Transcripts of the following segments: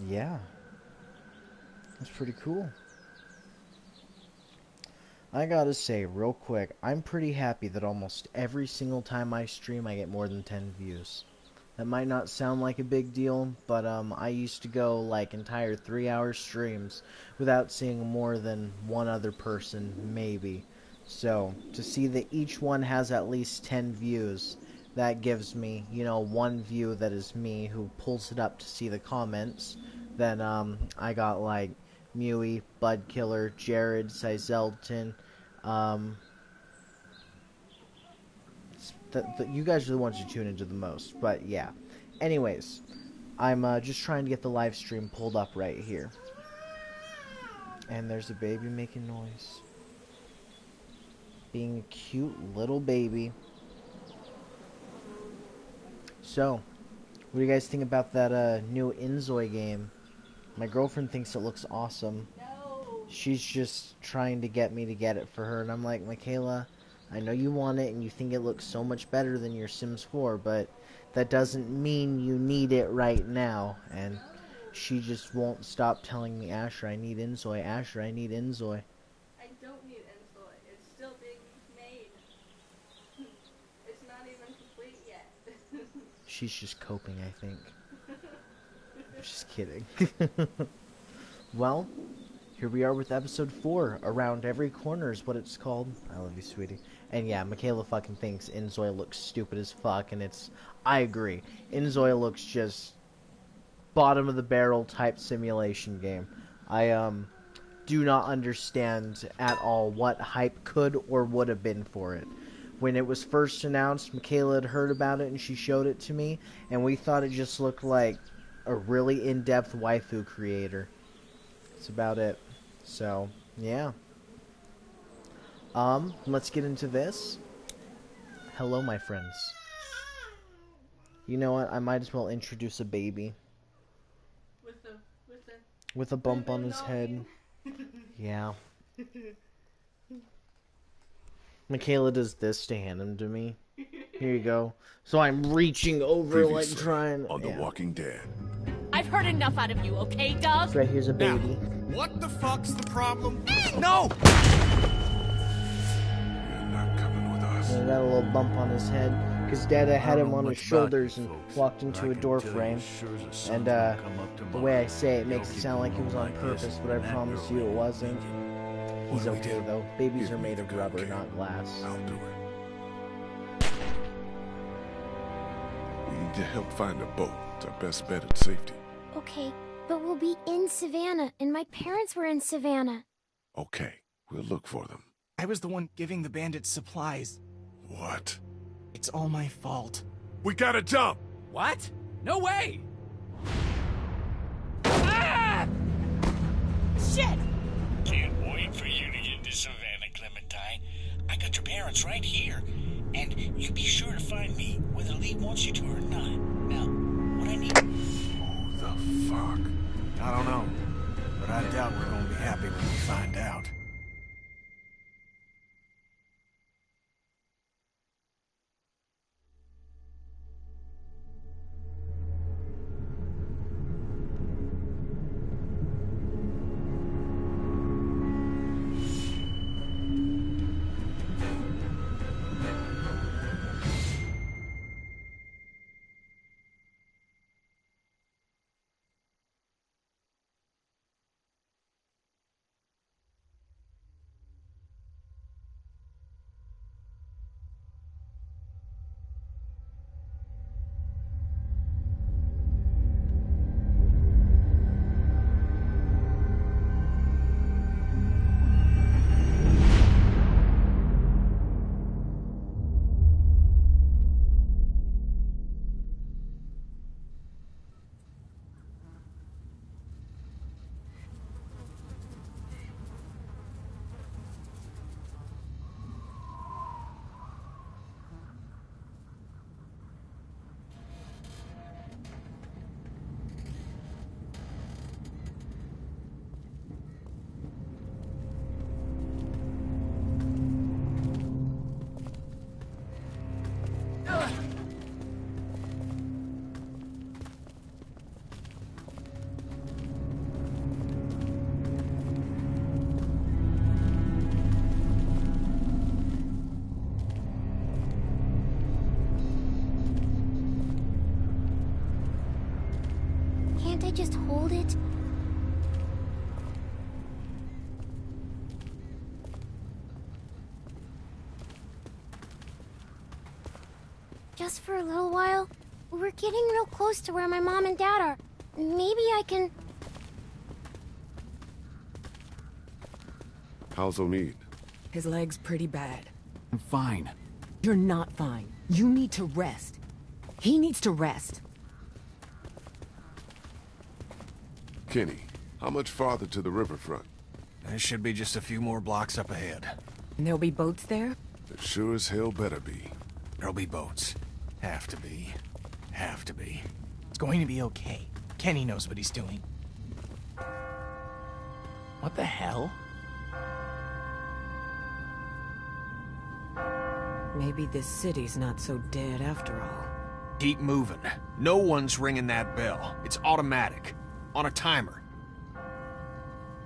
Yeah, that's pretty cool. I gotta say, real quick, I'm pretty happy that almost every single time I stream, I get more than 10 views. That might not sound like a big deal, but I used to go like entire 3-hour streams without seeing more than one other person, maybe. So, to see that each one has at least 10 views, that gives me, you know, one view that is me who pulls it up to see the comments. Then I got like Mewy, Budkiller, Jared, Xyzldtn. Um, you guys are the ones who tune into the most, but yeah. Anyways, I'm just trying to get the live stream pulled up right here. And there's a baby making noise. Being a cute little baby. So, what do you guys think about that new Inzoi game? My girlfriend thinks it looks awesome. No. She's just trying to get me to get it for her, and I'm like, Michaela, I know you want it and you think it looks so much better than your Sims 4, but that doesn't mean you need it right now. And she just won't stop telling me, Asher, I need Inzoi. Asher, I need Inzoi. I don't need Xyzldtn. It's still being made. It's not even complete yet. She's just coping, I think. Just kidding. Well, here we are with episode 4. Around Every Corner is what it's called. I love you, sweetie. And yeah, Michaela fucking thinks Inzoi looks stupid as fuck, and I agree. Inzoi looks just bottom of the barrel type simulation game. I do not understand at all what hype could or would have been for it. When it was first announced, Michaela had heard about it and she showed it to me, and we thought it just looked like a really in-depth waifu creator. That's about it. So, yeah. Let's get into this. Hello, my friends. You know what? I might as well introduce a baby. With a bump on his head. Yeah. Michaela does this to hand him to me. Here you go. So I'm reaching over like trying... on The Walking Dead. I've heard enough out of you, okay, Doug? Right here's a baby. Now, what the fuck's the problem? No! You're not coming with us. And got a little bump on his head. Because Dada had him on his shoulders and walked into a door frame. And the way I say it makes it sound like it was on purpose, but I promise you it wasn't. He's okay though. Babies are made of rubber, not glass. I'll do it. We need to help find a boat. It's our best bet at safety. Okay, but we'll be in Savannah, and my parents were in Savannah. Okay, we'll look for them. I was the one giving the bandits supplies. What? It's all my fault. We gotta jump! What? No way! Ah! Shit! Can't wait for you to get to Savannah, Clementine. I got your parents right here. And you be sure to find me, whether Lee wants you to or not. Now, what I need... Who the fuck? I don't know, but I doubt we're gonna be happy when we find out. Can't I just hold it? Just for a little while? We're getting real close to where my mom and dad are. Maybe I can... How's O'Neid? His leg's pretty bad. I'm fine. You're not fine. You need to rest. He needs to rest. Kenny, how much farther to the riverfront? There should be just a few more blocks up ahead. And there'll be boats there? There sure as hell better be. There'll be boats. Have to be. Have to be. It's going to be okay. Kenny knows what he's doing. What the hell? Maybe this city's not so dead after all. Keep moving. No one's ringing that bell. It's automatic. On a timer.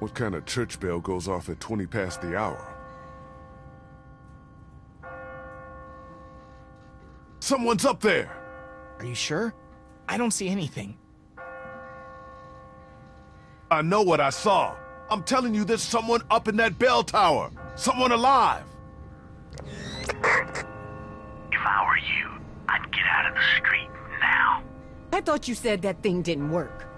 What kind of church bell goes off at 20 past the hour? Someone's up there! Are you sure? I don't see anything. I know what I saw. I'm telling you, there's someone up in that bell tower. Someone alive. If I were you, I'd get out of the street now. I thought you said that thing didn't work.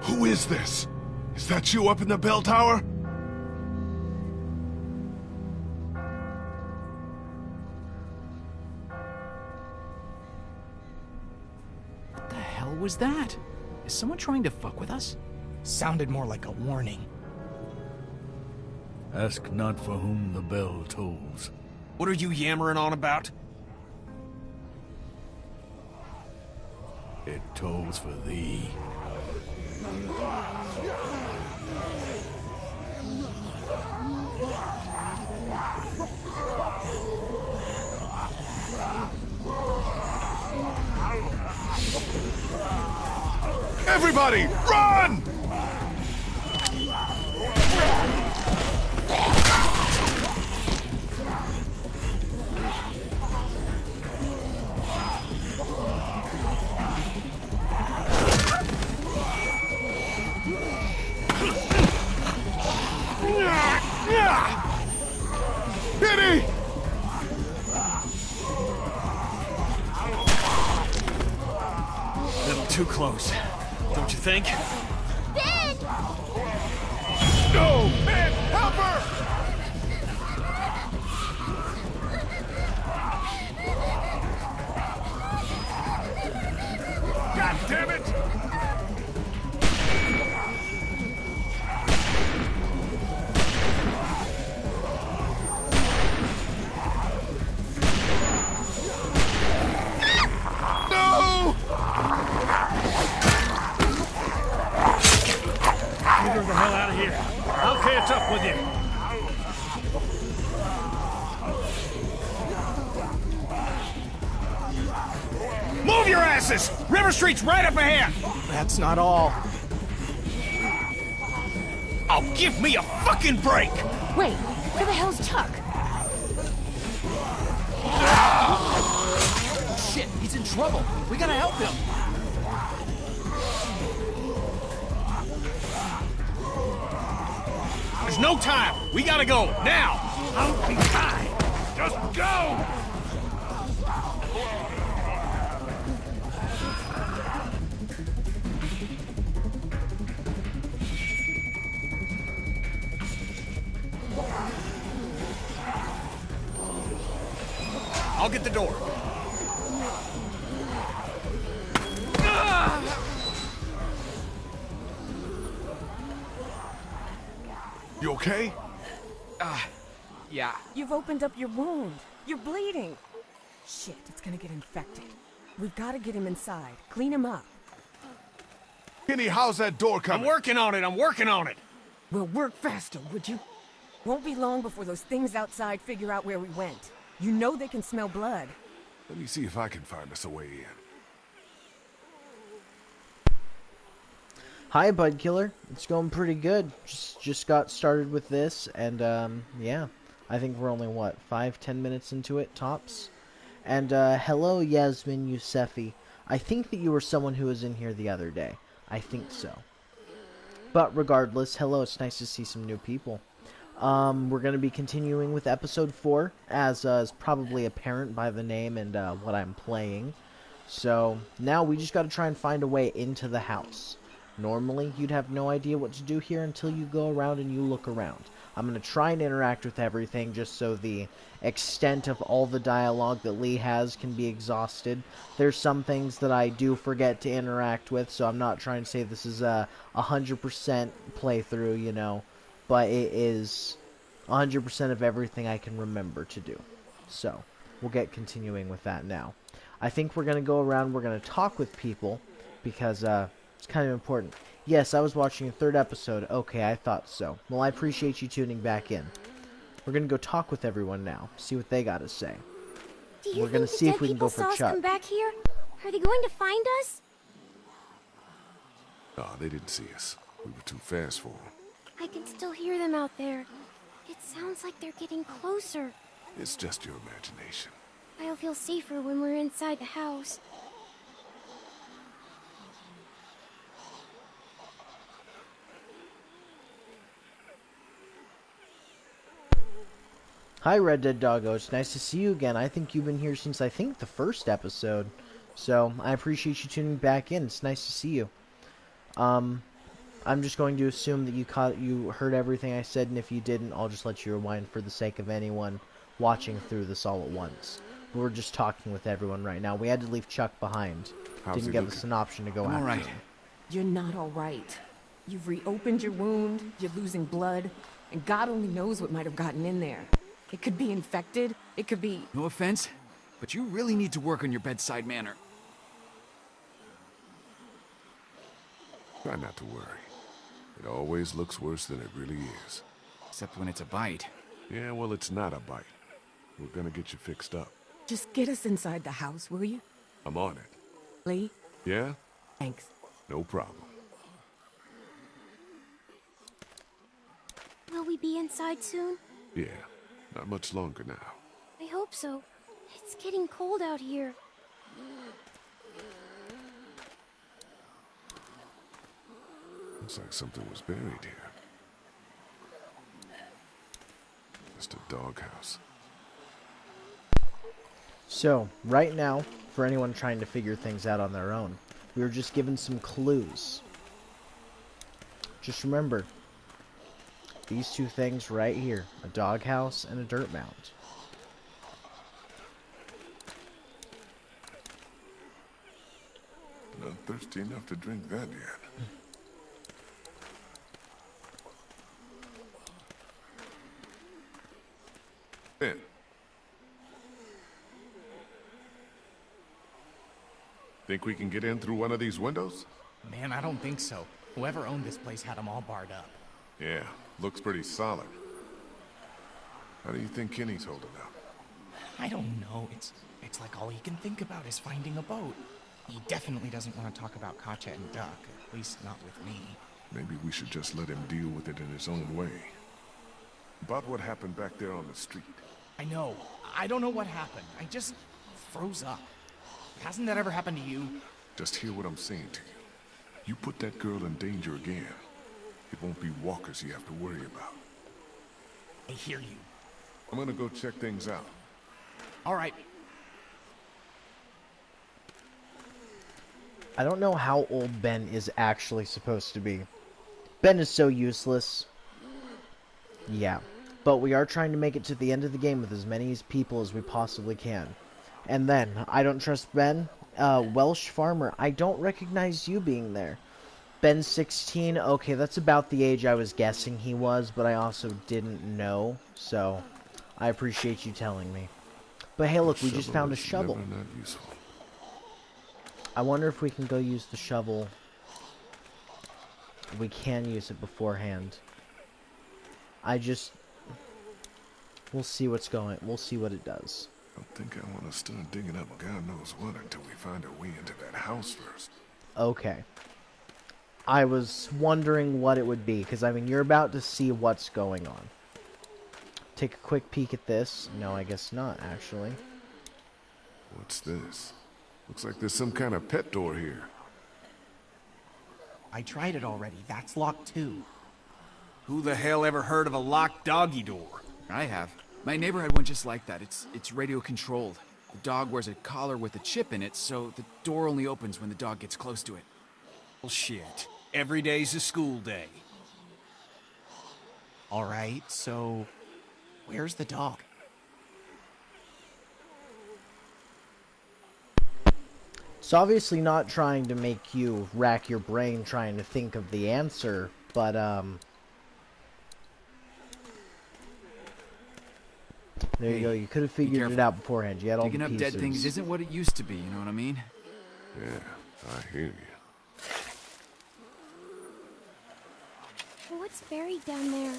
Who is this? Is that you up in the bell tower? What the hell was that? Is someone trying to fuck with us? Sounded more like a warning. Ask not for whom the bell tolls. What are you yammering on about? It tolls for thee. Everybody, run! Kitty! A little too close. Don't you think? Ben! No! Man, help her! God damn it! Get the hell out of here. I'll catch up with you. Move your asses! River Street's right up ahead! That's not all. Oh, give me a fucking break! Wait, where the hell's Chuck? Shit, he's in trouble. We gotta help him. There's no time! We gotta go, now! I'll be fine. Just go! I'll get the door. You okay? Yeah. You've opened up your wound. You're bleeding. Shit, it's gonna get infected. We've gotta get him inside. Clean him up. Kenny, how's that door I'm coming? working on it, I'm working on it! Well, work faster, would you? Won't be long before those things outside figure out where we went. You know they can smell blood. Let me see if I can find us a way in. Hi, Budkiller. It's going pretty good. Just got started with this, and yeah, I think we're only what 5-10 minutes into it tops, And, hello, Yasmin Yusefi. I think that you were someone who was in here the other day. I think so. But regardless, hello, it's nice to see some new people. We're going to be continuing with episode 4, as is probably apparent by the name and what I'm playing. So, now we just got to try and find a way into the house. Normally, you'd have no idea what to do here until you go around and you look around. I'm going to try and interact with everything just so the extent of all the dialogue that Lee has can be exhausted. There's some things that I do forget to interact with, so I'm not trying to say this is a 100% playthrough, you know, but it is 100% of everything I can remember to do. So, we'll get continuing with that now. I think we're going to go around, we're going to talk with people, because it's kind of important. Yes, I was watching a 3rd episode. Okay, I thought so. Well, I appreciate you tuning back in. We're going to go talk with everyone now, see what they got to say. We're going to see if we can go for Chuck. Come back here? Are they going to find us? No, they didn't see us. We were too fast for them. I can still hear them out there. It sounds like they're getting closer. It's just your imagination. I'll feel safer when we're inside the house. Hi, Red Dead Doggo. It's nice to see you again. I think you've been here since, I think, the 1st episode. So, I appreciate you tuning back in. It's nice to see you. I'm just going to assume that you heard everything I said, and if you didn't, I'll just let you rewind for the sake of anyone watching through this all at once. We're just talking with everyone right now. We had to leave Chuck behind. Didn't give us an option to go after him. You're not all right. You've reopened your wound, you're losing blood, and God only knows what might have gotten in there. It could be infected, it could be... No offense, but you really need to work on your bedside manner. Try not to worry. It always looks worse than it really is. Except when it's a bite. Yeah, well, it's not a bite. We're gonna get you fixed up. Just get us inside the house, will you? I'm on it. Lee? Yeah? Thanks. No problem. Will we be inside soon? Yeah, not much longer now. I hope so. It's getting cold out here. Looks like something was buried here. Just a doghouse. So, right now, for anyone trying to figure things out on their own, we were just given some clues. Just remember, these two things right here, a doghouse and a dirt mound. Not thirsty enough to drink that yet. Ben. Think we can get in through one of these windows? Man, I don't think so. Whoever owned this place had them all barred up. Yeah, looks pretty solid. How do you think Kenny's holding up? I don't know. It's like all he can think about is finding a boat. He definitely doesn't want to talk about Katja and Duck, at least not with me. Maybe we should just let him deal with it in his own way. About what happened back there on the street. I know. I don't know what happened. I just froze up. Hasn't that ever happened to you? Just hear what I'm saying to you. You put that girl in danger again, it won't be walkers you have to worry about. I hear you. I'm gonna go check things out. All right. I don't know how old Ben is actually supposed to be. Ben is so useless. Yeah. But we are trying to make it to the end of the game with as many people as we possibly can. And then, I don't trust Ben. Welsh farmer, I don't recognize you being there. Ben's 16. Okay, that's about the age I was guessing he was, but I also didn't know. So, I appreciate you telling me. But hey, look, we just found a shovel. Not useful. I wonder if we can go use the shovel. We can use it beforehand. We'll see what's going. We'll see what it does. I don't think I want to start digging up God knows what until we find a way into that house first. Okay. I was wondering what it would be, because, I mean, you're about to see what's going on. Take a quick peek at this. No, I guess not, actually. What's this? Looks like there's some kind of pet door here. I tried it already. That's locked too. Who the hell ever heard of a locked doggy door? I have. My neighbor had one just like that. It's radio controlled. The dog wears a collar with a chip in it, so the door only opens when the dog gets close to it. Bullshit. Every day's a school day. Alright, so where's the dog? It's obviously not trying to make you rack your brain trying to think of the answer, but, there you go. You could have figured it out beforehand. You had all the picking pieces. up dead things isn't what it used to be, you know what I mean? Yeah, I hear you. What's buried down there?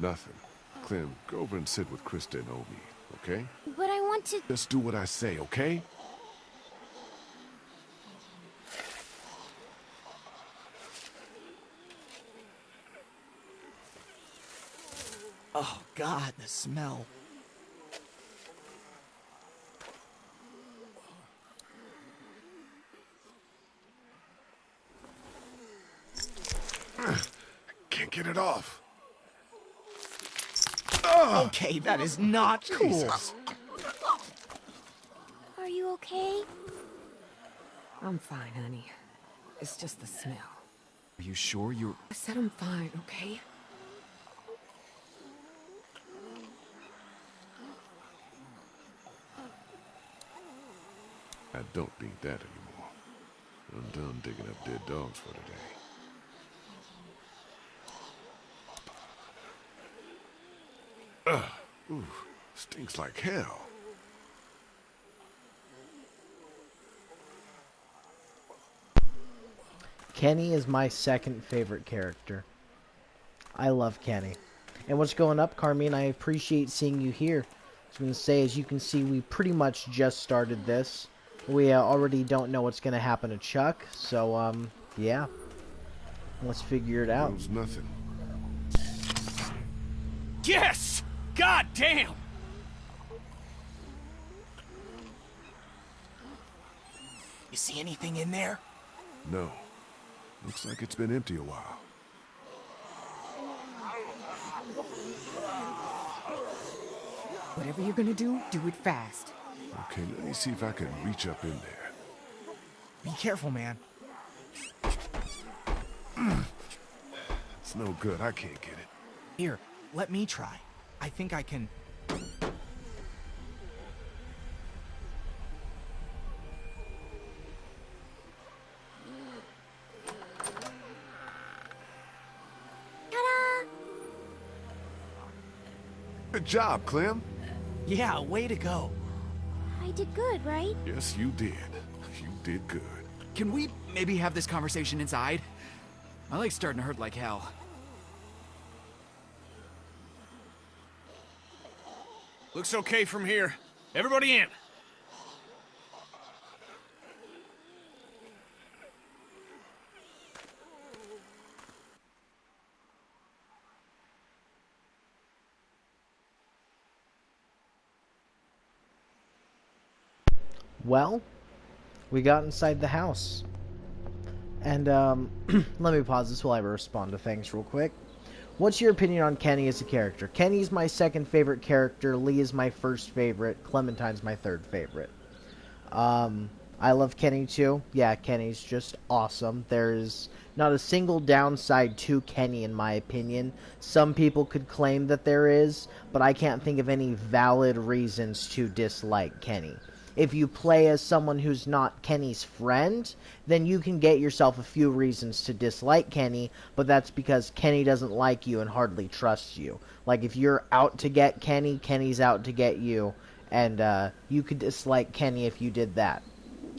Nothing. Clem, go over and sit with Krista and Obi, okay? But I want to... Just do what I say, okay? Oh God, the smell. Can't get it off. Okay, that is not cool. Jesus. Are you okay? I'm fine, honey. It's just the smell. Are you sure you're... I said I'm fine, okay? I don't need that anymore. I'm done digging up dead dogs for today. Ooh, stinks like hell. Kenny is my second favorite character. I love Kenny. And what's going up, Carmine? I appreciate seeing you here. I was going to say, as you can see, we pretty much just started this. We already don't know what's going to happen to Chuck, so, yeah. Let's figure it out. There's nothing. Yes! God damn! You see anything in there? No. Looks like it's been empty a while. Whatever you're gonna do, do it fast. Okay, let me see if I can reach up in there. Be careful, man. It's no good. I can't get it. Here, let me try. I think I can... Ta-da! Good job, Clem. Yeah, way to go. I did good, right? Yes, you did. You did good. Can we maybe have this conversation inside? My leg's starting to hurt like hell. Looks okay from here. Everybody in. Well, we got inside the house. And, let me pause this while I respond to things real quick. What's your opinion on Kenny as a character? Kenny's my second favorite character. Lee is my first favorite. Clementine's my third favorite. I love Kenny too. Yeah, Kenny's just awesome. There's not a single downside to Kenny in my opinion. Some people could claim that there is, but I can't think of any valid reasons to dislike Kenny. If you play as someone who's not Kenny's friend, then you can get yourself a few reasons to dislike Kenny, but that's because Kenny doesn't like you and hardly trusts you. Like, if you're out to get Kenny, Kenny's out to get you, and you could dislike Kenny if you did that.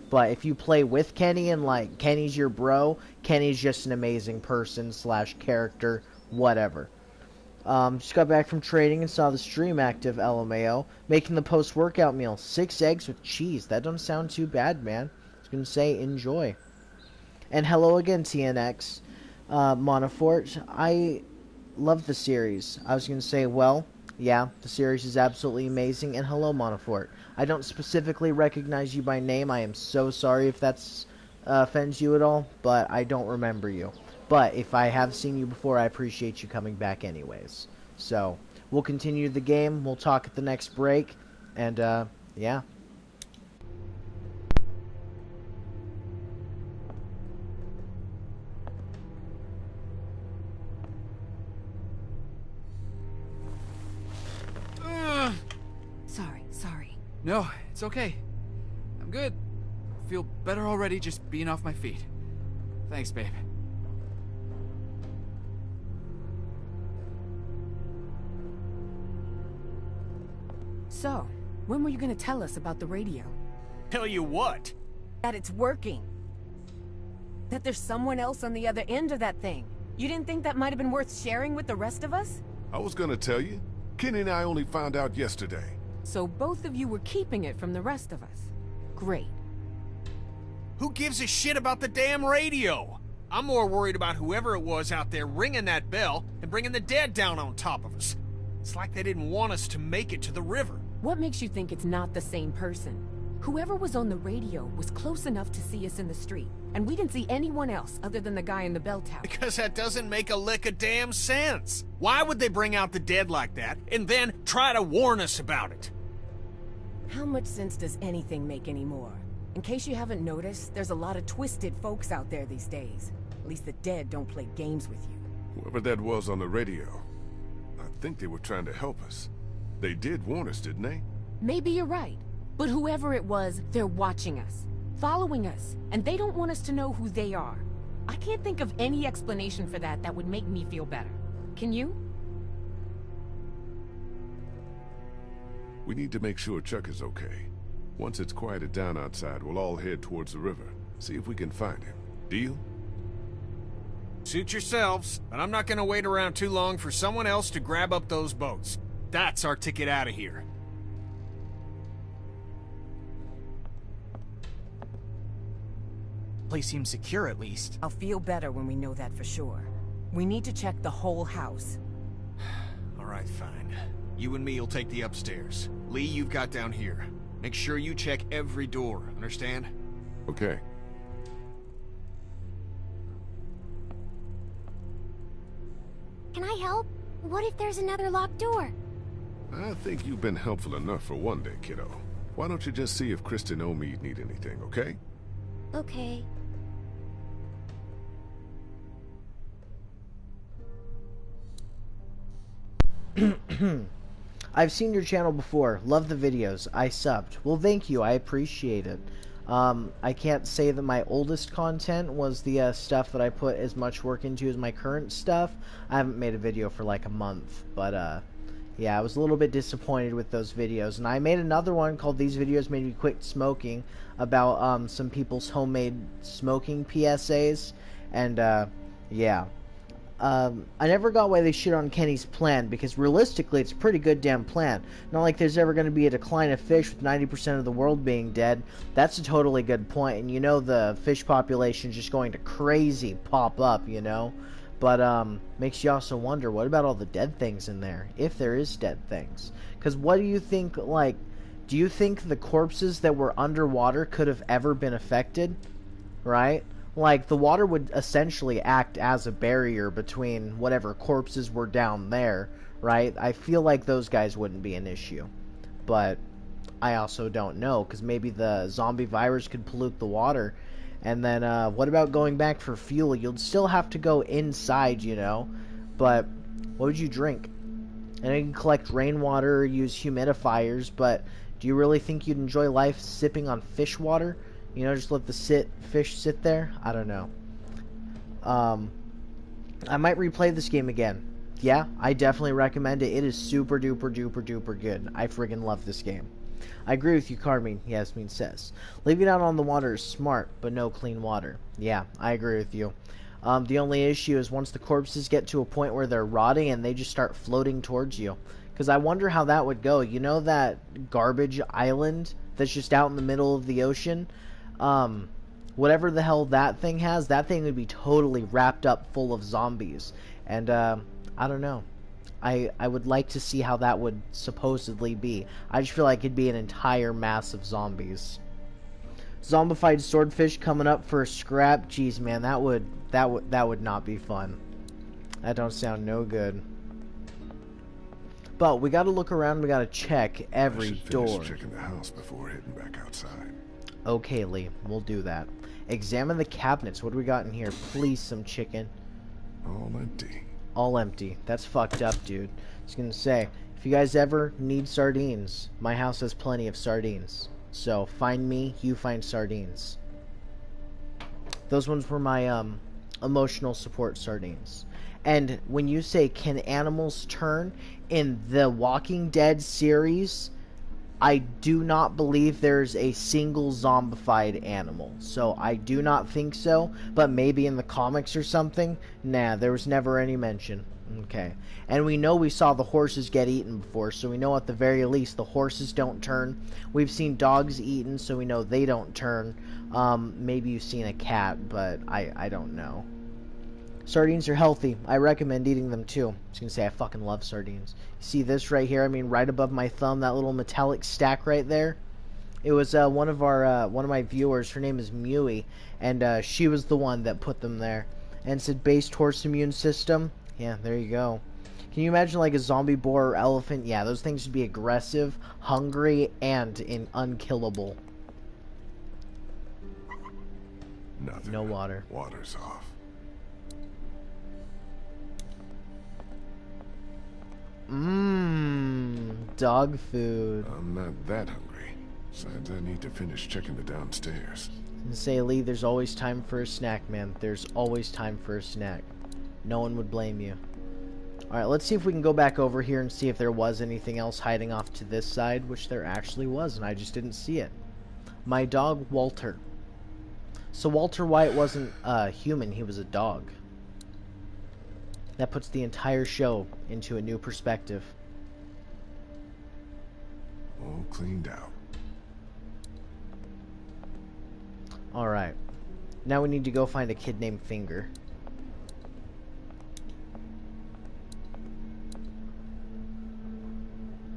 But if you play with Kenny and, like, Kenny's your bro, Kenny's just an amazing person / character, whatever. Just got back from training and saw the stream active, LMAO. Making the post-workout meal. 6 eggs with cheese. That doesn't sound too bad, man. I was going to say, enjoy. And hello again, TNX. Monofort. I love the series. I was going to say, well, yeah, the series is absolutely amazing. And hello, Monofort. I don't specifically recognize you by name. I am so sorry if that's offends you at all, but I don't remember you. But if I have seen you before, I appreciate you coming back anyways. So, we'll continue the game. We'll talk at the next break. And, yeah. Sorry. No, it's okay. I'm good. Feel better already just being off my feet. Thanks, babe. So, when were you gonna tell us about the radio? Tell you what? That it's working. That there's someone else on the other end of that thing. You didn't think that might have been worth sharing with the rest of us? I was gonna tell you. Kenny and I only found out yesterday. So both of you were keeping it from the rest of us. Great. Who gives a shit about the damn radio? I'm more worried about whoever it was out there ringing that bell and bringing the dead down on top of us. It's like they didn't want us to make it to the river. What makes you think it's not the same person? Whoever was on the radio was close enough to see us in the street, and we didn't see anyone else other than the guy in the bell tower. Because that doesn't make a lick of damn sense. Why would they bring out the dead like that and then try to warn us about it? How much sense does anything make anymore? In case you haven't noticed, there's a lot of twisted folks out there these days. At least the dead don't play games with you. Whoever that was on the radio, I think they were trying to help us. They did warn us, didn't they? Maybe you're right. But whoever it was, they're watching us, following us, and they don't want us to know who they are. I can't think of any explanation for that that would make me feel better. Can you? We need to make sure Chuck is okay. Once it's quieted down outside, we'll all head towards the river. See if we can find him. Deal? Suit yourselves, but I'm not gonna wait around too long for someone else to grab up those boats. That's our ticket out of here. Place seems secure, at least. I'll feel better when we know that for sure. We need to check the whole house. All right, fine. You and me will take the upstairs. Lee, you've got down here. Make sure you check every door, understand? Okay. Can I help? What if there's another locked door? I think you've been helpful enough for one day, kiddo. Why don't you just see if Kristen and Omid need anything, okay? Okay. I've seen your channel before. Love the videos. I subbed. Well, thank you. I appreciate it. I can't say that my oldest content was the stuff that I put as much work into as my current stuff. I haven't made a video for like a month, but yeah, I was a little bit disappointed with those videos. And I made another one called These Videos Made Me Quit Smoking about some people's homemade smoking PSAs. And yeah. I never got why they shit on Kenny's plan, because realistically it's a pretty good damn plan. Not like there's ever going to be a decline of fish with 90% of the world being dead. That's a totally good point, and you know the fish population is just going to crazy pop up, you know? But, makes you also wonder, what about all the dead things in there? If there is dead things. Because what do you think, like, do you think the corpses that were underwater could have ever been affected? Right? Like, the water would essentially act as a barrier between whatever corpses were down there, right? I feel like those guys wouldn't be an issue. But I also don't know, because maybe the zombie virus could pollute the water. And then, what about going back for fuel? You'd still have to go inside, you know? But what would you drink? And you can collect rainwater or use humidifiers, but do you really think you'd enjoy life sipping on fish water? You know, just let the fish sit there? I don't know. I might replay this game again. Yeah, I definitely recommend it. It is super duper duper duper good. I friggin' love this game. I agree with you, Carmine, Yasmin says. Leaving out on the water is smart, but no clean water. Yeah, I agree with you. The only issue is once the corpses get to a point where they're rotting and they just start floating towards you. Because I wonder how that would go. You know that garbage island that's just out in the middle of the ocean? What whatever the hell that thing has, that thing would be totally wrapped up full of zombies. And, I don't know. I would like to see how that would supposedly be. I just feel like it'd be an entire mass of zombies. Zombified swordfish coming up for a scrap. Jeez, man, that would not be fun. That don't sound no good. But we gotta look around. We gotta check every door. Checking the house before heading back outside. Okay, Lee, we'll do that. Examine the cabinets. What do we got in here? Please, some chicken. All empty. All empty. That's fucked up, dude. I was gonna say, if you guys ever need sardines, my house has plenty of sardines. So find me, you find sardines. Those ones were my emotional support sardines. And when you say, can animals turn, in the Walking Dead series, I do not believe there's a single zombified animal. So I do not think so, but maybe in the comics or something. Nah, there was never any mention. Okay. And we know we saw the horses get eaten before, so we know at the very least the horses don't turn. We've seen dogs eaten, so we know they don't turn. Maybe you've seen a cat, but I don't know. Sardines are healthy. I recommend eating them too. I was gonna say I fucking love sardines. You see this right here? I mean, right above my thumb, that little metallic stack right there. It was one of my viewers. Her name is Mewy, and she was the one that put them there. And said based horse immune system. Yeah, there you go. Can you imagine like a zombie boar or elephant? Yeah, those things would be aggressive, hungry, and unkillable. Nothing. No water. Water's off. Dog food. I'm not that hungry. Besides, I need to finish checking the downstairs. And say, Lee, there's always time for a snack, man. There's always time for a snack. No one would blame you. Alright, let's see if we can go back over here and see if there was anything else hiding off to this side, which there actually was, and I just didn't see it. My dog, Walter. So Walter White wasn't a human, he was a dog. That puts the entire show into a new perspective. All cleaned out. Alright. Now we need to go find a kid named Finger.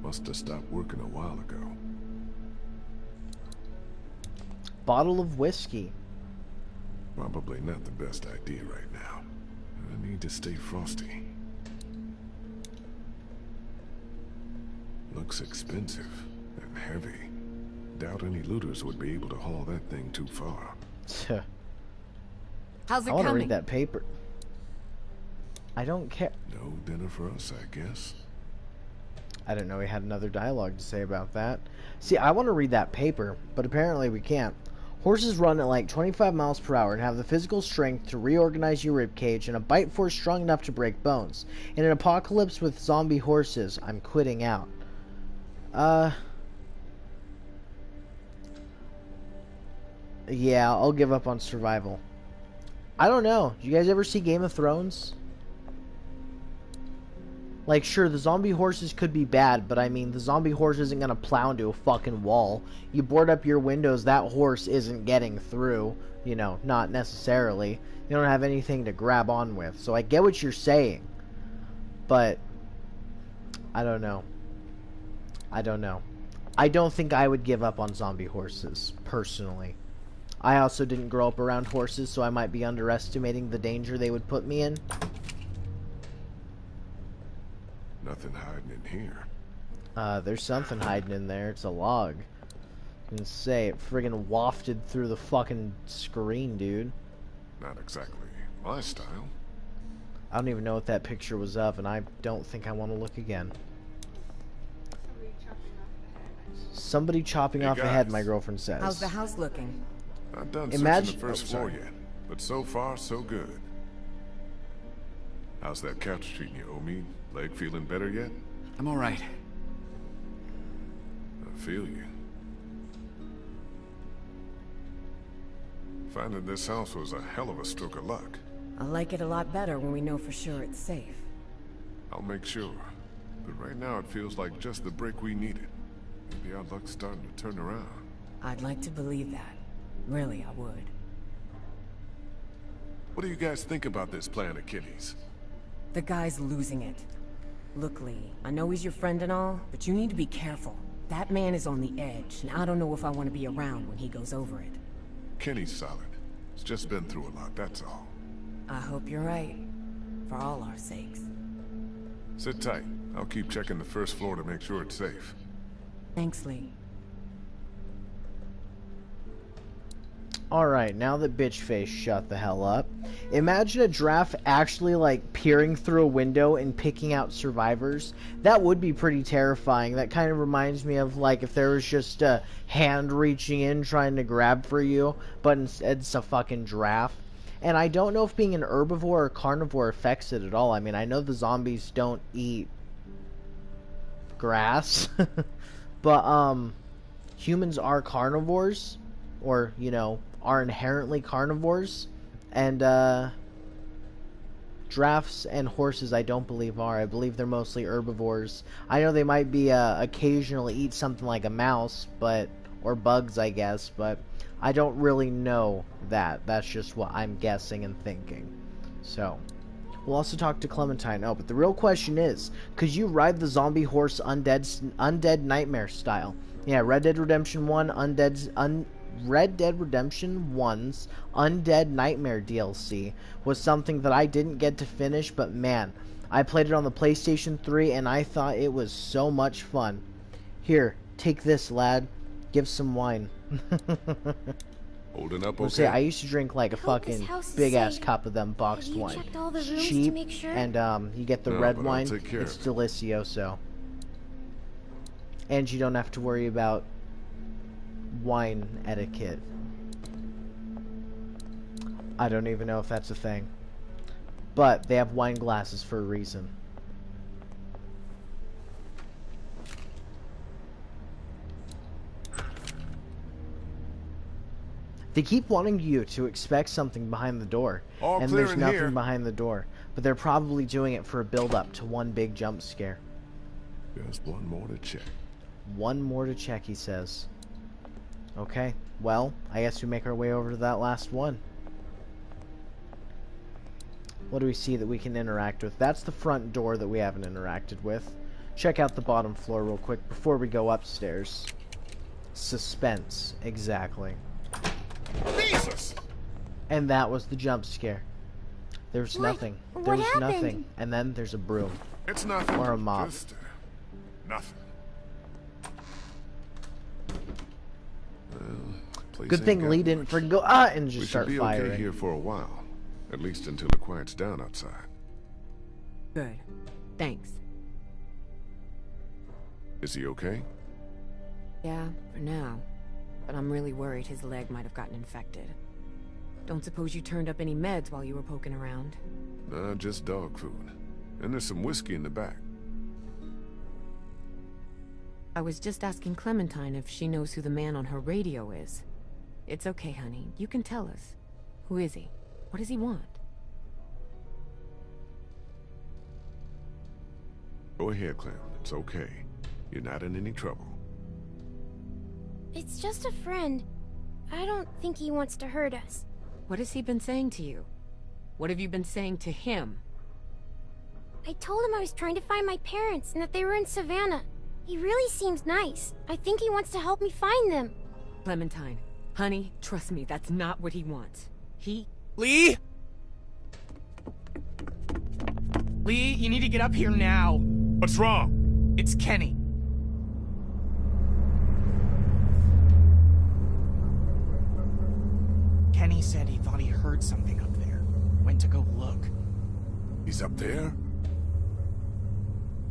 Must have stopped working a while ago. Bottle of whiskey. Probably not the best idea right now. I need to stay frosty. Looks expensive and heavy. Doubt any looters would be able to haul that thing too far. How's it I want to coming? read that paper. I don't care. No dinner for us, I guess. I didn't know we had another dialogue to say about that. See, I want to read that paper, but apparently we can't. Horses run at like 25 miles per hour and have the physical strength to reorganize your ribcage and a bite force strong enough to break bones. In an apocalypse with zombie horses, I'm quitting out. Yeah, I'll give up on survival. I don't know. Did you guys ever see Game of Thrones? Like, sure, the zombie horses could be bad, but I mean, the zombie horse isn't gonna plow into a fucking wall. You board up your windows, that horse isn't getting through. You know, not necessarily. You don't have anything to grab on with. So I get what you're saying. But, I don't know. I don't know. I don't think I would give up on zombie horses, personally. I also didn't grow up around horses, so I might be underestimating the danger they would put me in. Nothing hiding in here. There's something hiding in there. It's a log. I can say it friggin' wafted through the fucking screen, dude. Not exactly my style. I don't even know what that picture was of, and I don't think I want to look again. Somebody chopping off the head, my girlfriend says. How's the house looking? Not done searching the first floor yet, but so far, so good. How's that couch treating you, Omid? Leg feeling better yet? I'm alright. I feel you. Finding this house was a hell of a stroke of luck. I'll like it a lot better when we know for sure it's safe. I'll make sure. But right now it feels like just the break we needed. Maybe our luck's starting to turn around. I'd like to believe that. Really, I would. What do you guys think about this plan of Kenny's? The guy's losing it. Look, Lee, I know he's your friend and all, but you need to be careful. That man is on the edge, and I don't know if I want to be around when he goes over it. Kenny's solid. He's just been through a lot, that's all. I hope you're right. For all our sakes. Sit tight. I'll keep checking the first floor to make sure it's safe. Thanks, Lee. Alright, now that bitch face shut the hell up, imagine a giraffe actually like peering through a window and picking out survivors. That would be pretty terrifying. That kind of reminds me of like if there was just a hand reaching in trying to grab for you, but instead it's a fucking giraffe. And I don't know if being an herbivore or carnivore affects it at all. I mean, I know the zombies don't eat grass, but humans are carnivores, or, you know, are inherently carnivores, and giraffes and horses I don't believe are. I believe they're mostly herbivores. I know they might be occasionally eat something like a mouse, but or bugs, I guess, but I don't really know that. That's just what I'm guessing and thinking. So we'll also talk to Clementine. Oh, but the real question is, could you ride the zombie horse undead nightmare style? Yeah, Red Dead Redemption 1 Red Dead Redemption 1's Undead Nightmare DLC was something that I didn't get to finish, but man, I played it on the PlayStation 3 and I thought it was so much fun. Here, take this, lad. Give some wine. Holding up okay? Say, I used to drink like a fucking big-ass cup of them boxed wine. Cheap, and you get the red wine. It's delicioso. And you don't have to worry about wine etiquette. I don't even know if that's a thing. But they have wine glasses for a reason. They keep wanting you to expect something behind the door. And there's nothing behind the door. But they're probably doing it for a build-up to one big jump scare. Just one more to check. One more to check, he says. Okay, well, I guess we make our way over to that last one. What do we see that we can interact with? That's the front door that we haven't interacted with. Check out the bottom floor real quick before we go upstairs. Suspense, exactly. Jesus! And that was the jump scare. There's nothing. There was nothing. And then there's a broom. It's nothing. Or a mop. Just, nothing. Well, good thing Lee didn't freaking go and just start firing. We should be okay here for a while. At least until it quiets down outside. Good. Thanks. Is he okay? Yeah, for now. But I'm really worried his leg might have gotten infected. Don't suppose you turned up any meds while you were poking around? Nah, just dog food. And there's some whiskey in the back. I was just asking Clementine if she knows who the man on her radio is. It's okay, honey. You can tell us. Who is he? What does he want? Go ahead, Clem. It's okay. You're not in any trouble. It's just a friend. I don't think he wants to hurt us. What has he been saying to you? What have you been saying to him? I told him I was trying to find my parents and that they were in Savannah. He really seems nice. I think he wants to help me find them. Clementine, honey, trust me, that's not what he wants. Lee? Lee, you need to get up here now. What's wrong? It's Kenny. Kenny said he thought he heard something up there. Went to go look. He's up there?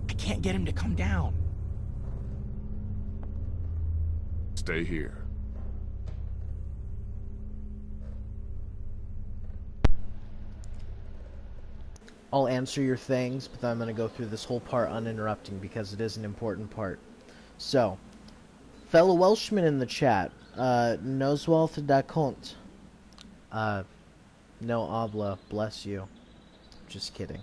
I can't get him to come down. Stay here. I'll answer your things, but then I'm going to go through this whole part uninterrupting because it is an important part. So, fellow Welshman in the chat, Xyzldtn. No habla, bless you. Just kidding.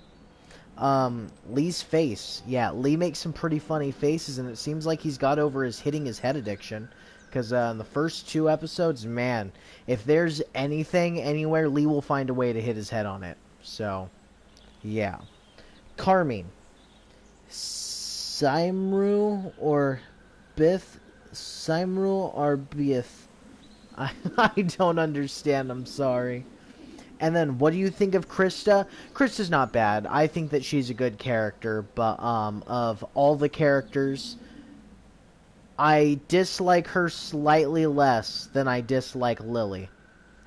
Lee's face. Yeah, Lee makes some pretty funny faces, and it seems like he's got over his hitting his head addiction. Because in the first 2 episodes, man, if there's anything anywhere, Lee will find a way to hit his head on it. So, yeah. Carmine. Simru or Bith? Simru or Bith? I don't understand, I'm sorry. And then, what do you think of Krista? Krista's not bad. I think that she's a good character, but of all the characters, I dislike her slightly less than I dislike Lily.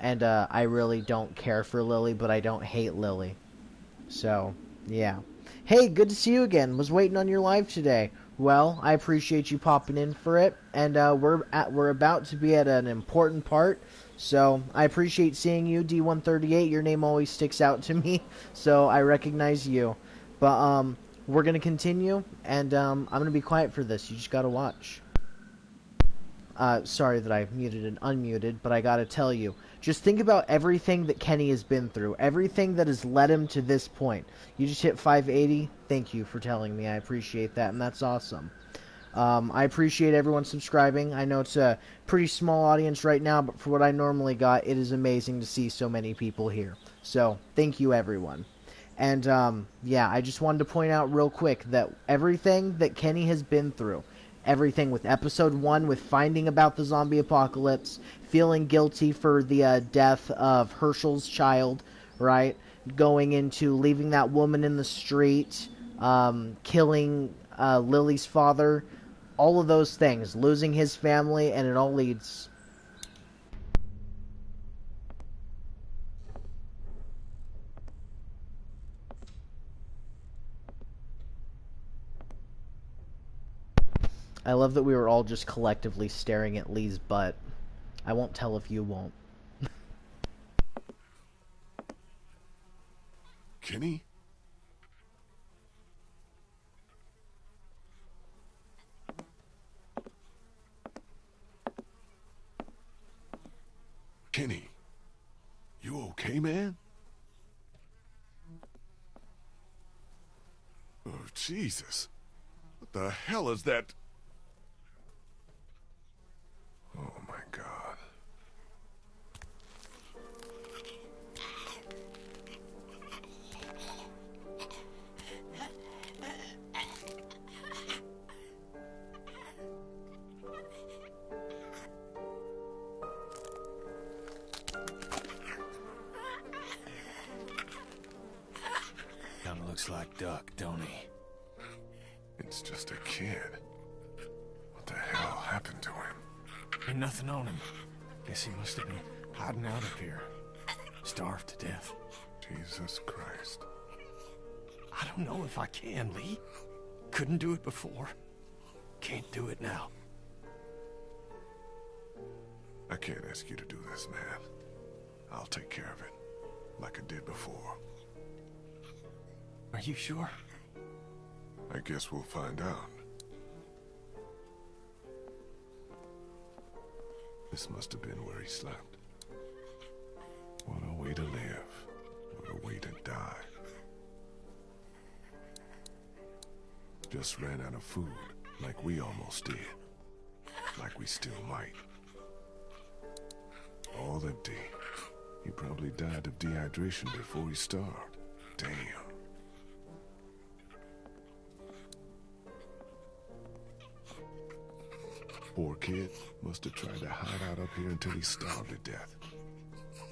And I really don't care for Lily, but I don't hate Lily. So, yeah. Hey, good to see you again. Was waiting on your live today. Well, I appreciate you popping in for it, and we're about to be at an important part. So, I appreciate seeing you, D138. Your name always sticks out to me, so I recognize you. But, we're going to continue, and I'm going to be quiet for this. You just got to watch. Sorry that I muted and unmuted, but I got to tell you. Just think about everything that Kenny has been through. Everything that has led him to this point. You just hit 580. Thank you for telling me. I appreciate that, and that's awesome. I appreciate everyone subscribing. I know it's a pretty small audience right now, but for what I normally got, it is amazing to see so many people here. So, thank you, everyone. And, yeah, I just wanted to point out real quick that everything that Kenny has been through, everything with episode 1, with finding about the zombie apocalypse, feeling guilty for the death of Herschel's child, right? Going into leaving that woman in the street, killing Lily's father, all of those things, losing his family, and it all leads... I love that we were all just collectively staring at Lee's butt. I won't tell if you won't. Kenny? Kenny, you okay, man? Oh, Jesus. What the hell is that? Oh, my God. Kinda looks like Duck, don't he? It's just a kid. What the hell happened to him? Ain't nothing on him. Guess he must have been hiding out up here. Starved to death. Jesus Christ. I don't know if I can, Lee. Couldn't do it before. Can't do it now. I can't ask you to do this, man. I'll take care of it, like I did before. Are you sure? I guess we'll find out. This must have been where he slept. What a way to live. What a way to die. Just ran out of food, like we almost did. Like we still might. All empty. He probably died of dehydration before he starved. Damn. Poor kid must have tried to hide out up here until he starved to death. Oh,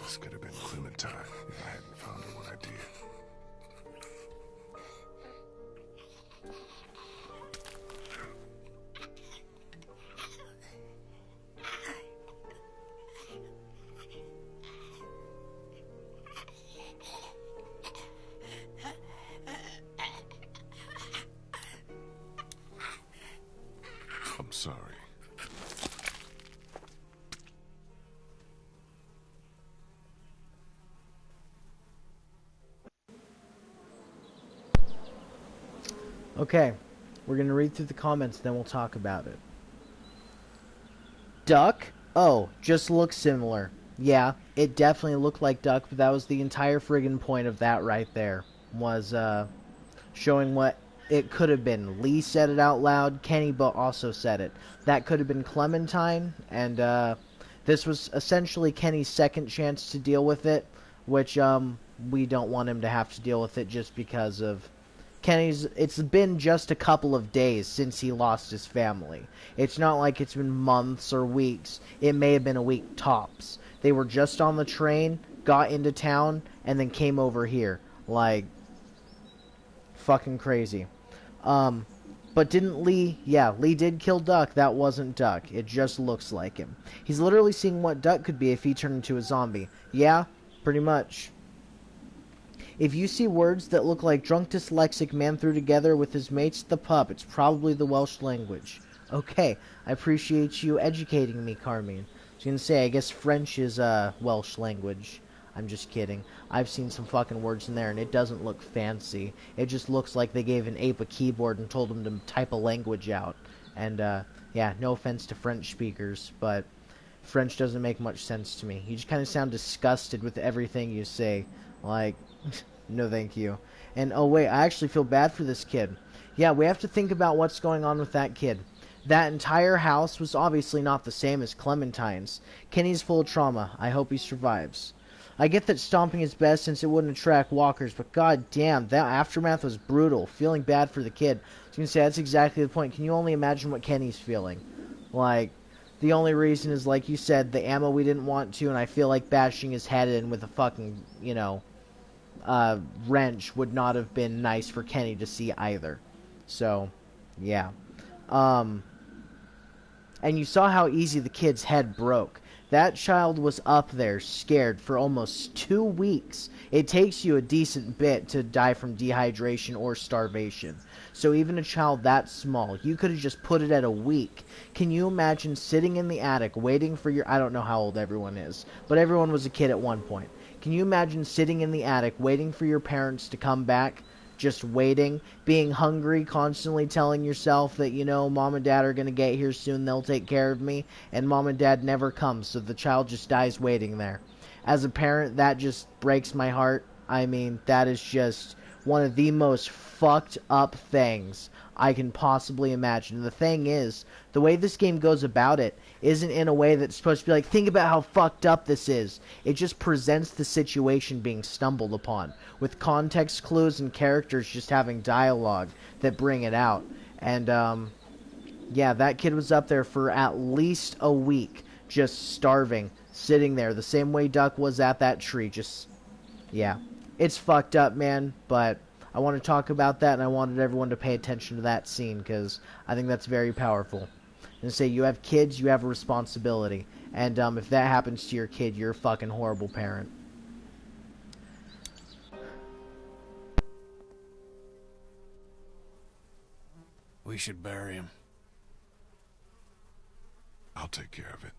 this could have been Clementine if I hadn't found her when I did. I'm sorry. Okay, we're gonna read through the comments, then we'll talk about it. Duck? Oh, just looks similar. Yeah, it definitely looked like Duck, but that was the entire friggin' point of that right there. Was, showing what it could have been Lee said it out loud. Kenny also said it. That could have been Clementine, and this was essentially Kenny's second chance to deal with it, which we don't want him to have to deal with it just because of Kenny's. It's been just a couple of days since he lost his family. It's not like it's been months or weeks. It may have been a week tops. They were just on the train, got into town, and then came over here. Like, fucking crazy. But didn't Lee... Yeah, Lee did kill Duck. That wasn't Duck. It just looks like him. He's literally seeing what Duck could be if he turned into a zombie. Yeah, pretty much. If you see words that look like drunk dyslexic man threw together with his mates at the pub, it's probably the Welsh language. Okay, I appreciate you educating me, Carmine. I was gonna say, I guess French is Welsh language. I'm just kidding. I've seen some fucking words in there, and it doesn't look fancy. It just looks like they gave an ape a keyboard and told him to type a language out. And, yeah, no offense to French speakers, but French doesn't make much sense to me. You just kind of sound disgusted with everything you say. Like, no thank you. And, oh wait, I actually feel bad for this kid. Yeah, we have to think about what's going on with that kid. That entire house was obviously not the same as Clementine's. Kenny's full of trauma. I hope he survives. I get that stomping is best since it wouldn't attract walkers, but god damn, that aftermath was brutal. Feeling bad for the kid. I was going to say, that's exactly the point. Can you only imagine what Kenny's feeling? Like, the only reason is, like you said, the ammo we didn't want to, and I feel like bashing his head in with a fucking, you know, wrench would not have been nice for Kenny to see either. So, yeah. And you saw how easy the kid's head broke. That child was up there, scared, for almost 2 weeks. It takes you a decent bit to die from dehydration or starvation. So even a child that small, you could have just put it at a week. Can you imagine sitting in the attic, waiting for your... I don't know how old everyone is, but everyone was a kid at one point. Can you imagine sitting in the attic, waiting for your parents to come back? Just waiting, being hungry, constantly telling yourself that, you know, mom and dad are going to get here soon, they'll take care of me, and mom and dad never come, so the child just dies waiting there. As a parent, that just breaks my heart. I mean, that is just one of the most fucked up things I can possibly imagine. The thing is, the way this game goes about it isn't in a way that's supposed to be like, think about how fucked up this is. It just presents the situation being stumbled upon, with context clues and characters just having dialogue that bring it out. And, yeah, that kid was up there for at least a week, just starving, sitting there, the same way Duck was at that tree, just, yeah. It's fucked up, man, but I want to talk about that, and I wanted everyone to pay attention to that scene, because I think that's very powerful. And say, you have kids, you have a responsibility. And if that happens to your kid, you're a fucking horrible parent. We should bury him. I'll take care of it.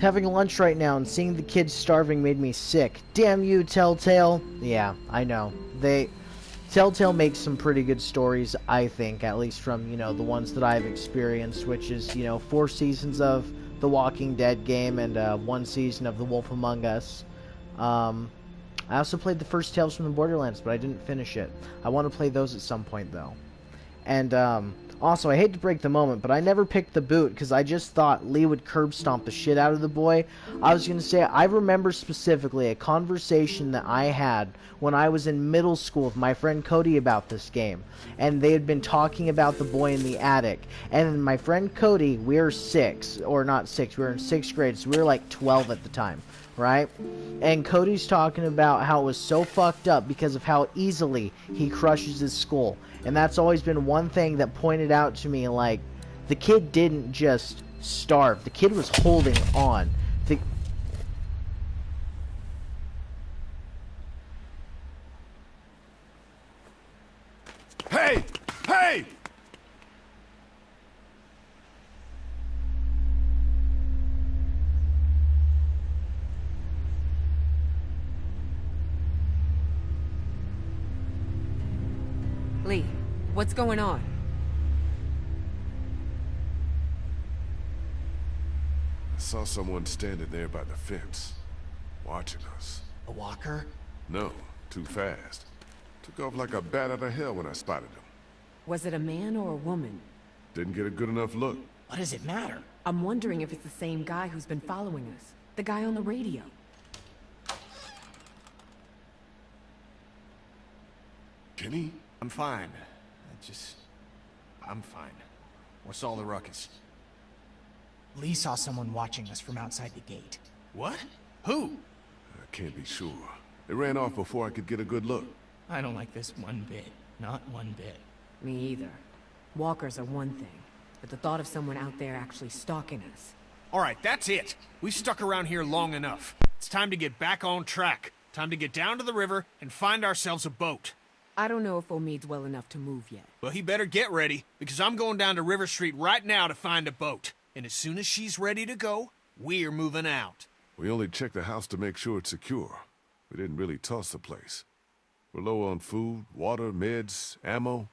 Having lunch right now and seeing the kids starving made me sick. Damn you, Telltale. Yeah, I know. Telltale makes some pretty good stories, I think, at least from, you know, the ones that I've experienced, which is, you know, 4 seasons of the Walking Dead game and 1 season of The Wolf Among Us. I also played the first Tales from the Borderlands, but I didn't finish it. I want to play those at some point, though. And, also, I hate to break the moment, but I never picked the boot because I just thought Lee would curb stomp the shit out of the boy. I was going to say, I remember specifically a conversation that I had when I was in middle school with my friend Cody about this game. And they had been talking about the boy in the attic. And my friend Cody, we were 6, or not 6, we were in 6th grade, so we were like 12 at the time. Right? And Cody's talking about how it was so fucked up because of how easily he crushes his skull. And that's always been one thing that pointed out to me, like, the kid didn't just starve. The kid was holding on. Hey! Hey! Lee, what's going on? I saw someone standing there by the fence, watching us. A walker? No, too fast. Took off like a bat out of hell when I spotted him. Was it a man or a woman? Didn't get a good enough look. What does it matter? I'm wondering if it's the same guy who's been following us. The guy on the radio. Kenny? I'm fine. I'm fine. What's all the ruckus? Lee saw someone watching us from outside the gate. What? Who? I can't be sure. They ran off before I could get a good look. I don't like this one bit. Not one bit. Me either. Walkers are one thing, but the thought of someone out there actually stalking us. Alright, that's it. We've stuck around here long enough. It's time to get back on track. Time to get down to the river and find ourselves a boat. I don't know if Omid's well enough to move yet. Well, he better get ready, because I'm going down to River Street right now to find a boat. And as soon as she's ready to go, we're moving out. We only checked the house to make sure it's secure. We didn't really toss the place. We're low on food, water, meds, ammo.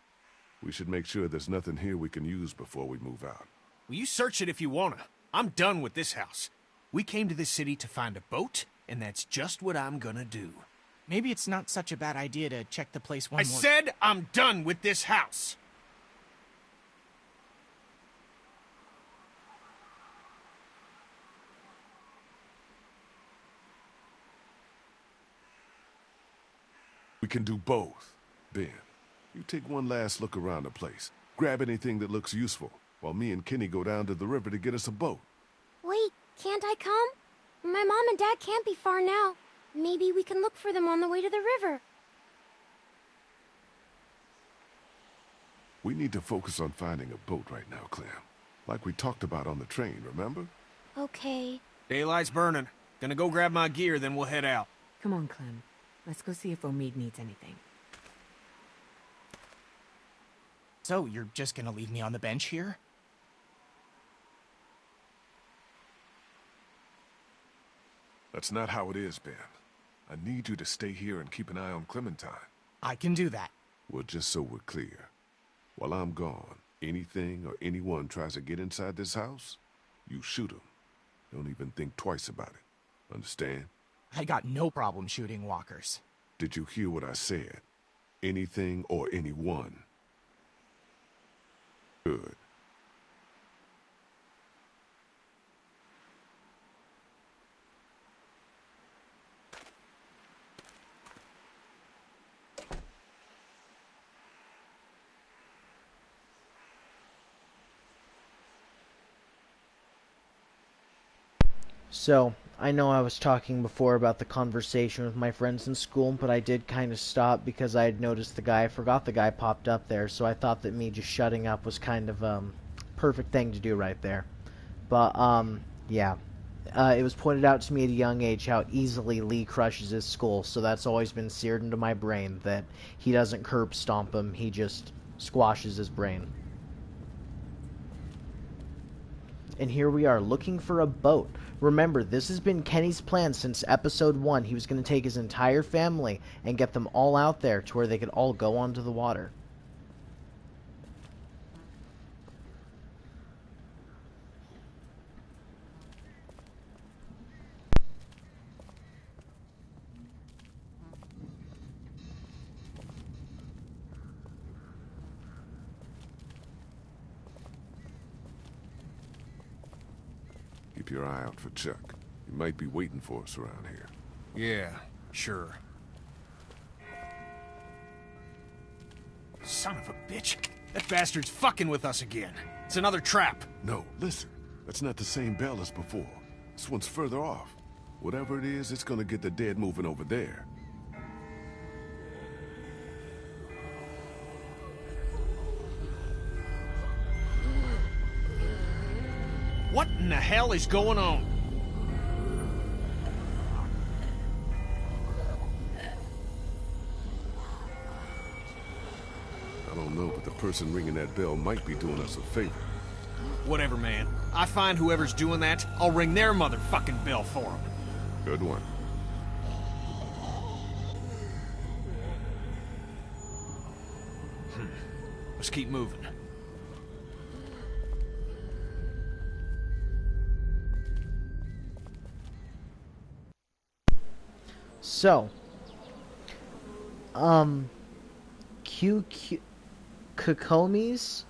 We should make sure there's nothing here we can use before we move out. Well, you search it if you wanna. I'm done with this house. We came to this city to find a boat, and that's just what I'm gonna do. Maybe it's not such a bad idea to check the place one more... I said I'm done with this house! We can do both. Ben, you take one last look around the place. Grab anything that looks useful, while me and Kenny go down to the river to get us a boat. Wait, can't I come? My mom and dad can't be far now. Maybe we can look for them on the way to the river. We need to focus on finding a boat right now, Clem. Like we talked about on the train, remember? Okay. Daylight's burning. Gonna go grab my gear, then we'll head out. Come on, Clem. Let's go see if Omid needs anything. So, you're just gonna leave me on the bench here? That's not how it is, Ben. I need you to stay here and keep an eye on Clementine. I can do that. Well, just so we're clear. While I'm gone, anything or anyone tries to get inside this house, you shoot them. Don't even think twice about it. Understand? I got no problem shooting walkers. Did you hear what I said? Anything or anyone. Good. So, I know I was talking before about the conversation with my friends in school, but I did kind of stop because I had noticed I forgot the guy popped up there, so I thought that me just shutting up was kind of, perfect thing to do right there. But, yeah. It was pointed out to me at a young age how easily Lee crushes his skull, so that's always been seared into my brain, that he doesn't curb stomp him, he just squashes his brain. And here we are, looking for a boat. Remember, this has been Kenny's plan since episode 1. He was going to take his entire family and get them all out there to where they could all go onto the water. Keep your eye out for Chuck. He might be waiting for us around here. Yeah, sure. Son of a bitch. That bastard's fucking with us again. It's another trap. No, listen. That's not the same bell as before. This one's further off. Whatever it is, it's gonna get the dead moving over there. What in the hell is going on? I don't know, but the person ringing that bell might be doing us a favor. Whatever, man. I find whoever's doing that, I'll ring their motherfucking bell for them. Good one. Let's keep moving. So, Kokomis?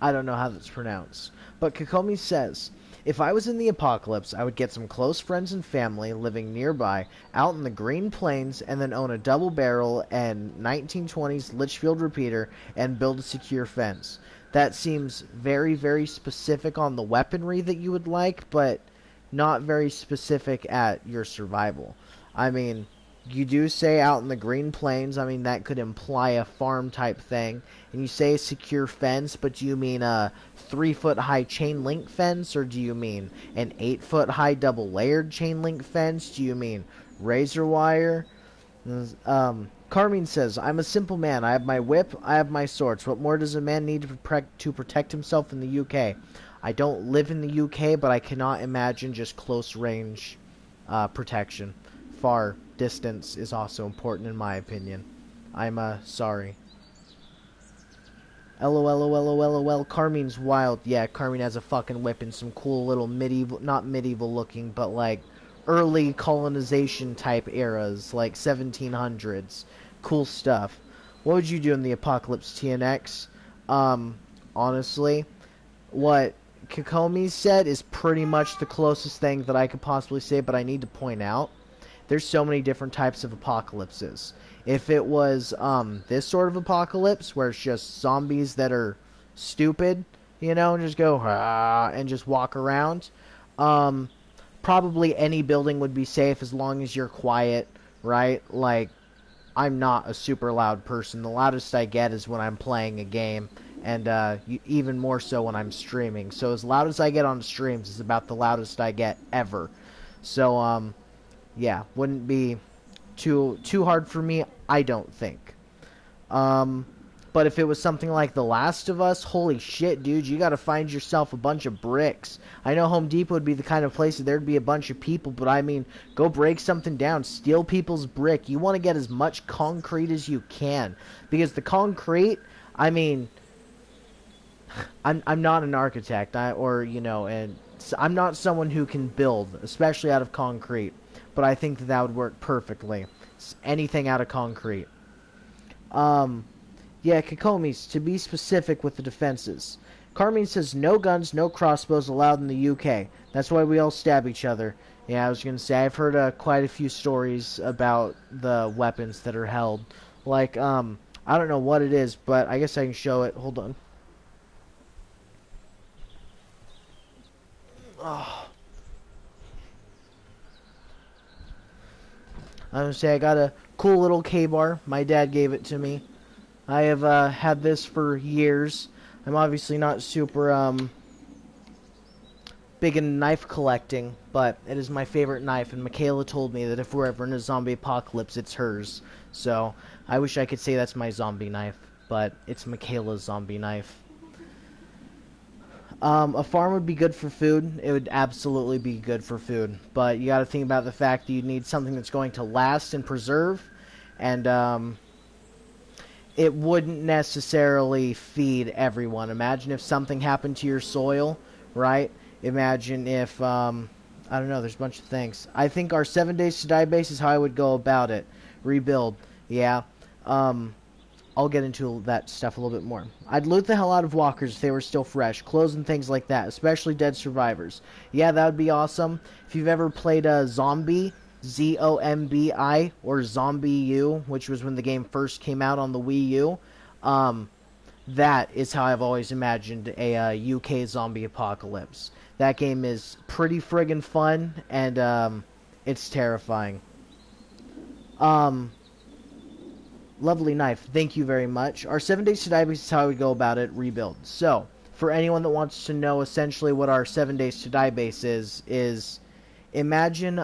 I don't know how that's pronounced. But Kokomi says, if I was in the apocalypse, I would get some close friends and family living nearby, out in the Green Plains, and then own a double-barrel and 1920s Litchfield repeater and build a secure fence. That seems very, very specific on the weaponry that you would like, but not very specific at your survival. I mean, you do say out in the Green Plains. I mean, that could imply a farm type thing. And you say a secure fence, but do you mean a 3-foot-high chain link fence, or do you mean an 8-foot-high double-layered chain link fence? Do you mean razor wire? Carmine says, I'm a simple man. I have my whip, I have my swords. What more does a man need to protect himself in the UK? I don't live in the UK, but I cannot imagine just close-range protection. Far distance is also important in my opinion. I'm sorry. LOL. Carmine's wild. Yeah, Carmine has a fucking whip and some cool little medieval, not medieval looking, but like early colonization type eras, like 1700s. Cool stuff. What would you do in the apocalypse, TNX? Honestly, what Kokomi said is pretty much the closest thing that I could possibly say, but I need to point out there's so many different types of apocalypses. If it was this sort of apocalypse where it's just zombies that are stupid, you know, and just go and just walk around, probably any building would be safe as long as you're quiet, right? Like, I'm not a super loud person. The loudest I get is when I'm playing a game, and even more so when I'm streaming. So as loud as I get on streams is about the loudest I get ever. So, yeah, wouldn't be too hard for me, I don't think. But if it was something like The Last of Us, holy shit, dude, you gotta find yourself a bunch of bricks. I know Home Depot would be the kind of place that there'd be a bunch of people, but I mean, go break something down, steal people's brick. You want to get as much concrete as you can, because the concrete, I mean, I'm not an architect, and I'm not someone who can build, especially out of concrete. But I think that would work perfectly. Anything out of concrete. Yeah, Kokomis, to be specific with the defenses. Carmine says no guns, no crossbows allowed in the UK. That's why we all stab each other. Yeah, I was going to say, I've heard quite a few stories about the weapons that are held. Like, I don't know what it is, but I guess I can show it. Hold on. Oh. I was gonna say, I got a cool little K-bar. My dad gave it to me. I have had this for years. I'm obviously not super big in knife collecting, but it is my favorite knife, and Michaela told me that if we're ever in a zombie apocalypse, it's hers. So I wish I could say that's my zombie knife, but it's Michaela's zombie knife. A farm would be good for food. It would absolutely be good for food. But you got to think about the fact that you need something that's going to last and preserve. And it wouldn't necessarily feed everyone. Imagine if something happened to your soil, right? Imagine if, I don't know, there's a bunch of things. I think our 7 days to die base is how I would go about it. Rebuild. Yeah. I'll get into that stuff a little bit more. I'd loot the hell out of walkers if they were still fresh. Clothes and things like that, especially dead survivors. Yeah, that would be awesome. If you've ever played a Zombie, Z-O-M-B-I, or Zombie U, which was when the game first came out on the Wii U, that is how I've always imagined a UK zombie apocalypse. That game is pretty friggin' fun, and it's terrifying. Lovely knife. Thank you very much. Our 7 days to die base is how we go about it. Rebuild. So, for anyone that wants to know essentially what our 7 days to die base is imagine,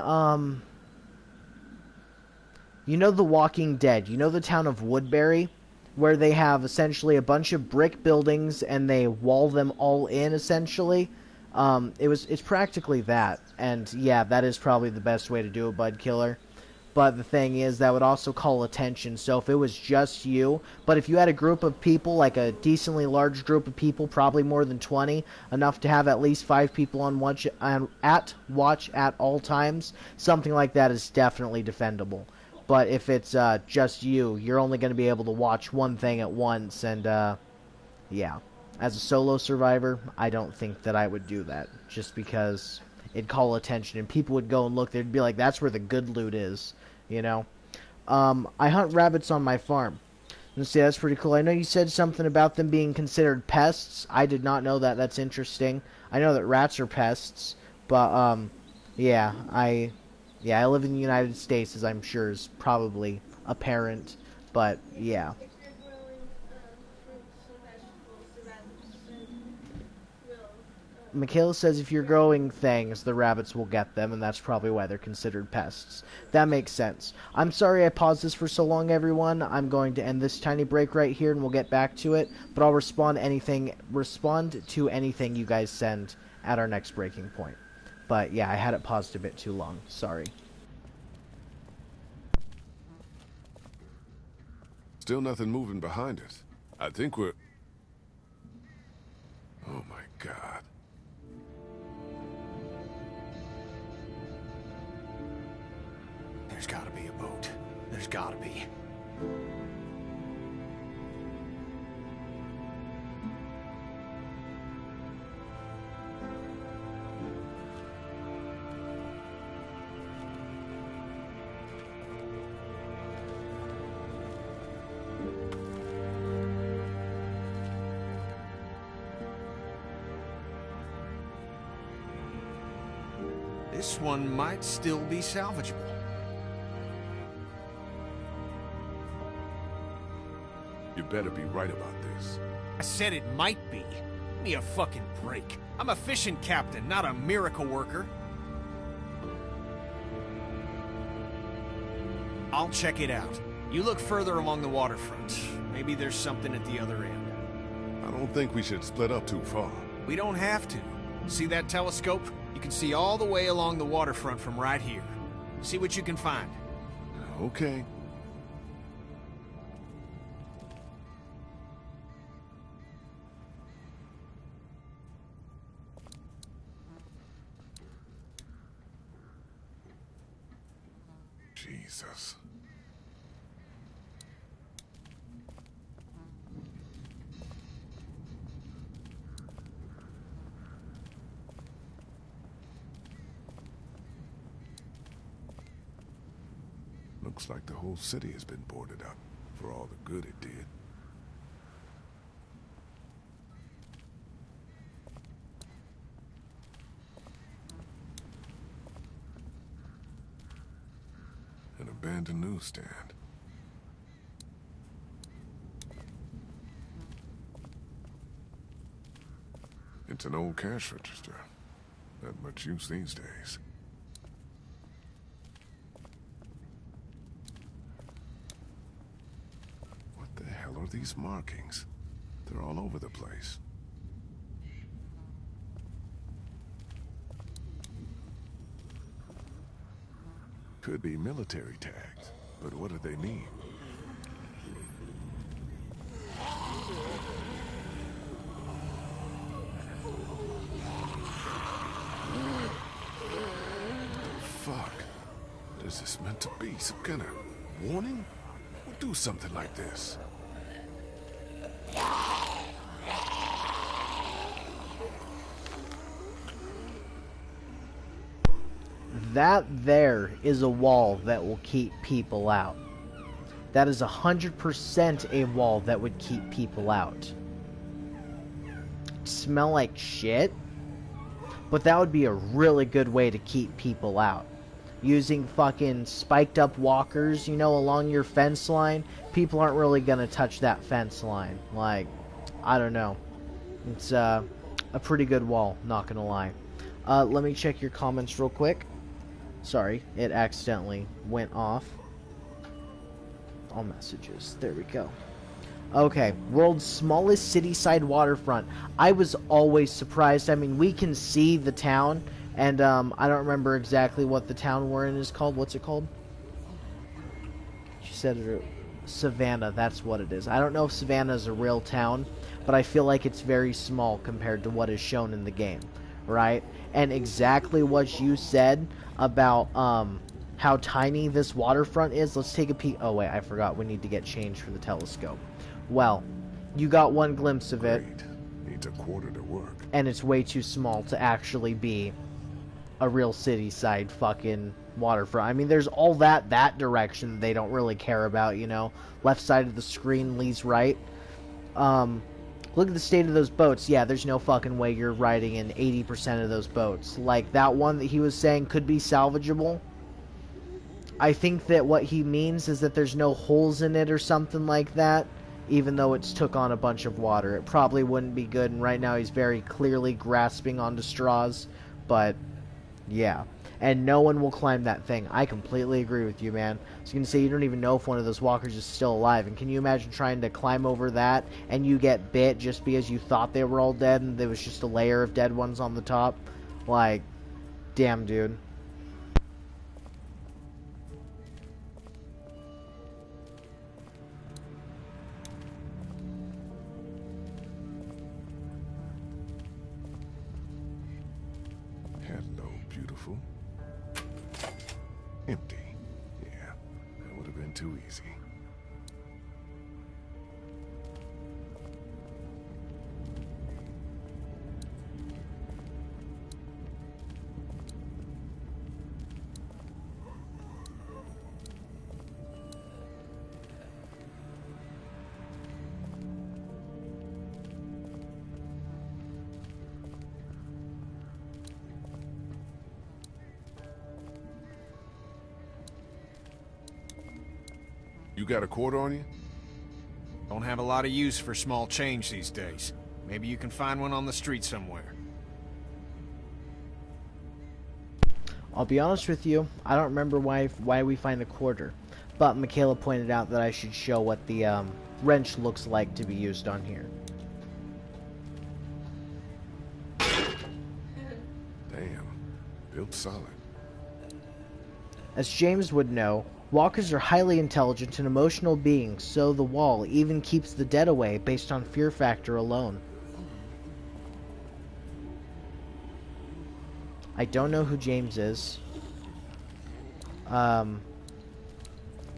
you know The Walking Dead. You know the town of Woodbury? Where they have essentially a bunch of brick buildings and they wall them all in, essentially. It's practically that. And yeah, that is probably the best way to do a Budkiller. But the thing is, that would also call attention. So if it was just you, but if you had a group of people, like a decently large group of people, probably more than 20, enough to have at least 5 people on watch at all times, something like that is definitely defendable. But if it's just you, you're only going to be able to watch one thing at once, and yeah. As a solo survivor, I don't think that I would do that, just because it'd call attention, and people would go and look, they'd be like, that's where the good loot is. You know, I hunt rabbits on my farm. Let's see, that's pretty cool. I know you said something about them being considered pests. I did not know that. That's interesting. I know that rats are pests, but yeah, I live in the United States, as I'm sure is probably apparent. But yeah. Michaela says if you're growing things, the rabbits will get them, and that's probably why they're considered pests. That makes sense. I'm sorry I paused this for so long, everyone. I'm going to end this tiny break right here, and we'll get back to it. But I'll respond to anything you guys send at our next breaking point. But yeah, I had it paused a bit too long. Sorry. Still nothing moving behind it. I think we're... Oh my God. There's gotta be a boat. There's gotta be. This one might still be salvageable. You better be right about this. I said it might be. Give me a fucking break. I'm a fishing captain, not a miracle worker. I'll check it out. You look further along the waterfront. Maybe there's something at the other end. I don't think we should split up too far. We don't have to. See that telescope? You can see all the way along the waterfront from right here. See what you can find. Okay. Jesus. Looks like the whole city has been boarded up, for all the good it did. An abandoned newsstand. It's an old cash register. Not much use these days. What the hell are these markings? They're all over the place. Could be military tags, but what do they mean? Fuck. What is this meant to be? Some kind of warning? We'll do something like this. That there is a wall that will keep people out. That is 100% a wall that would keep people out. Smell like shit, but that would be a really good way to keep people out. Using fucking spiked up walkers, you know, along your fence line, people aren't really gonna touch that fence line. Like, I don't know. It's a pretty good wall, not gonna lie. Let me check your comments real quick. Sorry, it accidentally went off. All messages. There we go. Okay, world's smallest city-side waterfront. I was always surprised. I mean, we can see the town, and I don't remember exactly what the town we're in is called. What's it called? She said it. Savannah, that's what it is. I don't know if Savannah is a real town, but I feel like it's very small compared to what is shown in the game, right? And exactly what you said about how tiny this waterfront is. Let's take a peek. Oh wait, I forgot. We need to get change for the telescope. Well, you got one glimpse of it. Needs a quarter to work. And it's way too small to actually be a real city-side fucking waterfront. I mean, there's all that direction they don't really care about, you know. Left side of the screen leads right. Look at the state of those boats. Yeah, there's no fucking way you're riding in 80% of those boats. Like, that one that he was saying could be salvageable. I think that what he means is that there's no holes in it or something like that. Even though it's took on a bunch of water. It probably wouldn't be good, and right now he's very clearly grasping onto straws. But, yeah. And no one will climb that thing. I completely agree with you, man. I was going to say, you don't even know if one of those walkers is still alive. And can you imagine trying to climb over that, and you get bit just because you thought they were all dead, and there was just a layer of dead ones on the top? Like, damn, dude. Hello, beautiful. Empty. Yeah, that would have been too easy. You got a quarter on you? Don't have a lot of use for small change these days. Maybe you can find one on the street somewhere. I'll be honest with you, I don't remember why we find a quarter. But Michaela pointed out that I should show what the wrench looks like to be used on here. Damn. Built solid. As James would know, walkers are highly intelligent and emotional beings, so the wall even keeps the dead away based on fear factor alone. I don't know who James is.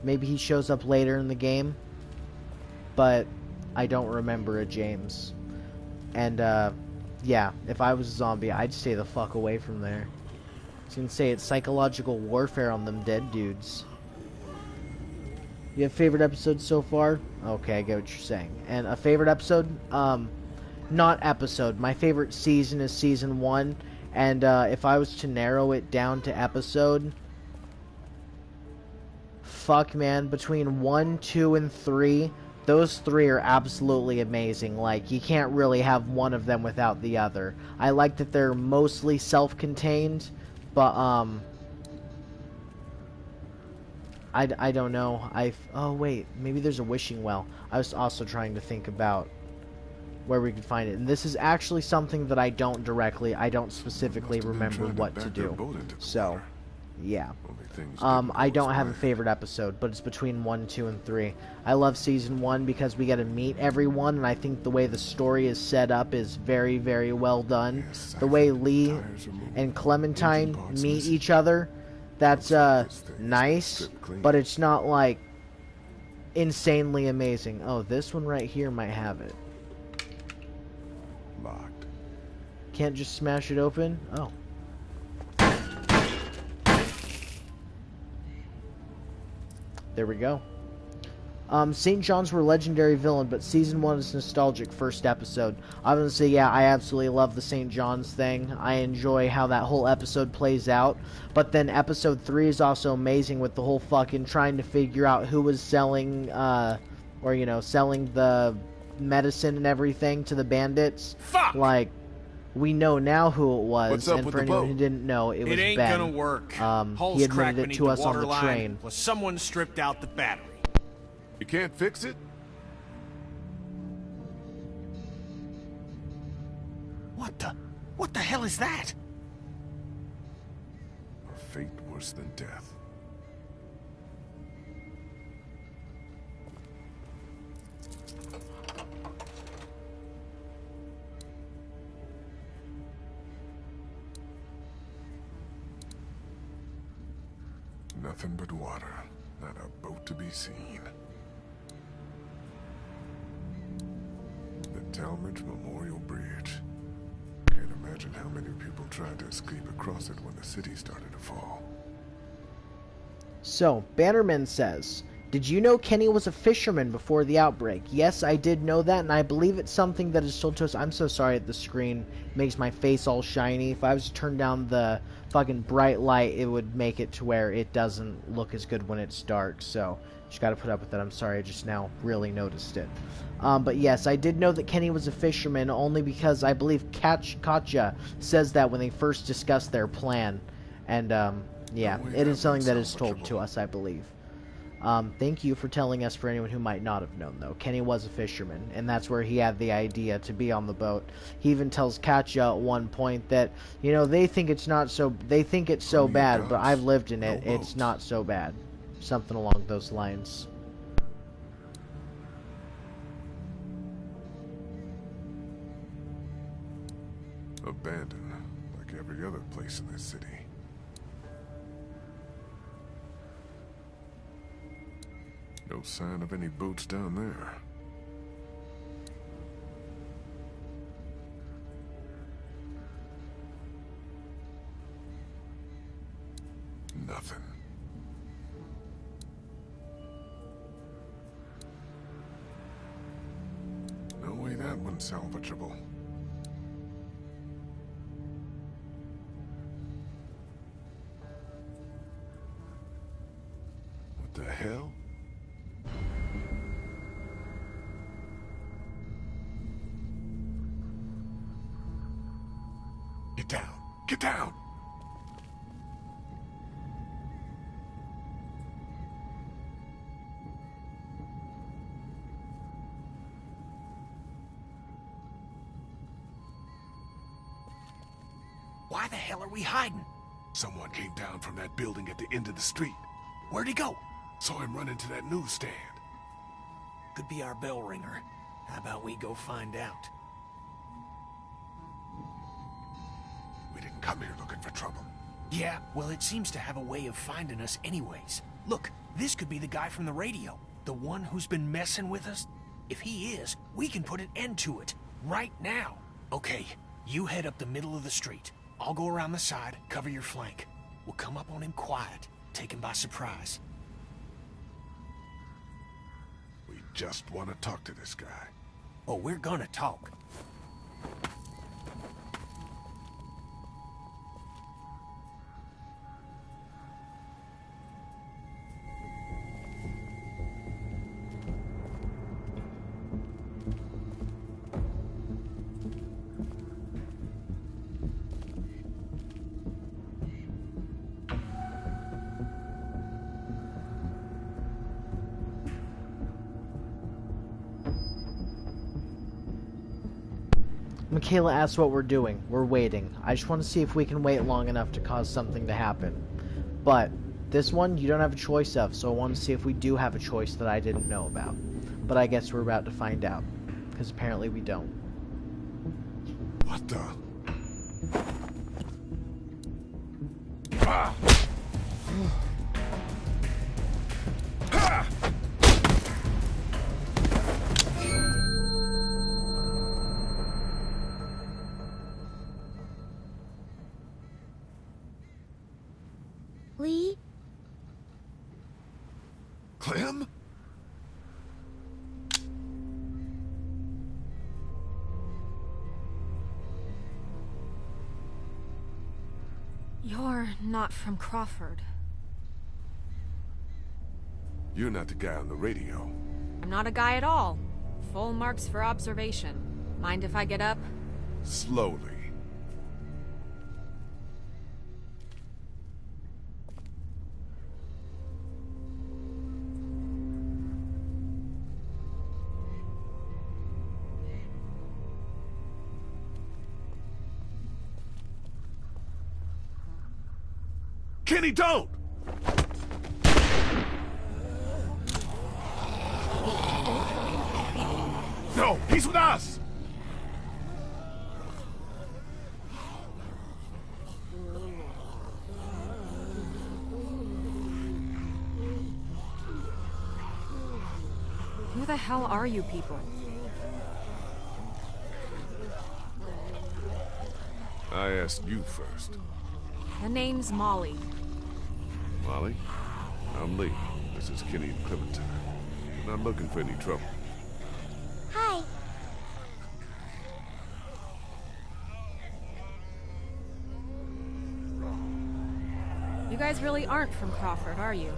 Maybe he shows up later in the game, but I don't remember a James. And, yeah, if I was a zombie, I'd stay the fuck away from there. I was gonna say it's psychological warfare on them dead dudes. You have favorite episodes so far? Okay, I get what you're saying. And a favorite episode? Not episode. My favorite season is season 1. And if I was to narrow it down to episode, fuck, man, between 1, 2, and 3, those 3 are absolutely amazing. Like, you can't really have one of them without the other. I like that they're mostly self-contained, but I don't know. Oh wait, maybe there's a wishing well. I was also trying to think about where we could find it. And this is actually something that I don't specifically remember what to do. So, yeah. Only things I don't have a favorite episode, but it's between 1, 2, and 3. I love Season 1 because we get to meet everyone, and I think the way the story is set up is very, very well done. Yes, the way Lee and Clementine meet each other, that's nice, but it's not, like, insanely amazing. Oh, this one right here might have it. Locked. Can't just smash it open? Oh. There we go. St. John's were legendary villain, but Season 1 is nostalgic first episode. I'm going to say, yeah, I absolutely love the St. John's thing. I enjoy how that whole episode plays out. But then Episode 3 is also amazing with the whole fucking trying to figure out who was selling, or, you know, selling the medicine and everything to the bandits. Fuck! Like, we know now who it was, What's up and with for the anyone boat? who didn't know, it was Ben. It ain't gonna work. He admitted it to us on the train. Plus someone stripped out the battery. You can't fix it? What the hell is that? A fate worse than death. Nothing but water. Not a boat to be seen. The Talmadge Memorial Bridge. Can't imagine how many people tried to escape across it when the city started to fall. So, Bannerman says, did you know Kenny was a fisherman before the outbreak? Yes, I did know that, and I believe it's something that is told to us. I'm so sorry that the screen makes my face all shiny. If I was to turn down the fucking bright light, it would make it to where it doesn't look as good when it's dark. So, just gotta put up with it. I'm sorry, I just now really noticed it. But yes, I did know that Kenny was a fisherman only because I believe Katja says that when they first discussed their plan. And, yeah, it is something that is told to us, I believe. Thank you for telling us, for anyone who might not have known, though. Kenny was a fisherman, and that's where he had the idea to be on the boat. He even tells Katja at one point that, you know, they think it's so bad, but I've lived in it. It's not so bad. Something along those lines. Abandoned, like every other place in this city. No sign of any boats down there. Nothing. No way that one's salvageable. What the hell? Get down! Get down! Why the hell are we hiding? Someone came down from that building at the end of the street. Where'd he go? Saw him run into that newsstand. Could be our bell ringer. How about we go find out? We didn't come here looking for trouble. Yeah, well, it seems to have a way of finding us anyways. Look, this could be the guy from the radio. The one who's been messing with us. If he is, we can put an end to it. Right now. Okay, you head up the middle of the street. I'll go around the side, cover your flank. We'll come up on him quiet, take him by surprise. We just want to talk to this guy. Oh, we're gonna talk. Michaela asks what we're doing. We're waiting. I just want to see if we can wait long enough to cause something to happen. But this one, you don't have a choice of, so I want to see if we do have a choice that I didn't know about. But I guess we're about to find out, because apparently we don't. What the? Ah! Ah! Lee? Clem? You're not from Crawford. You're not the guy on the radio. I'm not a guy at all. Full marks for observation. Mind if I get up? Slowly. Kenny, don't! No, he's with us! Who the hell are you people? I asked you first. The name's Molly. Molly, I'm Lee. This is Kenny and Clementine. We're not looking for any trouble. Hi. You guys really aren't from Crawford, are you?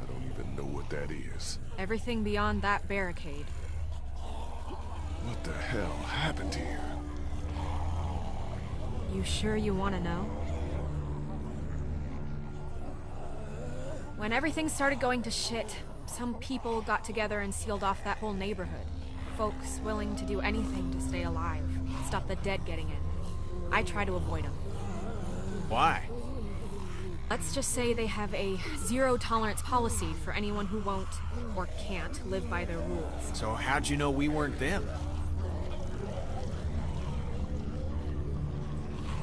I don't even know what that is. Everything beyond that barricade. What the hell happened here? You sure you want to know? When everything started going to shit, some people got together and sealed off that whole neighborhood. Folks willing to do anything to stay alive, stop the dead getting in. I try to avoid them. Why? Let's just say they have a zero-tolerance policy for anyone who won't, or can't, live by their rules. So how'd you know we weren't them?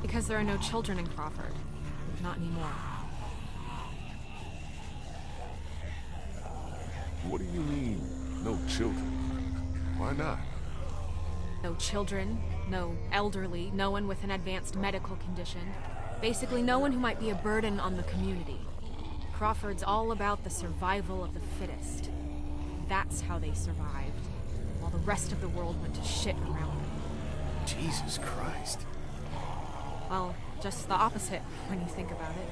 Because there are no children in Crawford. Not anymore. What do you mean, no children? Why not? No children, no elderly, no one with an advanced medical condition. Basically, no one who might be a burden on the community. Crawford's all about the survival of the fittest. That's how they survived, while the rest of the world went to shit around them. Jesus Christ. Well, just the opposite when you think about it.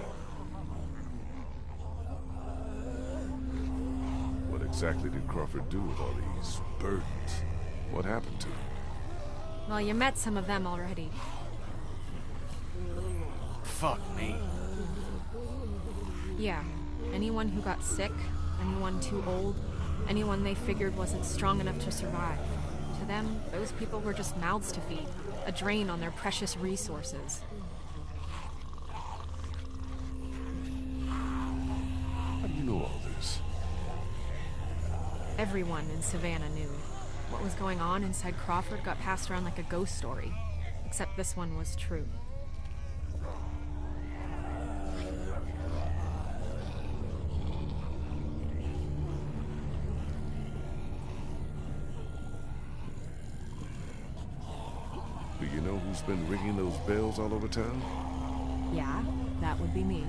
What exactly did Crawford do with all these burdens? What happened to them? Well, you met some of them already. Fuck me. Yeah, anyone who got sick, anyone too old, anyone they figured wasn't strong enough to survive. To them, those people were just mouths to feed, a drain on their precious resources. How do you know all this? Everyone in Savannah knew. What was going on inside Crawford got passed around like a ghost story. Except this one was true. Do you know who's been ringing those bells all over town? Yeah, that would be me.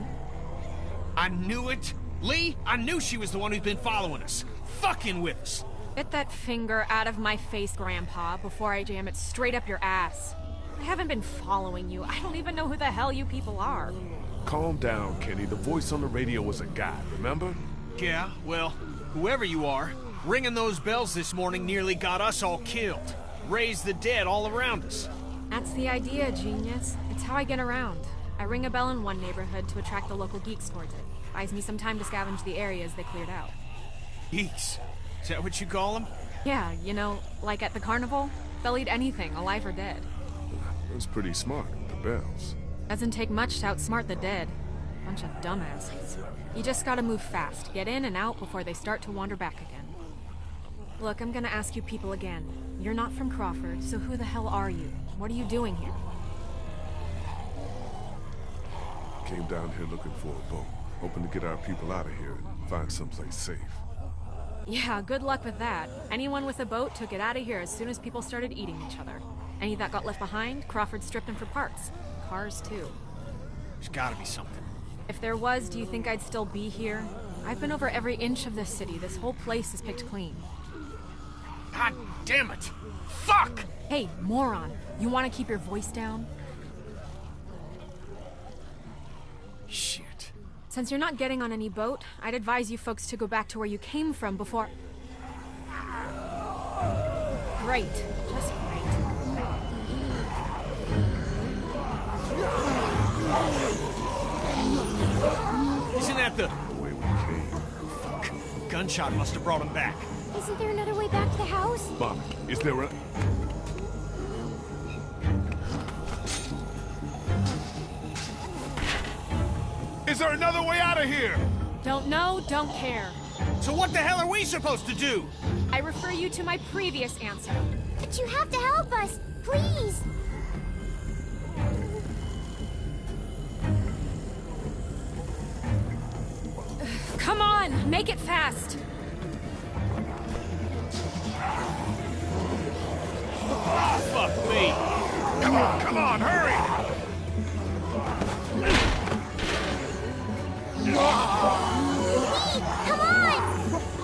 I knew it! Lee, I knew she was the one who's been following us. Fucking with us. Get that finger out of my face, Grandpa, before I jam it straight up your ass. I haven't been following you. I don't even know who the hell you people are. Calm down, Kenny. The voice on the radio was a guy, remember? Yeah, well, whoever you are, ringing those bells this morning nearly got us all killed. Raised the dead all around us. That's the idea, genius. It's how I get around. I ring a bell in one neighborhood to attract the local geeks towards it. Buys me some time to scavenge the areas they cleared out. Geeks? Is that what you call them? Yeah, you know, like at the carnival? They'll eat anything, alive or dead. That's pretty smart, the bells. Doesn't take much to outsmart the dead. Bunch of dumbasses. You just gotta move fast. Get in and out before they start to wander back again. Look, I'm gonna ask you people again. You're not from Crawford, so who the hell are you? What are you doing here? Came down here looking for a boat, hoping to get our people out of here and find someplace safe. Yeah, good luck with that. Anyone with a boat took it out of here as soon as people started eating each other. Any that got left behind, Crawford stripped them for parts. Cars, too. There's gotta be something. If there was, do you think I'd still be here? I've been over every inch of this city. This whole place is picked clean. God damn it! Fuck! Hey, moron. You want to keep your voice down? Shit. Since you're not getting on any boat, I'd advise you folks to go back to where you came from before... Great. Just great. Isn't that the way we came? Fuck. Gunshot must have brought him back. Isn't there another way back to the house? Mom, is there a... Is there another way out of here? Don't know, don't care. So what the hell are we supposed to do? I refer you to my previous answer. But you have to help us, please! Come on, make it fast! Oh, fuck me! Come on, hurry! Lee, come on!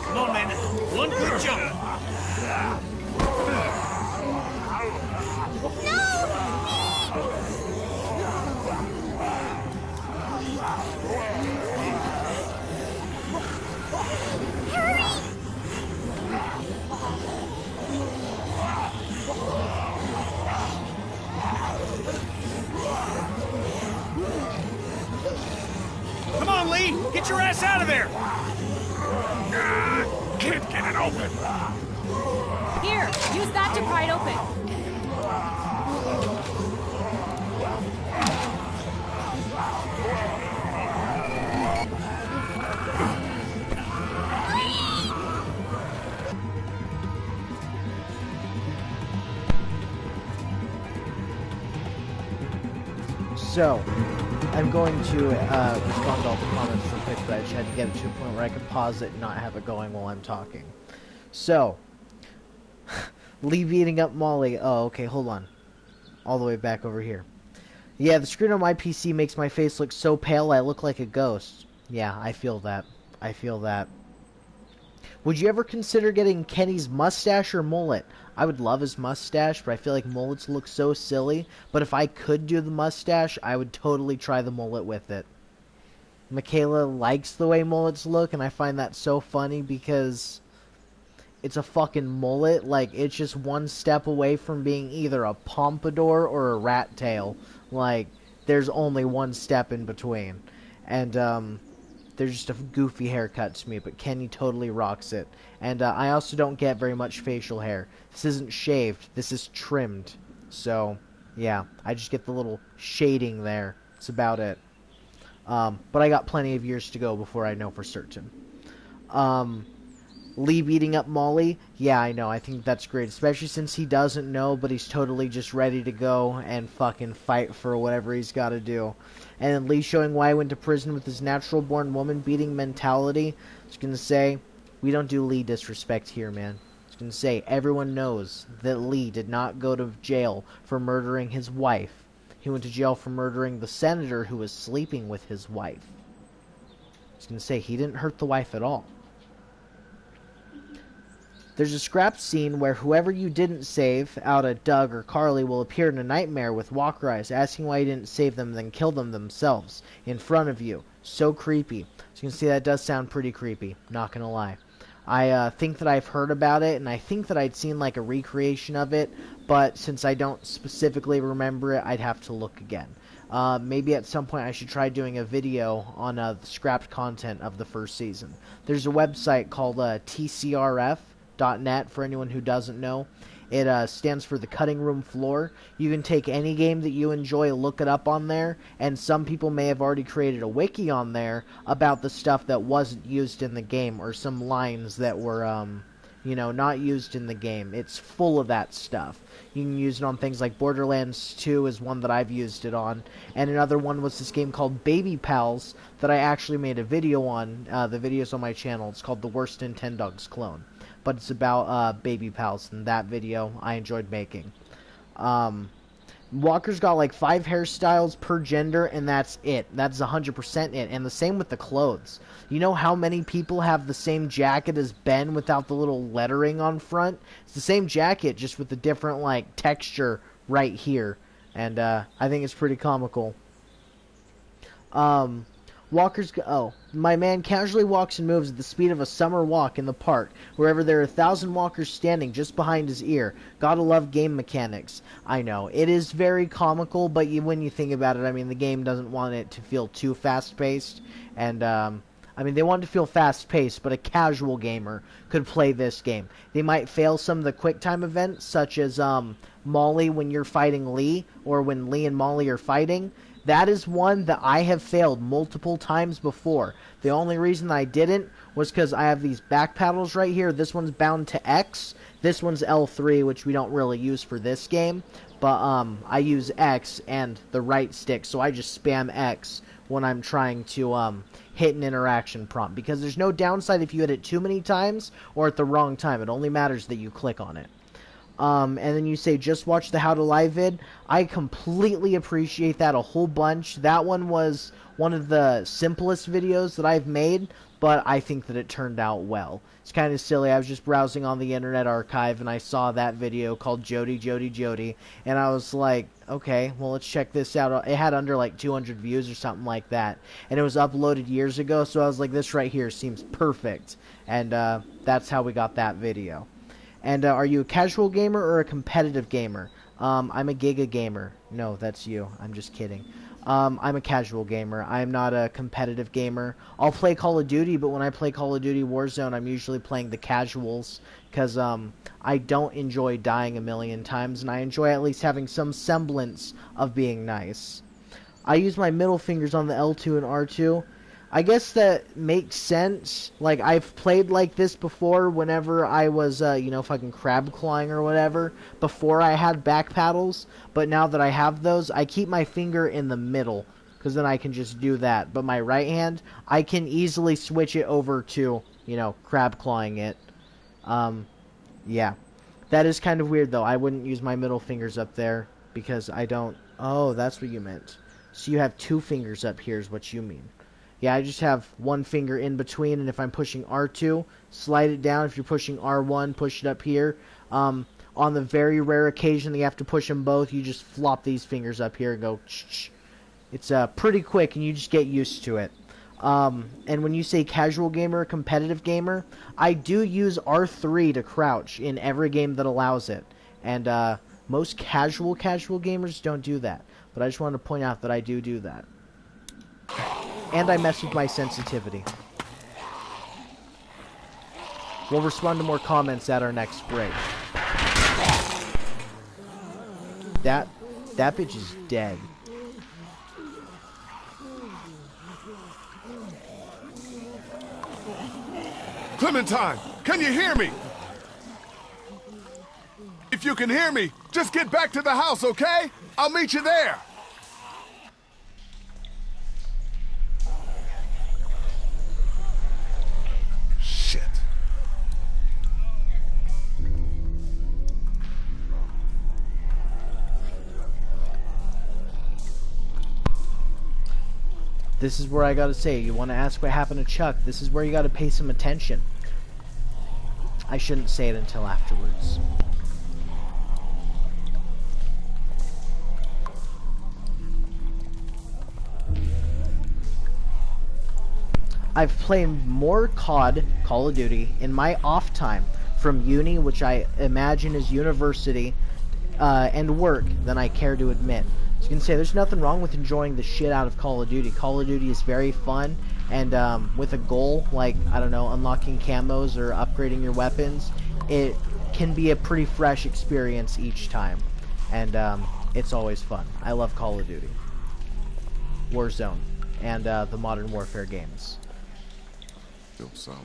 Come on, man. One good jump. Come on, Lee! Get your ass out of there! Can't get it open! Here, use that to pry it open. So, I'm going to respond to all the comments real quick, but I just had to get it to a point where I could pause it and not have it going while I'm talking. So, Lee beating up Molly. Oh, okay, hold on. All the way back over here. Yeah, the screen on my PC makes my face look so pale I look like a ghost. Yeah, I feel that. I feel that. Would you ever consider getting Kenny's mustache or mullet? I would love his mustache, but I feel like mullets look so silly. But if I could do the mustache, I would totally try the mullet with it. Michaela likes the way mullets look, and I find that so funny because it's a fucking mullet. Like, it's just one step away from being either a pompadour or a rat tail. Like, there's only one step in between. And, they're just a goofy haircut to me, but Kenny totally rocks it. And I also don't get very much facial hair. This isn't shaved, this is trimmed. So, yeah, I just get the little shading there. That's about it. But I got plenty of years to go before I know for certain. Lee beating up Molly, yeah, I know, I think that's great, especially since he doesn't know, but he's totally just ready to go and fucking fight for whatever he's got to do. And then Lee showing why he went to prison with his natural-born woman-beating mentality. I was going to say, we don't do Lee disrespect here, man. I was going to say, everyone knows that Lee did not go to jail for murdering his wife. He went to jail for murdering the senator who was sleeping with his wife. I was going to say, he didn't hurt the wife at all. There's a scrapped scene where whoever you didn't save out of Doug or Carly will appear in a nightmare with walker eyes, asking why you didn't save them, then kill them themselves in front of you. So creepy. So you can see that does sound pretty creepy, not gonna lie. I think that I've heard about it, and I think that I'd seen like a recreation of it, but since I don't specifically remember it, I'd have to look again. Maybe at some point I should try doing a video on the scrapped content of the first season. There's a website called TCRF, tnxaro.net for anyone who doesn't know. It stands for the cutting room floor. You can take any game that you enjoy, look it up on there, and some people may have already created a wiki on there about the stuff that wasn't used in the game, or some lines that were, you know, not used in the game. It's full of that stuff. You can use it on things like Borderlands 2 is one that I've used it on, and another one was this game called Baby Pals that I actually made a video on. The video's on my channel. It's called The Worst Nintendogs Clone. But it's about Baby Pals, and that video I enjoyed making. Walker's got like 5 hairstyles per gender, and that's it. That's 100% it. And the same with the clothes. You know how many people have the same jacket as Ben without the little lettering on front? It's the same jacket, just with the different like texture right here. And I think it's pretty comical. My man casually walks and moves at the speed of a summer walk in the park, wherever there are 1,000 walkers standing just behind his ear. Gotta love game mechanics. I know, it is very comical, but when you think about it, I mean, the game doesn't want it to feel too fast-paced, and, I mean, they want it to feel fast-paced, but a casual gamer could play this game. They might fail some of the quick-time events, such as, Molly when you're fighting Lee, or when Lee and Molly are fighting. That is one that I have failed multiple times before. The only reason I didn't was because I have these back paddles right here. This one's bound to X. This one's L3, which we don't really use for this game. But I use X and the right stick, so I just spam X when I'm trying to hit an interaction prompt. Because there's no downside if you hit it too many times or at the wrong time. It only matters that you click on it. And then you say, just watch the How to Live vid. I completely appreciate that a whole bunch. That one was one of the simplest videos that I've made, but I think that it turned out well. It's kind of silly. I was just browsing on the Internet Archive, and I saw that video called Jody, Jody, Jody, and I was like, okay, well, let's check this out. It had under like 200 views or something like that, and it was uploaded years ago, so I was like, this right here seems perfect, and that's how we got that video. And are you a casual gamer or a competitive gamer? I'm a Giga gamer. No, that's you. I'm just kidding. I'm a casual gamer. I'm not a competitive gamer. I'll play Call of Duty, but when I play Call of Duty Warzone, I'm usually playing the casuals, because I don't enjoy dying a million times, and I enjoy at least having some semblance of being nice. I use my middle fingers on the L2 and R2. I guess that makes sense. Like, I've played like this before whenever I was, you know, fucking crab clawing or whatever, before I had back paddles. But now that I have those, I keep my finger in the middle, because then I can just do that. But my right hand, I can easily switch it over to, you know, crab clawing it. Yeah. That is kind of weird, though. I wouldn't use my middle fingers up there, because I don't... Oh, that's what you meant. So you have 2 fingers up here is what you mean. Yeah, I just have 1 finger in between, and if I'm pushing R2, slide it down. If you're pushing R1, push it up here. On the very rare occasion that you have to push them both, you just flop these fingers up here and go ch-ch. It's pretty quick, and you just get used to it. And when you say casual gamer, competitive gamer, I do use R3 to crouch in every game that allows it. And most casual gamers don't do that. But I just wanted to point out that I do that. And I mess with my sensitivity. We'll respond to more comments at our next break. That bitch is dead. Clementine, can you hear me? If you can hear me, just get back to the house, okay? I'll meet you there. This is where I gotta say, you want to ask what happened to Chuck, this is where you gotta pay some attention. I shouldn't say it until afterwards. I've played more COD, Call of Duty, in my off time from uni, which I imagine is university, and work, than I care to admit. So you can say there's nothing wrong with enjoying the shit out of Call of Duty. Call of Duty is very fun, and with a goal, like, I don't know, unlocking camos or upgrading your weapons, it can be a pretty fresh experience each time, and it's always fun. I love Call of Duty, Warzone, and the Modern Warfare games. Still some.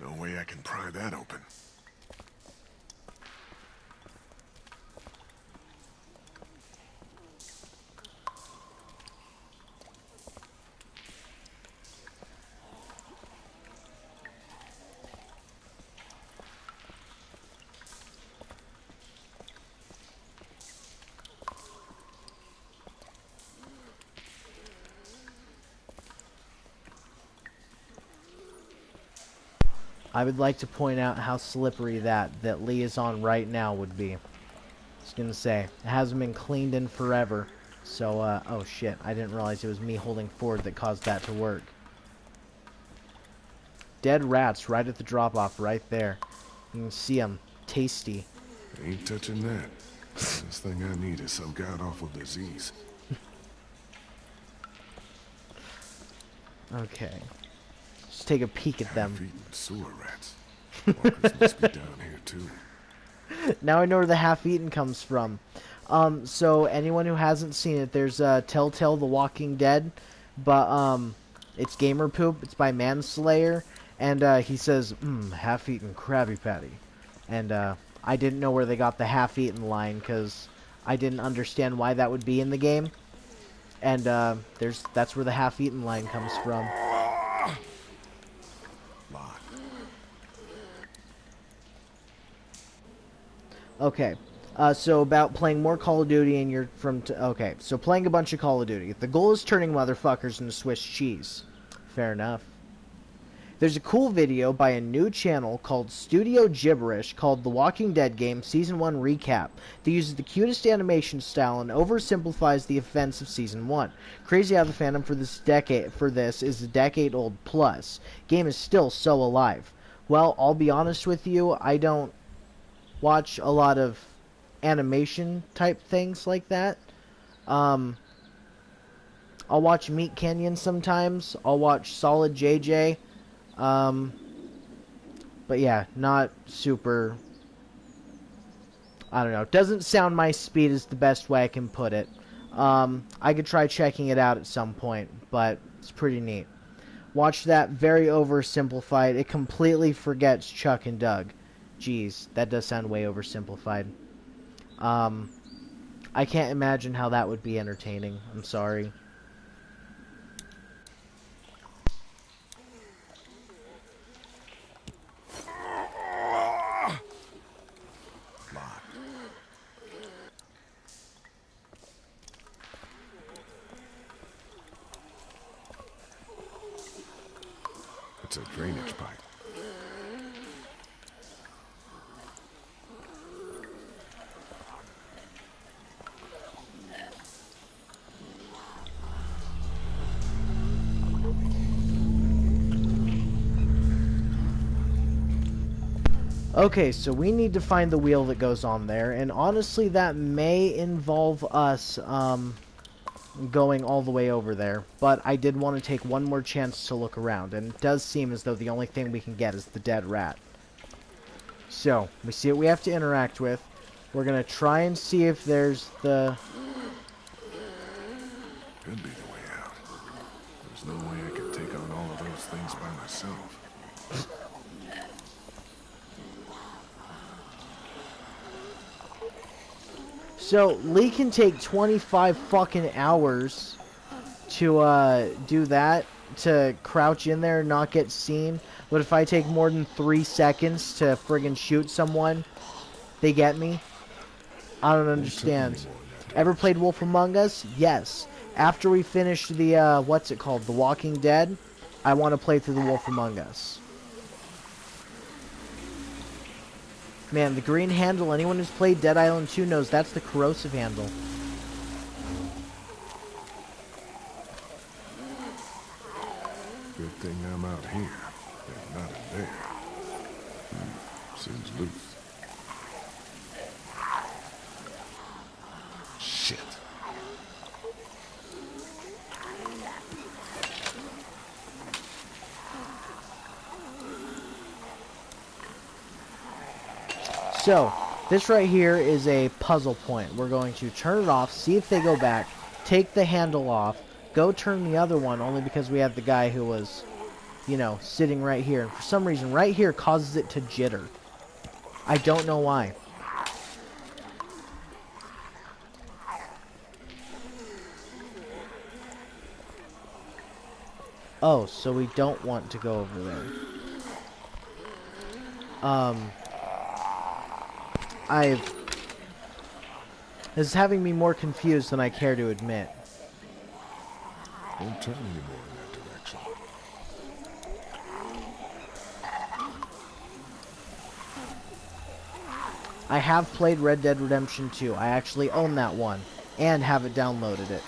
No way I can pry that open. I would like to point out how slippery that Lee is on right now would be. I was gonna say, it hasn't been cleaned in forever. So, oh shit, I didn't realize it was me holding forward that caused that to work. Dead rats right at the drop-off right there. You can see them. Tasty. Ain't touching that. This thing I need is some god-awful disease. Okay. Just take a peek at them. Half-eaten sewer rats. Walkers must be down here too. Now I know where the half-eaten comes from. So anyone who hasn't seen it, there's Telltale The Walking Dead, but it's Gamer Poop. It's by Manslayer, and he says, half-eaten Krabby Patty. And I didn't know where they got the half-eaten line, because I didn't understand why that would be in the game. And that's where the half-eaten line comes from. Okay, so about playing more Call of Duty and you're okay, so playing a bunch of Call of Duty. The goal is turning motherfuckers into Swiss cheese. Fair enough. There's a cool video by a new channel called Studio Gibberish called The Walking Dead Game Season 1 Recap that uses the cutest animation style and oversimplifies the events of Season 1. Crazy how the fandom for this is a decade old plus. Game is still so alive. Well, I'll be honest with you, I don't watch a lot of animation type things like that. I'll watch Meat Canyon sometimes. I'll watch Solid JJ. But yeah, not super, I don't know. Doesn't sound my speed is the best way I can put it. I could try checking it out at some point, but it's pretty neat. Watch that, very oversimplified. It completely forgets Chuck and Doug. Jeez, that does sound way oversimplified. I can't imagine how that would be entertaining. I'm sorry. It's a drainage pipe. Okay, so we need to find the wheel that goes on there, and honestly that may involve us going all the way over there, but I did want to take one more chance to look around, and it does seem as though the only thing we can get is the dead rat. So, we see what we have to interact with. We're going to try and see if there's the... Could be the way out. There's no way I could take on all of those things by myself. So, Lee can take 25 fucking hours to do that, to crouch in there and not get seen. But if I take more than 3 seconds to friggin' shoot someone, they get me? I don't understand. Ever played Wolf Among Us? Yes. After we finish the, what's it called? The Walking Dead, I want to play through the Wolf Among Us. Man, the green handle, anyone who's played Dead Island 2 knows that's the corrosive handle. Good thing I'm out here, and not in there. Seems loose. Shit. So, this right here is a puzzle point. We're going to turn it off, see if they go back, take the handle off, go turn the other one, only because we have the guy who was, you know, sitting right here. And for some reason, right here causes it to jitter. I don't know why. Oh, so we don't want to go over there. This is having me more confused than I care to admit. Don't turn anymore in that direction. I have played Red Dead Redemption 2. I actually own that one and have it downloaded it.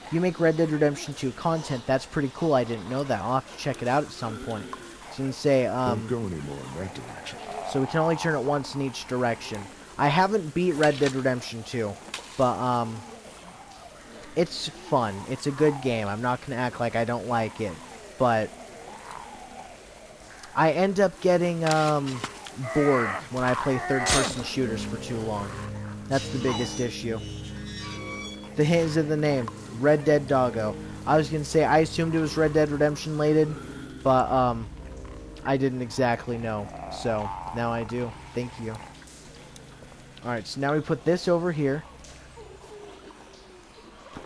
If you make Red Dead Redemption 2 content, that's pretty cool. I didn't know that. I'll have to check it out at some point. It's gonna say, don't go anymore in that direction. So we can only turn it once in each direction. I haven't beat Red Dead Redemption 2, but it's fun. It's a good game. I'm not gonna act like I don't like it, but I end up getting bored when I play third-person shooters for too long. That's the biggest issue. The hint is in the name, Red Dead Doggo. I was gonna say I assumed it was Red Dead Redemption related, but I didn't exactly know. So now I do. Thank you. Alright, so now we put this over here.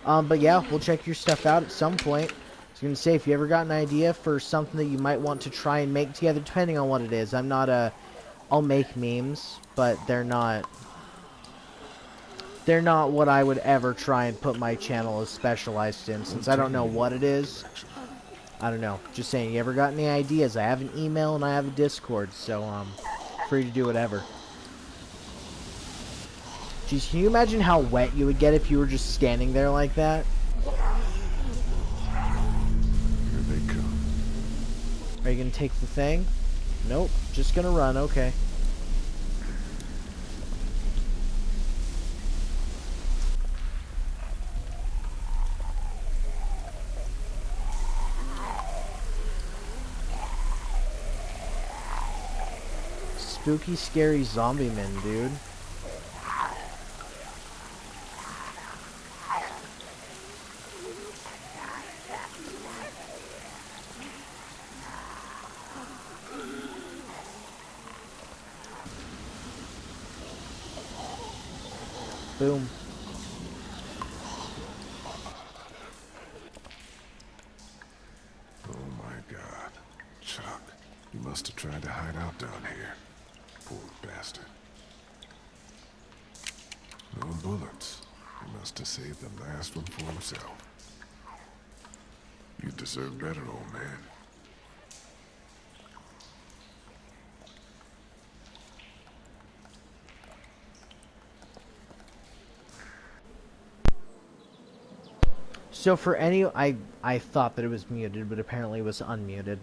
But yeah, we'll check your stuff out at some point. I was gonna say, if you ever got an idea for something that you might want to try and make together, depending on what it is. I'm not a... I'll make memes, but they're not what I would ever try and put my channel as specialized in, since I don't know what it is. I don't know. Just saying, you ever got any ideas? I have an email and I have a Discord, so free to do whatever. Jeez, can you imagine how wet you would get if you were just standing there like that? Here they come. Are you gonna take the thing? Nope, just gonna run, okay. Spooky, scary zombie men, dude. Boom. Oh my God. Chuck, he must have tried to hide out down here. Poor bastard. No bullets. He must have saved the last one for himself. You deserve better, old man. So for any, I thought that it was muted, but apparently it was unmuted.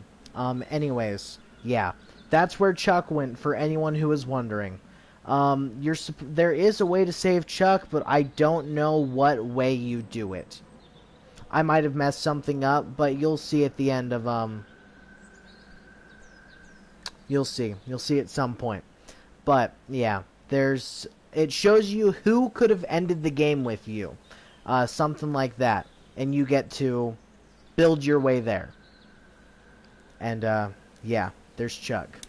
Anyways, yeah, that's where Chuck went. For anyone who was wondering, there is a way to save Chuck, but I don't know what way you do it. I might have messed something up, but you'll see at the end of you'll see at some point. But yeah, it shows you who could have ended the game with you, something like that. And you get to build your way there. And, yeah, there's Chuck.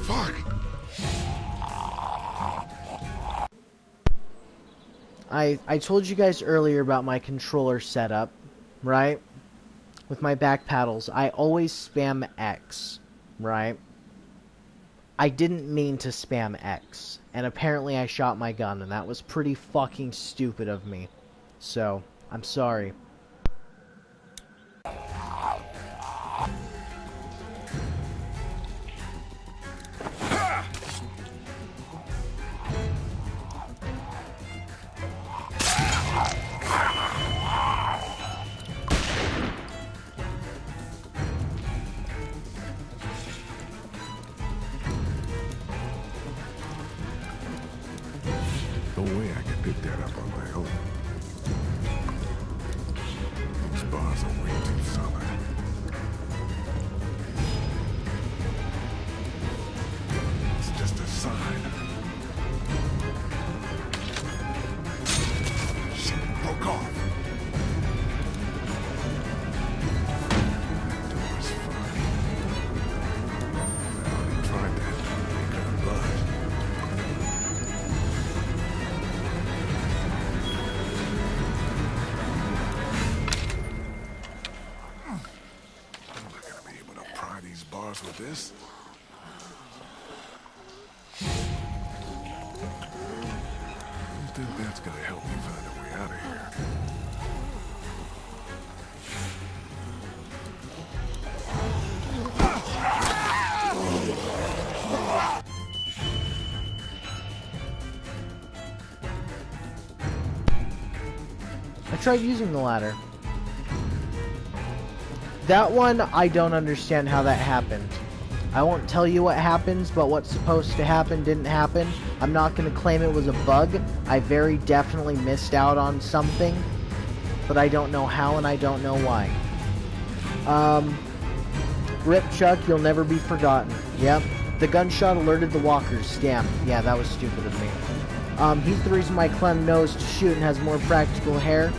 Fuck! I told you guys earlier about my controller setup, right? With my back paddles, I always spam X, right? I didn't mean to spam X, and apparently I shot my gun, and that was pretty fucking stupid of me. So, I'm sorry. pick that up on my own. These bars are way too solid. It's just a sign. Shit, broke off. That door's fine. I already tried that. They couldn't budge. I'm not gonna be able to pry these bars with this. I don't think that's gonna help me find a way out of here. I tried using the ladder. That one, I don't understand how that happened. I won't tell you what happens, but what's supposed to happen didn't happen. I'm not going to claim it was a bug. I very definitely missed out on something, but I don't know how and I don't know why. Rip Chuck, you'll never be forgotten. Yep. The gunshot alerted the walkers. Damn. Yeah, that was stupid of me. He's the reason my Clem knows to shoot and has more practical hair.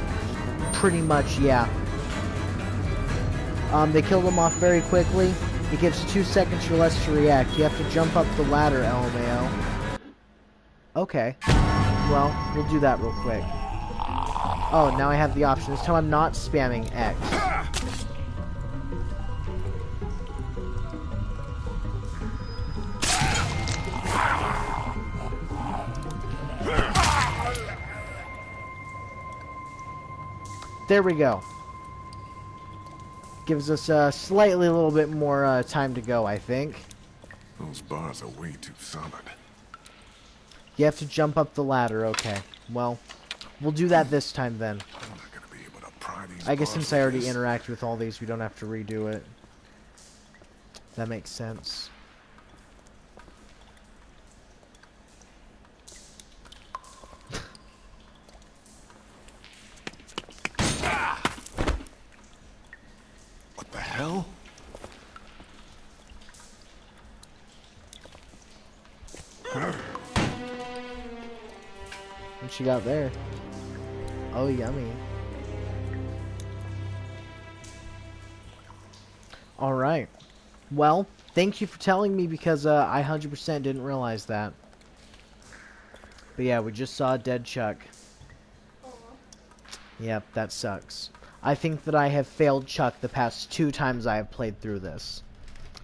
Pretty much, yeah. They killed him off very quickly. It gives 2 seconds or less to react. You have to jump up the ladder, LMAO. Okay. Well, we'll do that real quick. Oh, now I have the option. This time I'm not spamming X. There we go. Gives us slightly a little bit more time to go, I think. Those bars are way too solid. You have to jump up the ladder, okay. Well, we'll do that this time then. I'm not gonna be able to pry these I guess bars since I already with this. interacted with all these, we don't have to redo it. That makes sense. What the hell? What you got there? Oh, yummy. Alright. Well, thank you for telling me because I 100% didn't realize that. But yeah, we just saw a dead Chuck. Yep, that sucks. I think that I have failed Chuck the past 2 times I have played through this.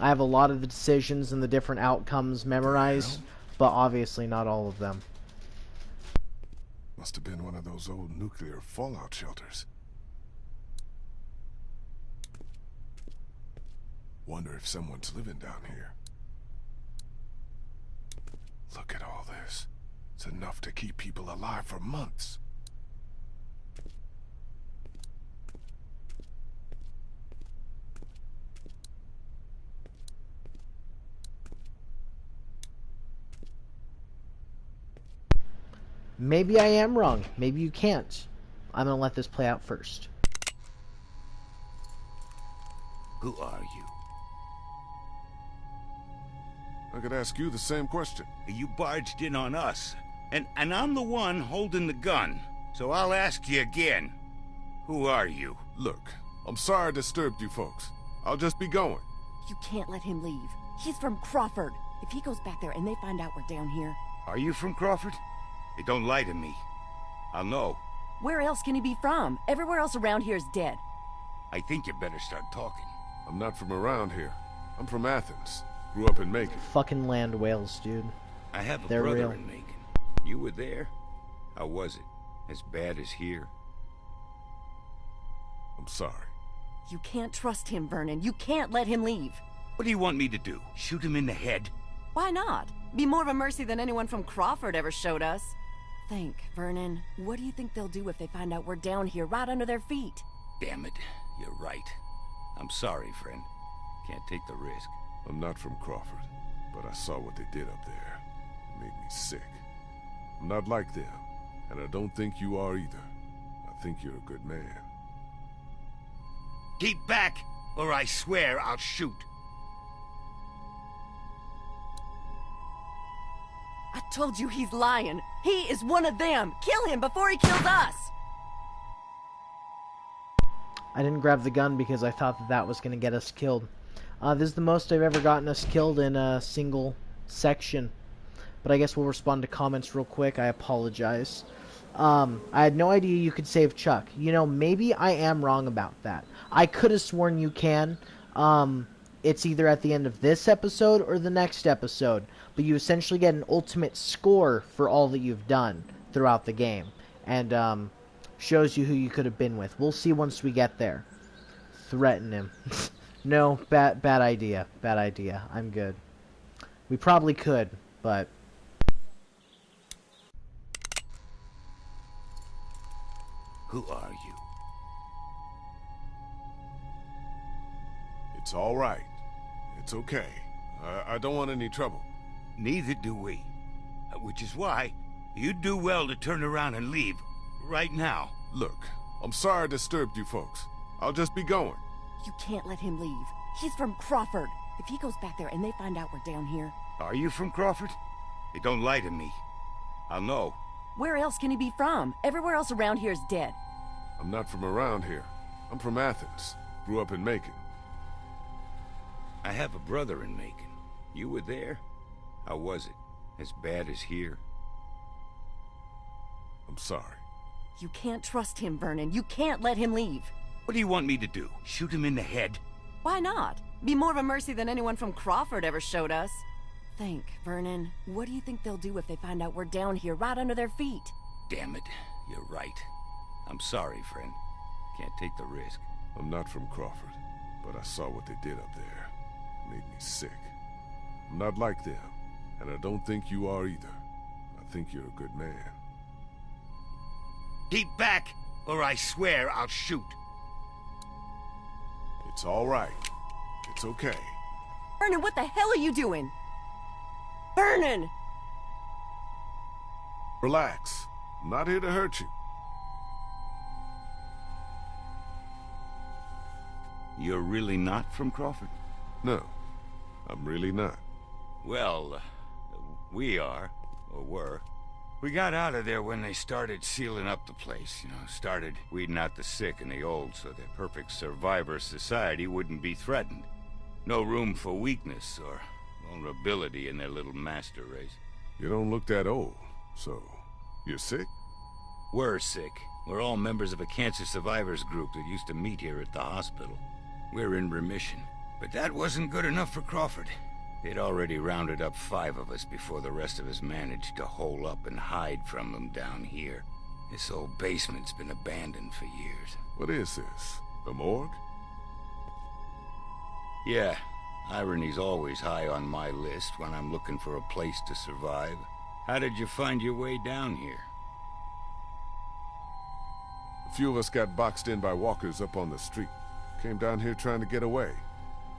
I have a lot of the decisions and the different outcomes memorized, but obviously not all of them. Must have been one of those old nuclear fallout shelters. Wonder if someone's living down here. Look at all this. It's enough to keep people alive for months. Maybe I am wrong. Maybe you can't. I'm gonna let this play out first. Who are you? I could ask you the same question. You barged in on us, and I'm the one holding the gun. So I'll ask you again. Who are you? Look, I'm sorry I disturbed you folks. I'll just be going. You can't let him leave. He's from Crawford. If he goes back there and they find out we're down here... Are you from Crawford? Hey, don't lie to me. I'll know. Where else can he be from? Everywhere else around here is dead. I think you better start talking. I'm not from around here. I'm from Athens. Grew up in Macon. Fucking land whales, dude. I have a They're brother real. in Macon. You were there? How was it? As bad as here? I'm sorry. You can't trust him, Vernon. You can't let him leave. What do you want me to do? Shoot him in the head? Why not? Be more of a mercy than anyone from Crawford ever showed us. Think, Vernon. What do you think they'll do if they find out we're down here right under their feet? Damn it. You're right. I'm sorry, friend. Can't take the risk. I'm not from Crawford, but I saw what they did up there. It made me sick. I'm not like them. and I don't think you are either. I think you're a good man. Keep back, or I swear I'll shoot. I told you he's lying. He is one of them. Kill him before he kills us. I didn't grab the gun because I thought that that was going to get us killed. This is the most I've ever gotten us killed in a single section. But I guess we'll respond to comments real quick. I apologize. I had no idea you could save Chuck. You know, maybe I am wrong about that. I could have sworn you can. It's either at the end of this episode or the next episode. But you essentially get an ultimate score for all that you've done throughout the game. And shows you who you could have been with. We'll see once we get there. Threaten him. No, bad idea. Bad idea. I'm good. We probably could, but... Who are you? It's all right. It's okay. I don't want any trouble. Neither do we. Which is why you'd do well to turn around and leave right now. Look, I'm sorry I disturbed you folks. I'll just be going. You can't let him leave. He's from Crawford. If he goes back there and they find out we're down here... Are you from Crawford? Hey, don't lie to me. I'll know. Where else can he be from? Everywhere else around here is dead. I'm not from around here. I'm from Athens. Grew up in Macon. I have a brother in Macon. You were there? How was it? As bad as here? I'm sorry. You can't trust him, Vernon. You can't let him leave. What do you want me to do? Shoot him in the head? Why not? Be more of a mercy than anyone from Crawford ever showed us. Think, Vernon. What do you think they'll do if they find out we're down here, right under their feet? Damn it. You're right. I'm sorry, friend. Can't take the risk. I'm not from Crawford, but I saw what they did up there. It made me sick. I'm not like them, and I don't think you are either. I think you're a good man. Keep back, or I swear I'll shoot. It's all right. It's okay. Vernon, what the hell are you doing? Vernon! Relax. I'm not here to hurt you. You're really not from Crawford? No, I'm really not. Well, we are, or were. We got out of there when they started sealing up the place, you know, started weeding out the sick and the old so that perfect survivor society wouldn't be threatened. No room for weakness or vulnerability in their little master race. You don't look that old, so you're sick? We're sick. We're all members of a cancer survivors group that used to meet here at the hospital. We're in remission. But that wasn't good enough for Crawford. They'd already rounded up 5 of us before the rest of us managed to hole up and hide from them down here. This old basement's been abandoned for years. What is this? A morgue? Yeah, irony's always high on my list when I'm looking for a place to survive. How did you find your way down here? A few of us got boxed in by walkers up on the street. Came down here trying to get away.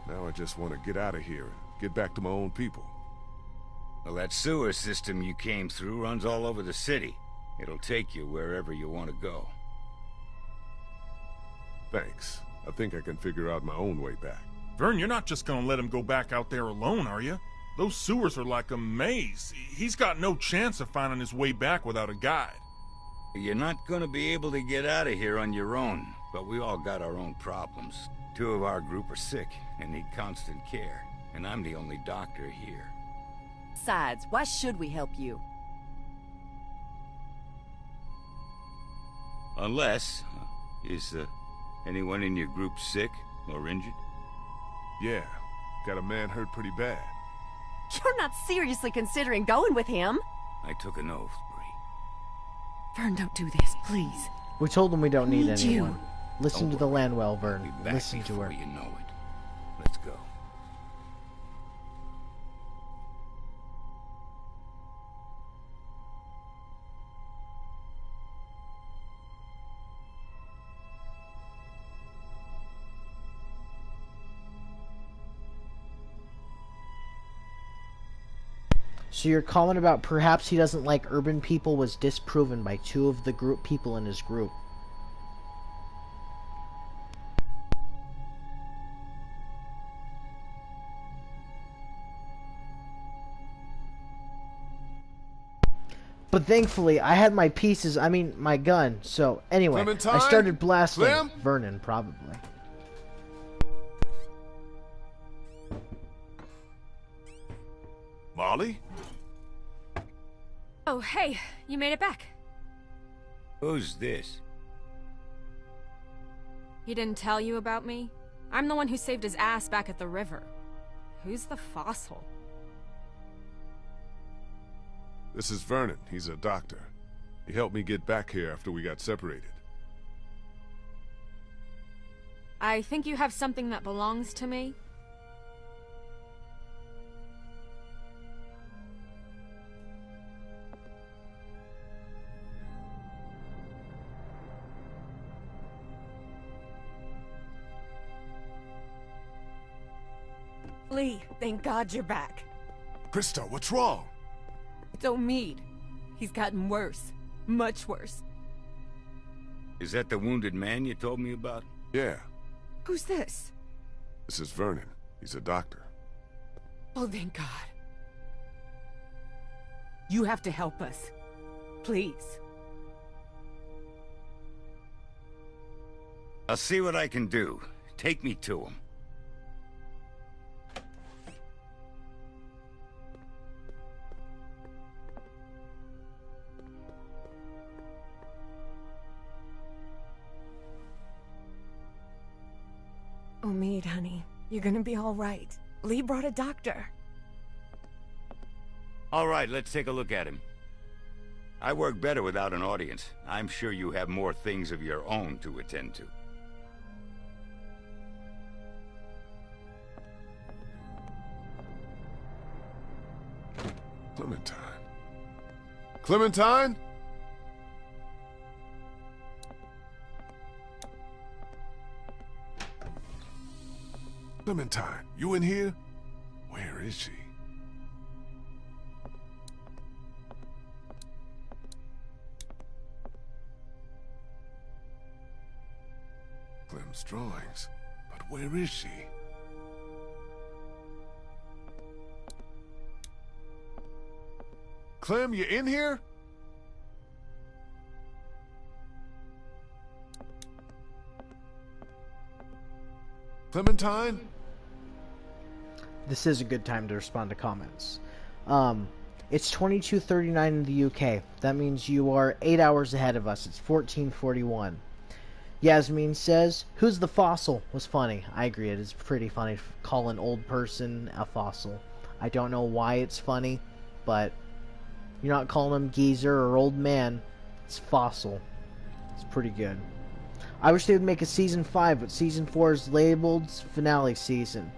Now I just want to get out of here and get back to my own people. Well, that sewer system you came through runs all over the city. It'll take you wherever you want to go. Thanks. I think I can figure out my own way back. Vern, you're not just gonna let him go back out there alone, are you? Those sewers are like a maze. He's got no chance of finding his way back without a guide. You're not gonna be able to get out of here on your own, but we all got our own problems. 2 of our group are sick and need constant care, and I'm the only doctor here. Besides, why should we help you? Unless, is anyone in your group sick or injured? Yeah, got a man hurt pretty bad. You're not seriously considering going with him? I took an oath, Bree. Vern, don't do this, please. We told them we don't need anyone. You. Listen to the Landwell, Vern. Listen to her. You know it. Let's go. So your comment about perhaps he doesn't like urban people was disproven by 2 of the people in his group. But thankfully, I had my pieces, my gun. So, anyway, Clementine? I started blasting Clem? Vernon, probably. Molly? Oh, hey, you made it back. Who's this? He didn't tell you about me? I'm the one who saved his ass back at the river. Who's the fossil? This is Vernon. He's a doctor. He helped me get back here after we got separated. I think you have something that belongs to me. Lee, thank God you're back. Krista, what's wrong? It's Omid. He's gotten worse. Much worse. Is that the wounded man you told me about? Yeah. Who's this? This is Vernon. He's a doctor. Oh, thank God. You have to help us. Please. I'll see what I can do. Take me to him. Omid, honey. You're gonna be all right. Lee brought a doctor. All right, let's take a look at him. I work better without an audience. I'm sure you have more things of your own to attend to. Clementine. Clementine? Clementine, you in here? Where is she? Clem's drawings. But where is she? Clem, you in here? Clementine? This is a good time to respond to comments. It's 22:39 in the UK. That means you are 8 hours ahead of us. It's 14:41. Yasmin says, "Who's the fossil?" Was funny. I agree. It is pretty funny to call an old person a fossil. I don't know why it's funny, but you're not calling him geezer or old man. It's fossil. It's pretty good. I wish they would make a season 5, but season 4 is labeled finale season.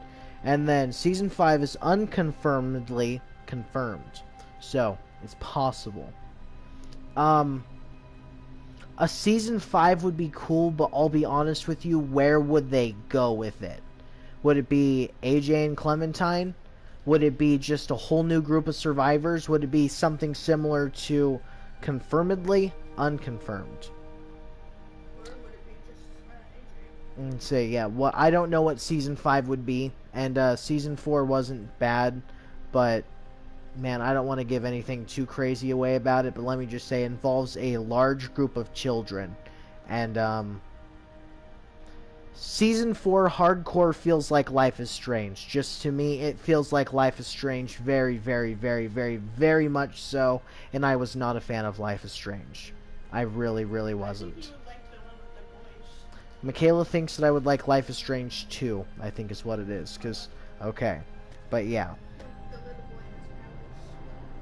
And then season 5 is unconfirmedly confirmed. So, it's possible. A season 5 would be cool, but I'll be honest with you, where would they go with it? Would it be AJ and Clementine? Would it be just a whole new group of survivors? Would it be something similar to confirmedly unconfirmed? And say, yeah, well, I don't know what season 5 would be, and season 4 wasn't bad, but man, I don't want to give anything too crazy away about it, but let me just say it involves a large group of children, and season 4 hardcore feels like Life is Strange. Just to me, it feels like Life is Strange, very, very, very, very, very much so, and I was not a fan of Life is Strange. I really, really wasn't. Michaela thinks that I would like Life is Strange 2, I think is what it is, because, okay, but yeah.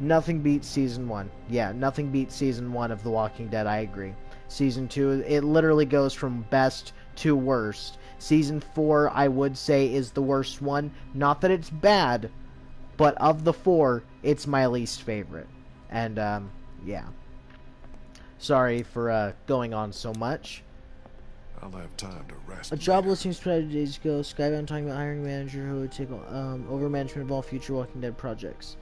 Nothing beats Season 1. Yeah, nothing beats Season 1 of The Walking Dead, I agree. Season 2, it literally goes from best to worst. Season 4, I would say, is the worst one. Not that it's bad, but of the 4, it's my least favorite. And, yeah. Sorry for going on so much. I'll have time to rest. A job listing spread days ago. Skybound talking about hiring a manager who would take over management of all future Walking Dead projects.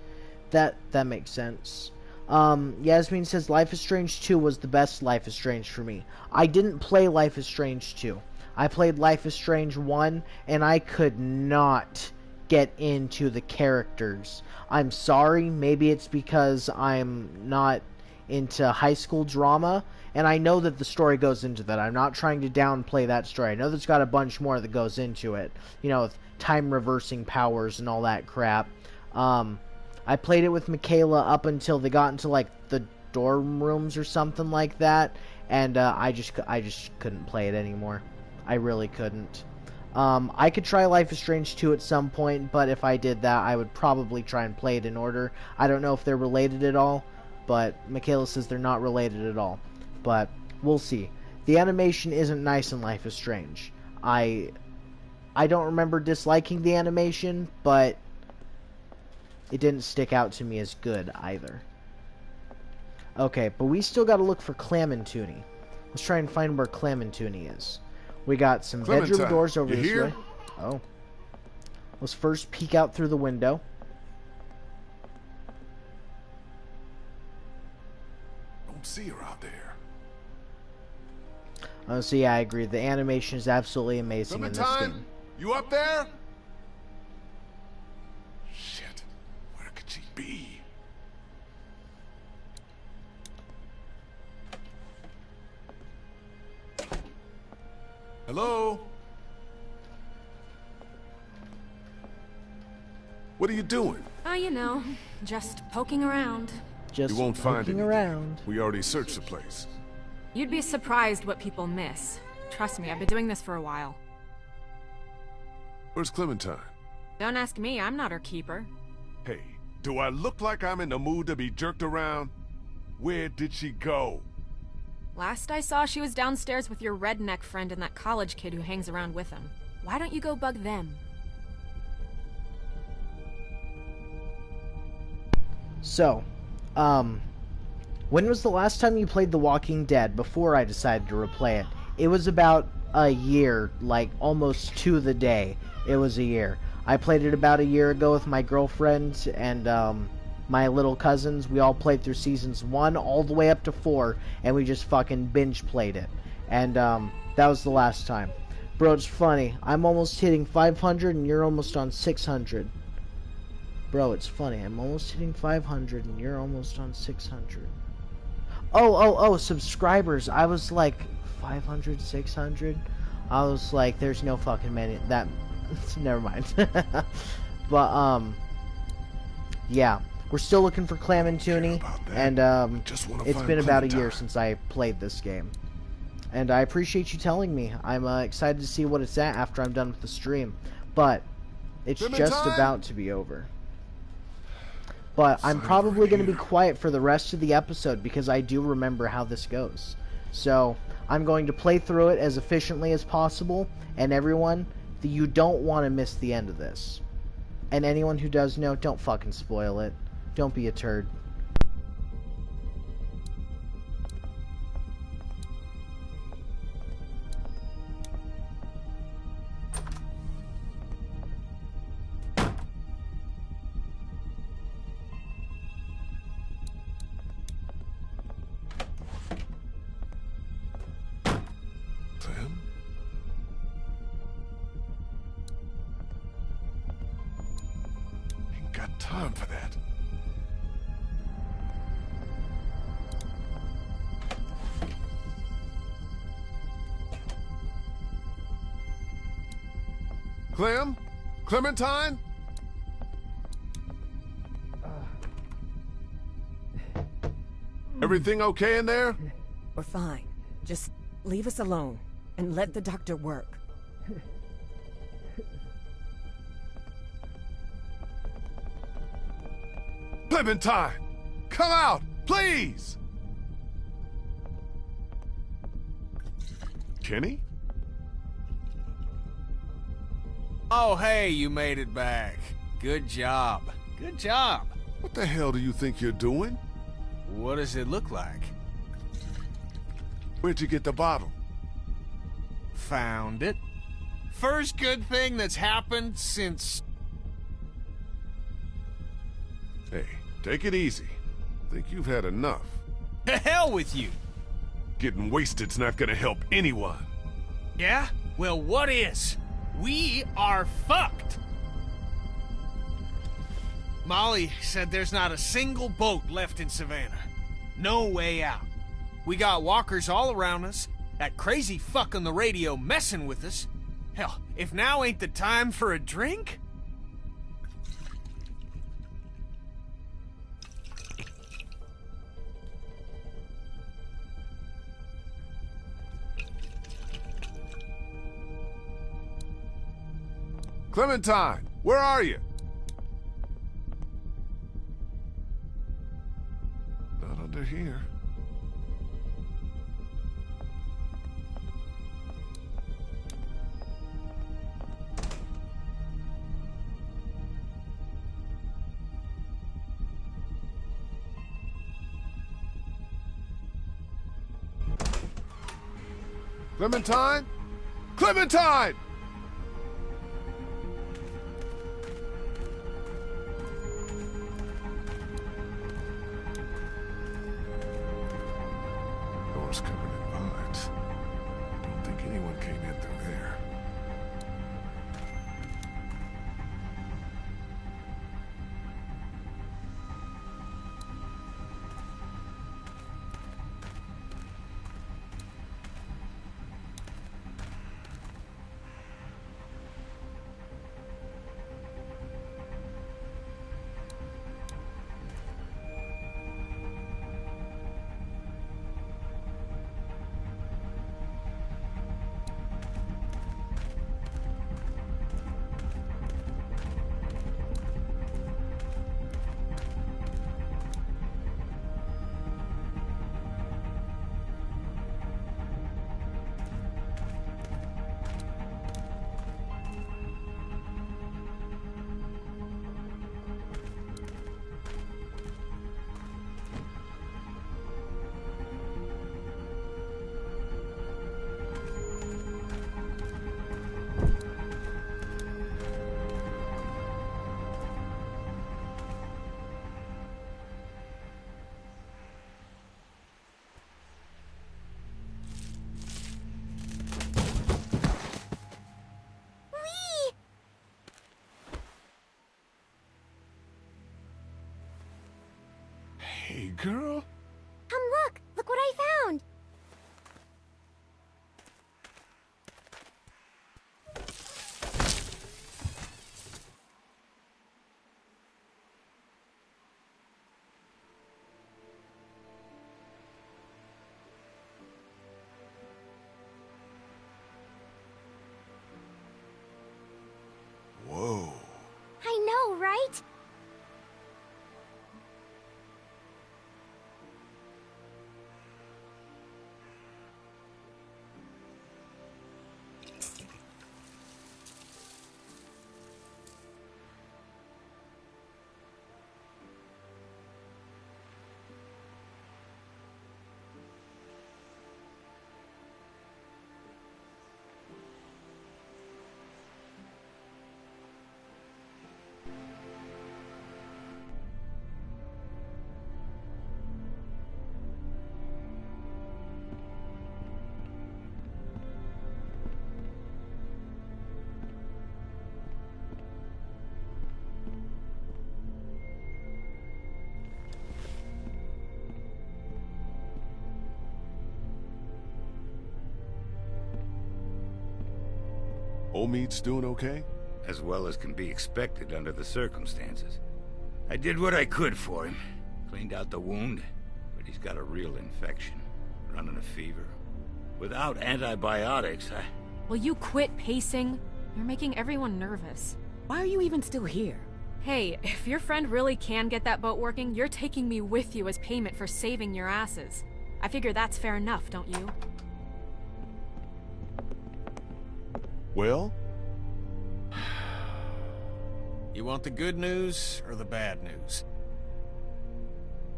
that makes sense. Yasmin says Life is Strange 2 was the best Life is Strange for me. I didn't play Life is Strange 2. I played Life is Strange 1, and I could not get into the characters. I'm sorry, maybe it's because I'm not into high school drama, and I know that the story goes into that. I'm not trying to downplay that story. I know there's got a bunch more that goes into it. You know, with time reversing powers and all that crap. I played it with Michaela up until they got into, like, the dorm rooms or something like that, and I just couldn't play it anymore. I really couldn't. I could try Life is Strange 2 at some point, but if I did that, I would probably try and play it in order. I don't know if they're related at all, but Michaela says they're not related at all. But we'll see. The animation isn't nice in Life is Strange. I don't remember disliking the animation, but it didn't stick out to me as good either. Okay, but we still gotta look for Clam and Toonie. Let's try and find where Clam and Toonie is. We got some bedroom doors over this way. Oh. Let's first peek out through the window. Don't see her out there. Oh, so yeah, I agree. The animation is absolutely amazing in this game. You up there? Shit. Where could she be? Hello? What are you doing? Oh, you know, just poking around. Just you won't find poking around. We already searched the place. You'd be surprised what people miss. Trust me, I've been doing this for a while. Where's Clementine? Don't ask me, I'm not her keeper. Hey, do I look like I'm in the mood to be jerked around? Where did she go? Last I saw, she was downstairs with your redneck friend and that college kid who hangs around with him. Why don't you go bug them? So, when was the last time you played The Walking Dead before I decided to replay it? It was about a year, like almost to the day. It was a year. I played it about a year ago with my girlfriend and my little cousins. We all played through seasons 1 all the way up to 4, and we just fucking binge played it. And that was the last time. Bro, it's funny. I'm almost hitting 500 and you're almost on 600. Bro, it's funny. I'm almost hitting 500 and you're almost on 600. Oh, subscribers. I was like 500, 600. I was like, there's no fucking many. That, never mind. But, yeah. We're still looking for Clam and Toonie, and it's been about a year since I played this game. And I appreciate you telling me. I'm excited to see what it's at after I'm done with the stream. But it's just about to be over. But I'm probably going to be quiet for the rest of the episode because I do remember how this goes. So I'm going to play through it as efficiently as possible. And everyone, you don't want to miss the end of this. And anyone who does know, don't fucking spoil it. Don't be a turd. Clem? Ain't got time for that. Clem? Clementine? Everything okay in there? We're fine. Just leave us alone and let the doctor work. Clementine! Come out, please! Kenny? Oh, hey, you made it back. Good job. Good job. What the hell do you think you're doing? What does it look like? Where'd you get the bottle? Found it. First good thing that's happened since... Hey, Take it easy. Think you've had enough. To hell with you! Getting wasted's not gonna help anyone. Yeah? Well, what is? We are fucked! Molly said there's not a single boat left in Savannah. No way out. We got walkers all around us, that crazy fuck on the radio messing with us. Hell, if now ain't the time for a drink? Clementine, where are you? Not under here. Clementine? Clementine! Door's covered in vines. Don't think anyone came in through there. Hey, girl. Look! Look what I found! Whoa. I know, right? Old Meat's doing okay? As well as can be expected under the circumstances. I did what I could for him. Cleaned out the wound, but he's got a real infection. Running a fever. Without antibiotics, Will you quit pacing? You're making everyone nervous. Why are you even still here? Hey, if your friend really can get that boat working, you're taking me with you as payment for saving your asses. I figure that's fair enough, don't you? Well? You want the good news or the bad news?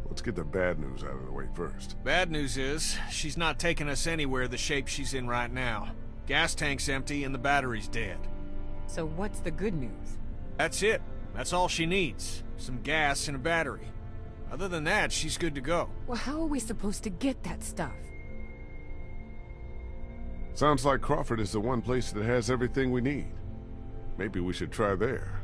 Let's get the bad news out of the way first. Bad news is, she's not taking us anywhere the shape she's in right now. Gas tank's empty and the battery's dead. So what's the good news? That's it. That's all she needs. Some gas and a battery. Other than that, she's good to go. Well, how are we supposed to get that stuff? Sounds like Crawford is the one place that has everything we need. Maybe we should try there.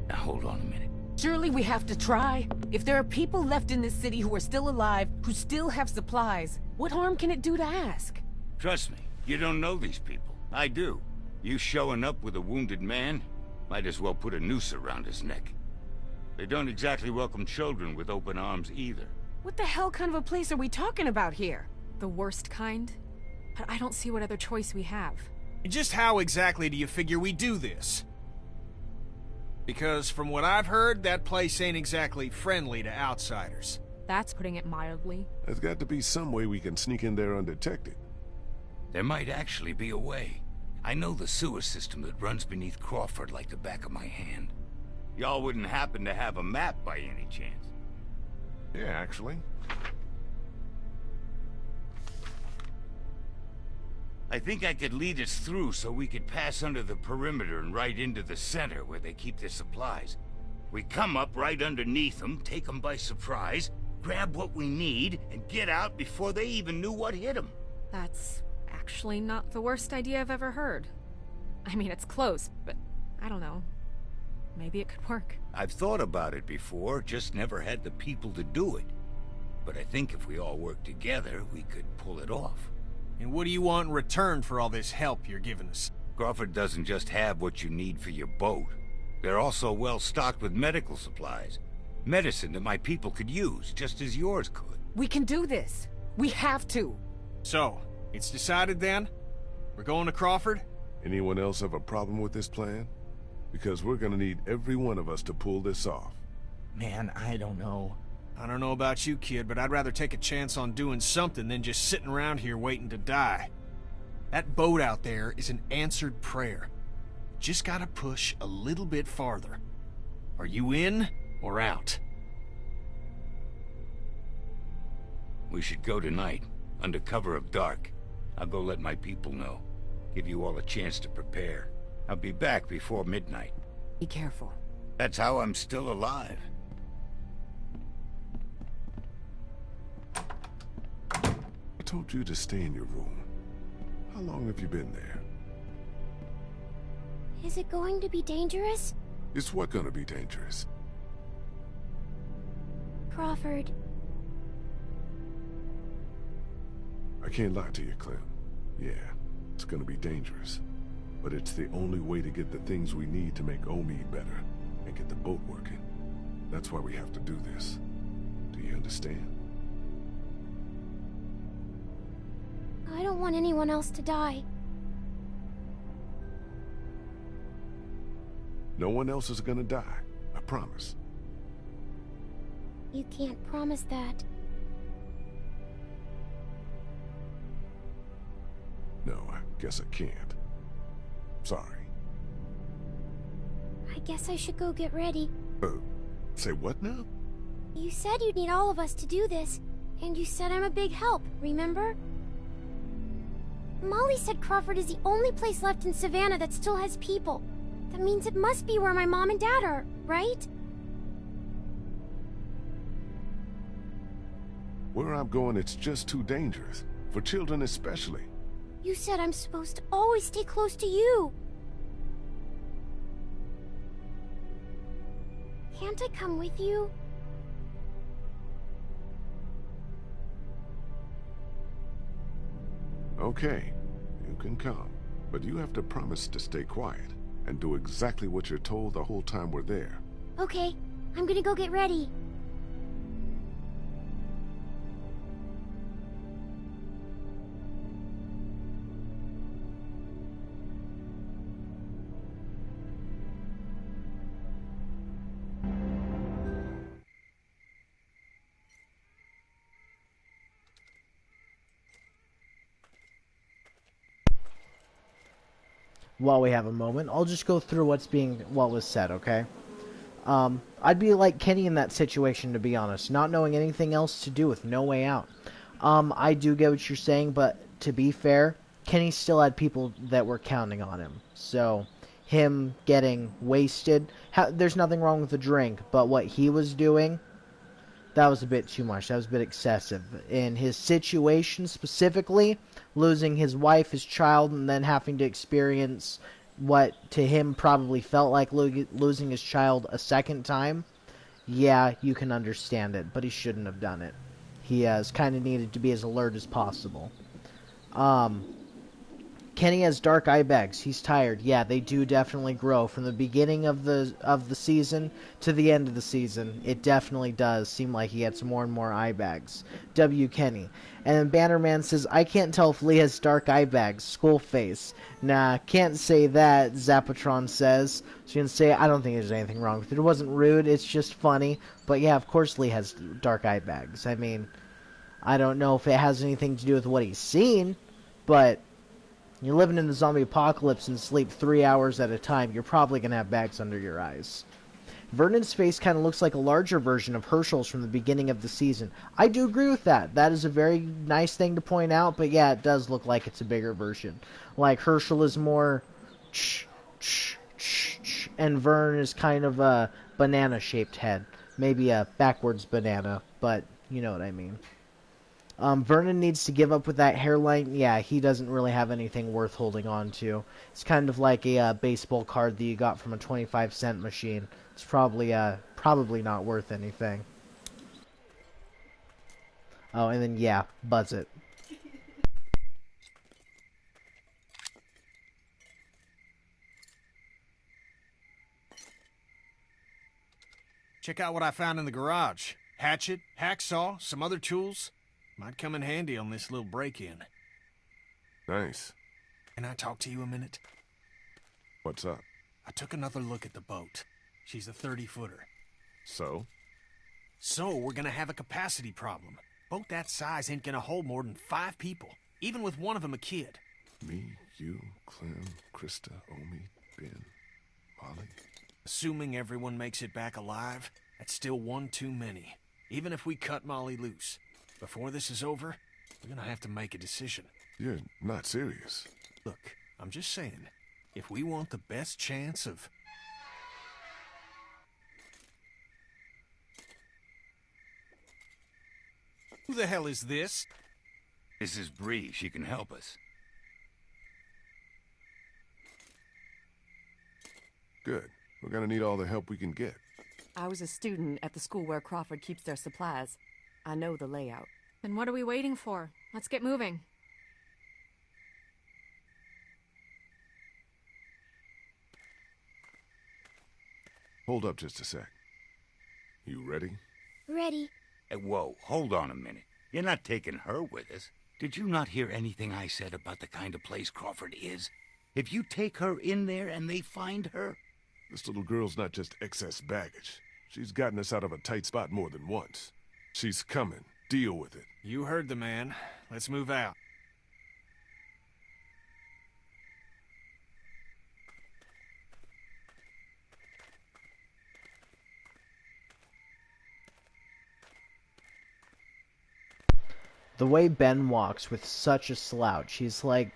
Now hold on a minute. Surely we have to try. If there are people left in this city who are still alive, who still have supplies, what harm can it do to ask? Trust me, you don't know these people. I do. You showing up with a wounded man, might as well put a noose around his neck. They don't exactly welcome children with open arms either. What the hell kind of a place are we talking about here? The worst kind? But I don't see what other choice we have. Just how exactly do you figure we do this? Because from what I've heard, that place ain't exactly friendly to outsiders. That's putting it mildly. There's got to be some way we can sneak in there undetected. There might actually be a way. I know the sewer system that runs beneath Crawford like the back of my hand. Y'all wouldn't happen to have a map by any chance? Yeah, actually. I think I could lead us through so we could pass under the perimeter and right into the center where they keep their supplies. We come up right underneath them, take them by surprise, grab what we need, and get out before they even knew what hit them. That's actually not the worst idea I've ever heard. I mean, it's close, but I don't know. Maybe it could work. I've thought about it before, just never had the people to do it. But I think if we all work together, we could pull it off. And what do you want in return for all this help you're giving us? Crawford doesn't just have what you need for your boat. They're also well stocked with medical supplies. Medicine that my people could use, just as yours could. We can do this. We have to. So, it's decided then? We're going to Crawford? Anyone else have a problem with this plan? Because we're gonna need every one of us to pull this off. Man, I don't know. I don't know about you, kid, but I'd rather take a chance on doing something than just sitting around here waiting to die. That boat out there is an answered prayer. Just gotta push a little bit farther. Are you in or out? We should go tonight, under cover of dark. I'll go let my people know. Give you all a chance to prepare. I'll be back before midnight. Be careful. That's how I'm still alive. I told you to stay in your room. How long have you been there? Is it going to be dangerous? Is what gonna be dangerous? Crawford. I can't lie to you, Clem. Yeah, it's gonna be dangerous. But it's the only way to get the things we need to make Omid better and get the boat working. That's why we have to do this. Do you understand? I don't want anyone else to die. No one else is gonna die. I promise. You can't promise that. No, I guess I can't. Sorry. I guess I should go get ready. Say what now? You said you'd need all of us to do this, and you said I'm a big help, remember? Molly said Crawford is the only place left in Savannah that still has people. That means it must be where my mom and dad are, right? Where I'm going, it's just too dangerous. For children especially. You said I'm supposed to always stay close to you. Can't I come with you? Okay, you can come. But you have to promise to stay quiet and do exactly what you're told the whole time we're there. Okay, I'm gonna go get ready. While we have a moment, I'll just go through what was said, okay? I'd be like Kenny in that situation, to be honest, not knowing anything else to do with no way out. I do get what you're saying, but to be fair, Kenny still had people that were counting on him. So, him getting wasted. There's nothing wrong with the drink, but what he was doing, that was a bit too much. That was a bit excessive. In his situation specifically, losing his wife, his child, and then having to experience what to him probably felt like losing his child a second time, yeah, you can understand it, but he shouldn't have done it. He has kind of needed to be as alert as possible. Kenny has dark eye bags. He's tired. Yeah, they do definitely grow from the beginning of the season to the end of the season. It definitely does seem like he gets more and more eye bags. W. Kenny. And then Bannerman says, I can't tell if Lee has dark eye bags. Skull face. Nah, can't say that, Zapatron says. So you can say, I don't think there's anything wrong with it. It wasn't rude, it's just funny. But yeah, of course Lee has dark eye bags. I mean, I don't know if it has anything to do with what he's seen, but you're living in the zombie apocalypse and sleep 3 hours at a time, you're probably going to have bags under your eyes. Vernon's face kind of looks like a larger version of Hershel's from the beginning of the season. I do agree with that. That is a very nice thing to point out, but yeah, it does look like it's a bigger version. Like, Herschel is more and Vern is kind of a banana-shaped head. Maybe a backwards banana, but you know what I mean. Vernon needs to give up with that hairline. Yeah, he doesn't really have anything worth holding on to. It's kind of like a baseball card that you got from a 25-cent machine. It's probably not worth anything. Oh, and then, yeah, buzz it. Check out what I found in the garage. Hatchet, hacksaw, some other tools. Might come in handy on this little break-in. Nice. Can I talk to you a minute? What's up? I took another look at the boat. She's a 30-footer. So? So, we're gonna have a capacity problem. Boat that size ain't gonna hold more than 5 people, even with one of them a kid. Me, you, Clem, Krista, Omi, Ben, Molly. Assuming everyone makes it back alive, that's still one too many. Even if we cut Molly loose. Before this is over, we're gonna have to make a decision. You're not serious. Look, I'm just saying, if we want the best chance of... Who the hell is this? This is Bree. She can help us. Good. We're gonna need all the help we can get. I was a student at the school where Crawford keeps their supplies. I know the layout. Then what are we waiting for? Let's get moving. Hold up just a sec. You ready? Ready. Hey, whoa, hold on a minute. You're not taking her with us. Did you not hear anything I said about the kind of place Crawford is? If you take her in there and they find her... This little girl's not just excess baggage. She's gotten us out of a tight spot more than once. She's coming. Deal with it. You heard the man. Let's move out. The way Ben walks with such a slouch, he's like...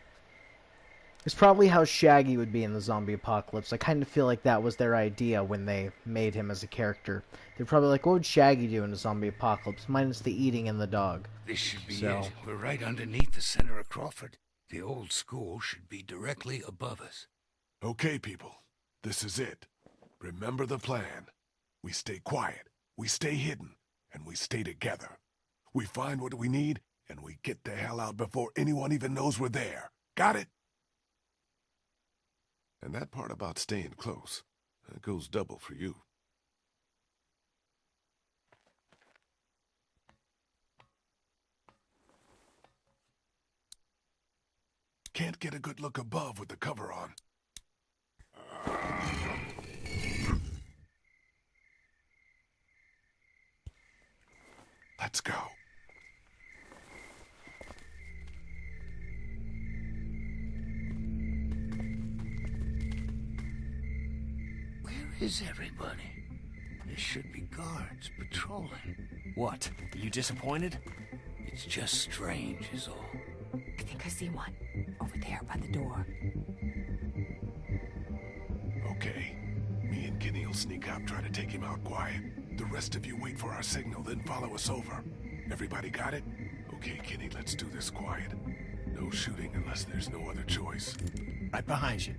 It's probably how Shaggy would be in the zombie apocalypse. I kind of feel like that was their idea when they made him as a character. They're probably like, what would Shaggy do in a zombie apocalypse? Minus the eating and the dog. This should be it. We're right underneath the center of Crawford. The old school should be directly above us. Okay, people. This is it. Remember the plan. We stay quiet, we stay hidden, and we stay together. We find what we need, and we get the hell out before anyone even knows we're there. Got it? And that part about staying close, that goes double for you. Can't get a good look above with the cover on. Let's go. Is everybody? There should be guards patrolling. What? Are you disappointed? It's just strange is all. I think I see one. Over there by the door. Okay. Me and Kenny will sneak out, try to take him out quiet. The rest of you wait for our signal, then follow us over. Everybody got it? Okay, Kenny, let's do this quiet. No shooting unless there's no other choice. Right behind you.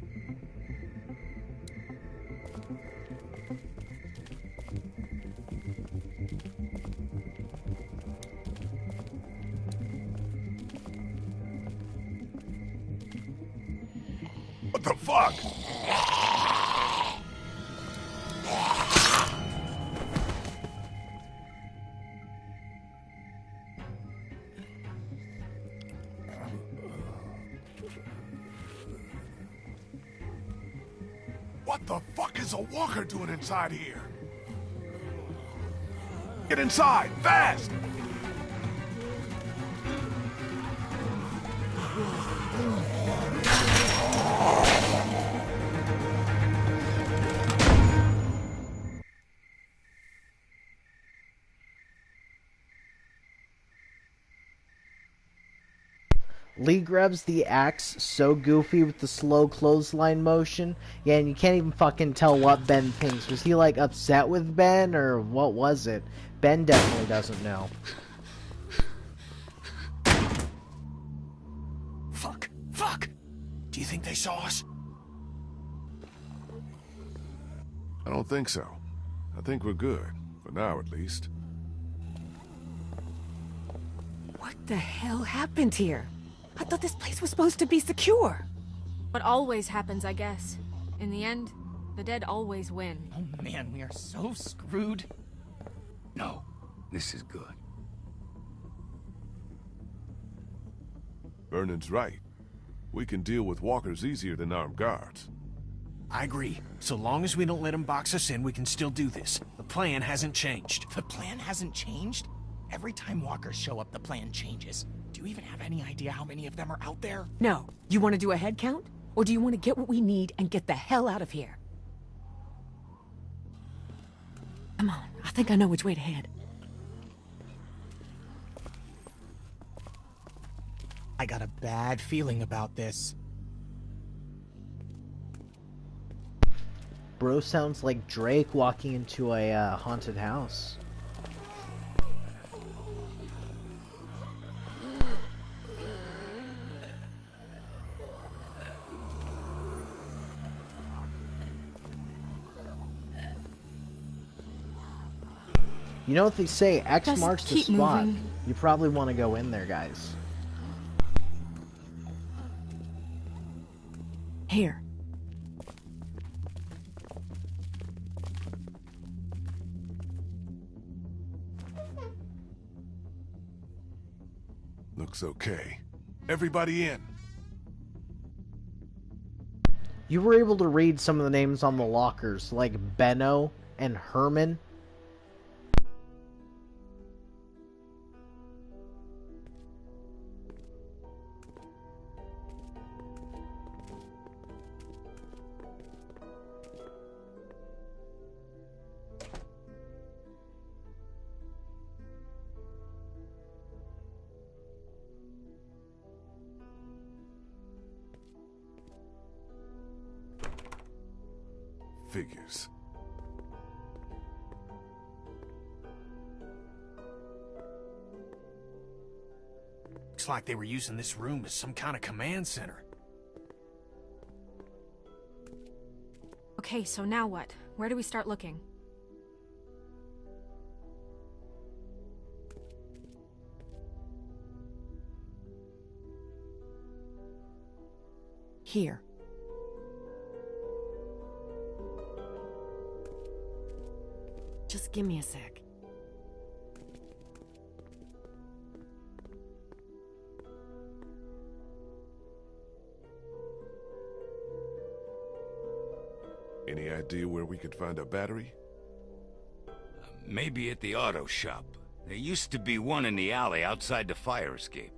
What the fuck? What the fuck is a walker doing inside here? Get inside, fast! Lee grabs the axe, so goofy with the slow clothesline motion. Yeah, and you can't even fucking tell what Ben thinks. Was he, like, upset with Ben, or what was it? Ben definitely doesn't know. Fuck. Fuck! Do you think they saw us? I don't think so. I think we're good. For now, at least. What the hell happened here? I thought this place was supposed to be secure. What always happens, I guess. In the end, the dead always win. Oh man, we are so screwed. No, this is good. Vernon's right. We can deal with walkers easier than armed guards. I agree. So long as we don't let them box us in, we can still do this. The plan hasn't changed. The plan hasn't changed? Every time walkers show up, the plan changes. Do you even have any idea how many of them are out there? No. You want to do a head count? Or do you want to get what we need and get the hell out of here? Come on, I think I know which way to head. I got a bad feeling about this. Bro sounds like Drake walking into a haunted house. You know what they say, X Just marks the keep spot. moving. You probably want to go in there, guys. Here. Looks okay. Everybody in. You were able to read some of the names on the lockers, like Benno and Herman. Figures. Looks like they were using this room as some kind of command center. Okay, so now what? Where do we start looking? Here. Just give me a sec. Any idea where we could find a battery? Maybe at the auto shop. There used to be one in the alley outside the fire escape.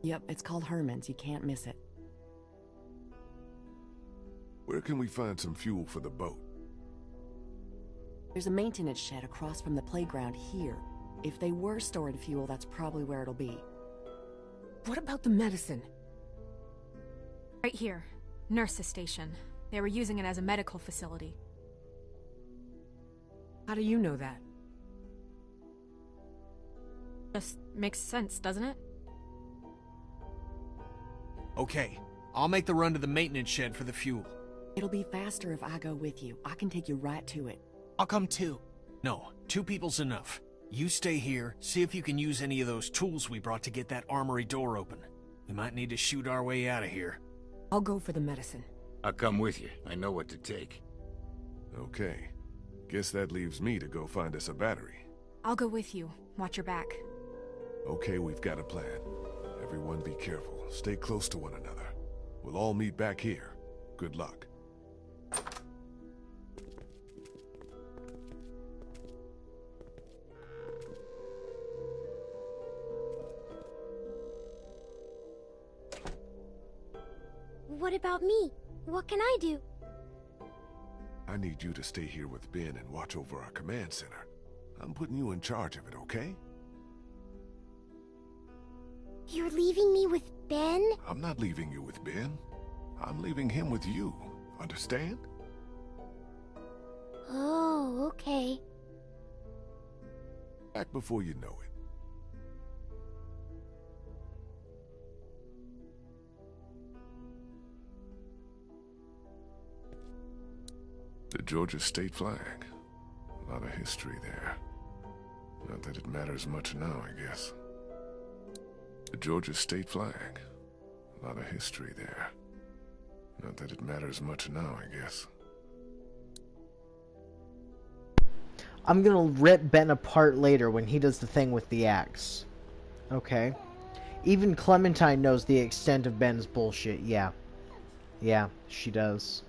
Yep, it's called Herman's. You can't miss it. Where can we find some fuel for the boat? There's a maintenance shed across from the playground here. If they were storing fuel, that's probably where it'll be. What about the medicine? Right here. Nurse's station. They were using it as a medical facility. How do you know that? Just makes sense, doesn't it? Okay, I'll make the run to the maintenance shed for the fuel. It'll be faster if I go with you. I can take you right to it. I'll come too. No, 2 people's enough. You stay here, see if you can use any of those tools we brought to get that armory door open. We might need to shoot our way out of here. I'll go for the medicine. I'll come with you. I know what to take. Okay. Guess that leaves me to go find us a battery. I'll go with you. Watch your back. Okay, we've got a plan. Everyone be careful. Stay close to one another. We'll all meet back here. Good luck. What about me? What can I do? I need you to stay here with Ben and watch over our command center. I'm putting you in charge of it, okay? You're leaving me with Ben? I'm not leaving you with Ben. I'm leaving him with you. Understand? Oh, okay. Back before you know it. The Georgia state flag. A lot of history there. Not that it matters much now, I guess. The Georgia state flag. A lot of history there. Not that it matters much now, I guess. I'm gonna rip Ben apart later when he does the thing with the axe. Okay. Even Clementine knows the extent of Ben's bullshit. Yeah. Yeah, she does.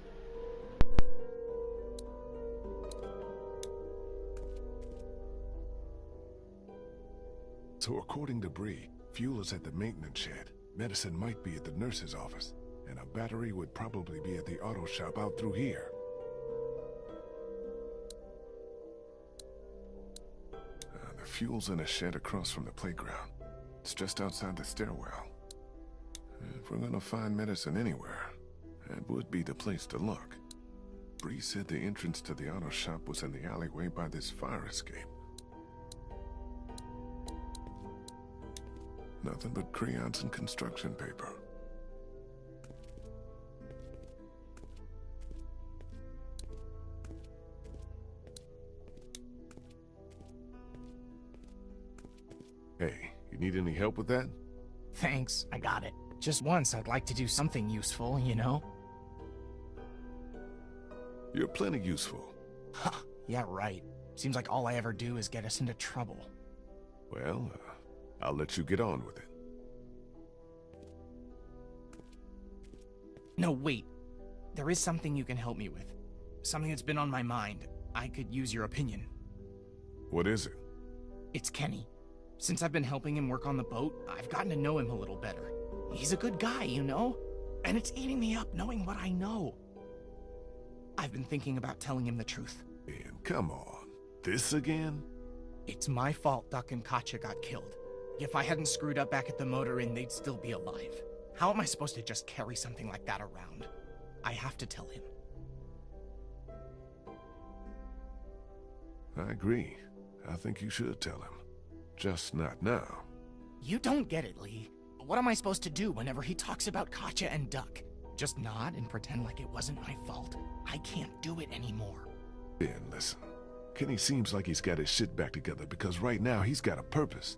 So according to Bree, fuel is at the maintenance shed, medicine might be at the nurse's office, and a battery would probably be at the auto shop out through here. The fuel's in a shed across from the playground. It's just outside the stairwell. If we're gonna find medicine anywhere, that would be the place to look. Bree said the entrance to the auto shop was in the alleyway by this fire escape. Nothing but crayons and construction paper. Hey, you need any help with that? Thanks, I got it. Just once I'd like to do something useful, you know? You're plenty useful. Huh, yeah, right. Seems like all I ever do is get us into trouble. Well, I'll let you get on with it. No, wait. There is something you can help me with. Something that's been on my mind. I could use your opinion. What is it? It's Kenny. Since I've been helping him work on the boat, I've gotten to know him a little better. He's a good guy, you know? And it's eating me up knowing what I know. I've been thinking about telling him the truth. Ben, come on. This again? It's my fault Duck and Katjaa got killed. If I hadn't screwed up back at the motor inn, they'd still be alive. How am I supposed to just carry something like that around? I have to tell him. I agree. I think you should tell him. Just not now. You don't get it, Lee. What am I supposed to do whenever he talks about Katjaa and Duck? Just nod and pretend like it wasn't my fault? I can't do it anymore. Ben, listen. Kenny seems like he's got his shit back together because right now he's got a purpose.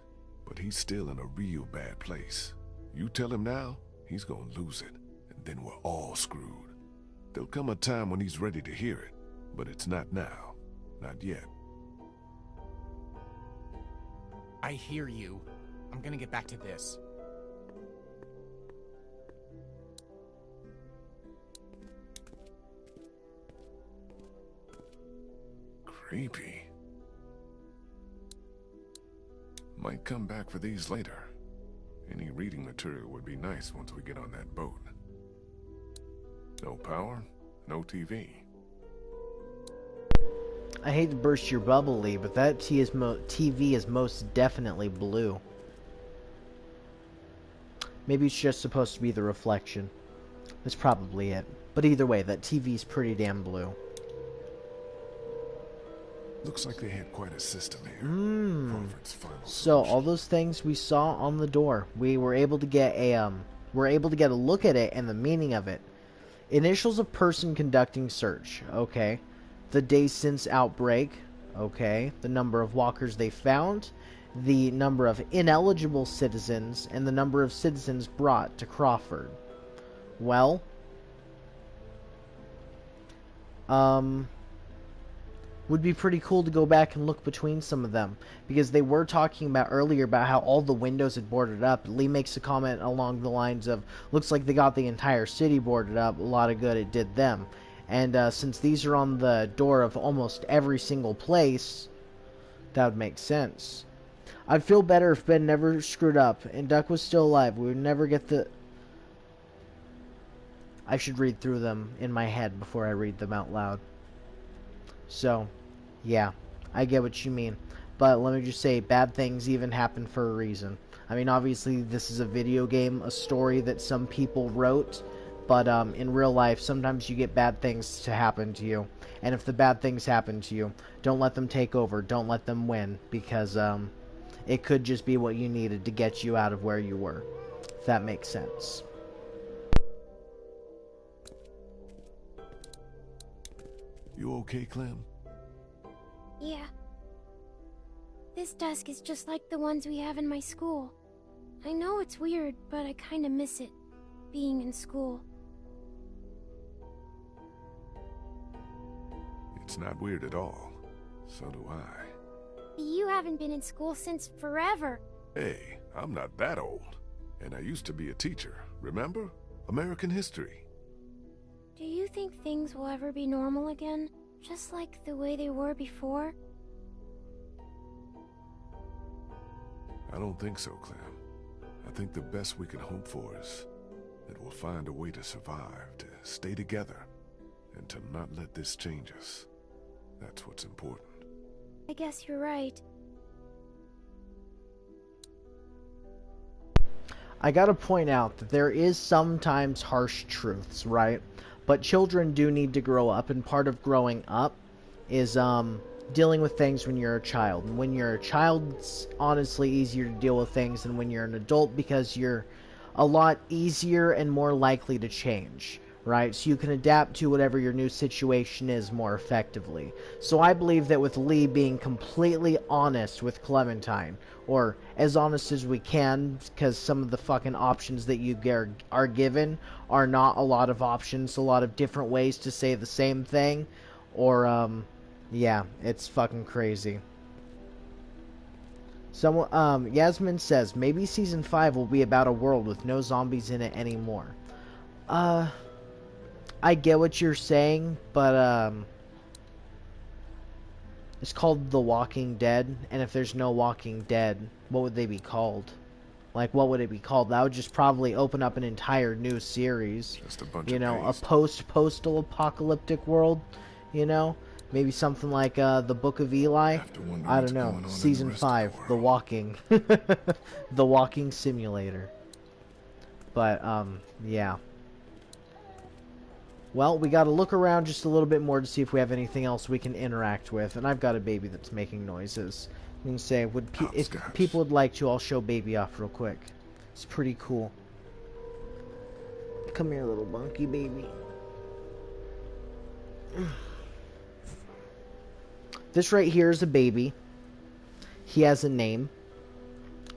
But he's still in a real bad place. You tell him now, he's gonna lose it. And then we're all screwed. There'll come a time when he's ready to hear it. But it's not now. Not yet. I hear you. I'm gonna get back to this. Creepy. Might come back for these later. Any reading material would be nice once we get on that boat. No power, no TV. I hate to burst your bubble, Lee, but that TV is most definitely blue. Maybe it's just supposed to be the reflection. That's probably it. But either way, that TV's pretty damn blue. Looks like they had quite a system here. Crawford's final So all those things we saw on the door, we were able to get a look at it and the meaning of it. Initials of person conducting search. Okay. The days since outbreak. Okay. The number of walkers they found. The number of ineligible citizens and the number of citizens brought to Crawford. Well, would be pretty cool to go back and look between some of them, because they were talking about earlier about how all the windows had boarded up. Lee makes a comment along the lines of, looks like they got the entire city boarded up, a lot of good it did them. And since these are on the door of almost every single place, that would make sense. I'd feel better if Ben never screwed up and Duck was still alive. We would never get the... I should read through them in my head before I read them out loud. So, yeah, I get what you mean. But let me just say, bad things even happen for a reason. I mean, obviously, this is a video game, a story that some people wrote. But in real life, sometimes you get bad things to happen to you. And if the bad things happen to you, don't let them take over. Don't let them win. Because it could just be what you needed to get you out of where you were. If that makes sense. You okay, Clem? Yeah. This desk is just like the ones we have in my school. I know it's weird, but I kinda miss it, being in school. It's not weird at all. So do I. You haven't been in school since forever. Hey, I'm not that old. And I used to be a teacher, remember? American history. Do you think things will ever be normal again? Just like the way they were before? I don't think so, Clem. I think the best we can hope for is that we'll find a way to survive, to stay together, and to not let this change us. That's what's important. I guess you're right. I gotta point out that there is sometimes harsh truths, right? But children do need to grow up, and part of growing up is dealing with things when you're a child. And when you're a child, it's honestly easier to deal with things than when you're an adult, because you're a lot easier and more likely to change, right? So you can adapt to whatever your new situation is more effectively. So I believe that with Lee being completely honest with Clementine, or as honest as we can, because some of the fucking options that you are given are not a lot of options, a lot of different ways to say the same thing, or, yeah, it's fucking crazy. Someone, Yasmin says, maybe Season 5 will be about a world with no zombies in it anymore. I get what you're saying, but, it's called The Walking Dead, and if there's no Walking Dead, what would they be called? Like, what would it be called? That would just probably open up an entire new series. Just a bunch you of know, paste. a postal apocalyptic world, you know? Maybe something like, The Book of Eli? I don't know. Season 5, The Walking. The Walking Simulator. But, yeah. Well, we gotta look around just a little bit more to see if we have anything else we can interact with. And I've got a baby that's making noises. You can say, if people would like to, I'll show baby off real quick. It's pretty cool. Come here, little monkey baby. This right here is a baby. He has a name,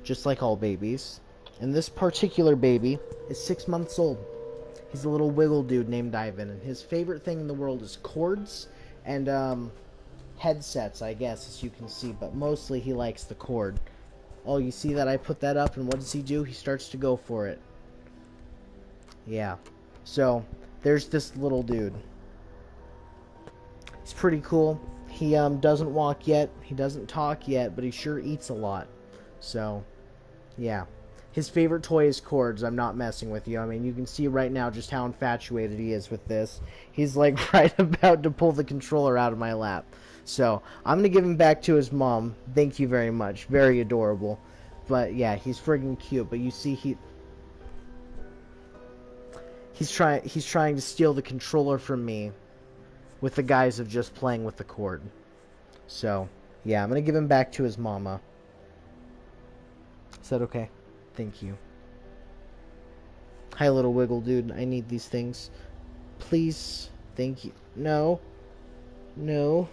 just like all babies. And this particular baby is 6 months old. He's a little wiggle dude named Ivan, and his favorite thing in the world is cords and headsets, I guess, as you can see, but mostly he likes the cord. Oh, you see that I put that up, and what does he do? He starts to go for it. Yeah. So, there's this little dude. He's pretty cool. He doesn't walk yet, he doesn't talk yet, but he sure eats a lot. So, yeah. His favorite toy is cords. I'm not messing with you. I mean, you can see right now just how infatuated he is with this. He's like right about to pull the controller out of my lap. So, I'm going to give him back to his mom. Thank you very much. Very adorable. But yeah, he's friggin' cute. But you see He's trying to steal the controller from me with the guise of just playing with the cord. So, yeah, I'm gonna give him back to his mama. Is that okay? Thank you. Hi, little wiggle dude. I need these things. Please. Thank you. No. No.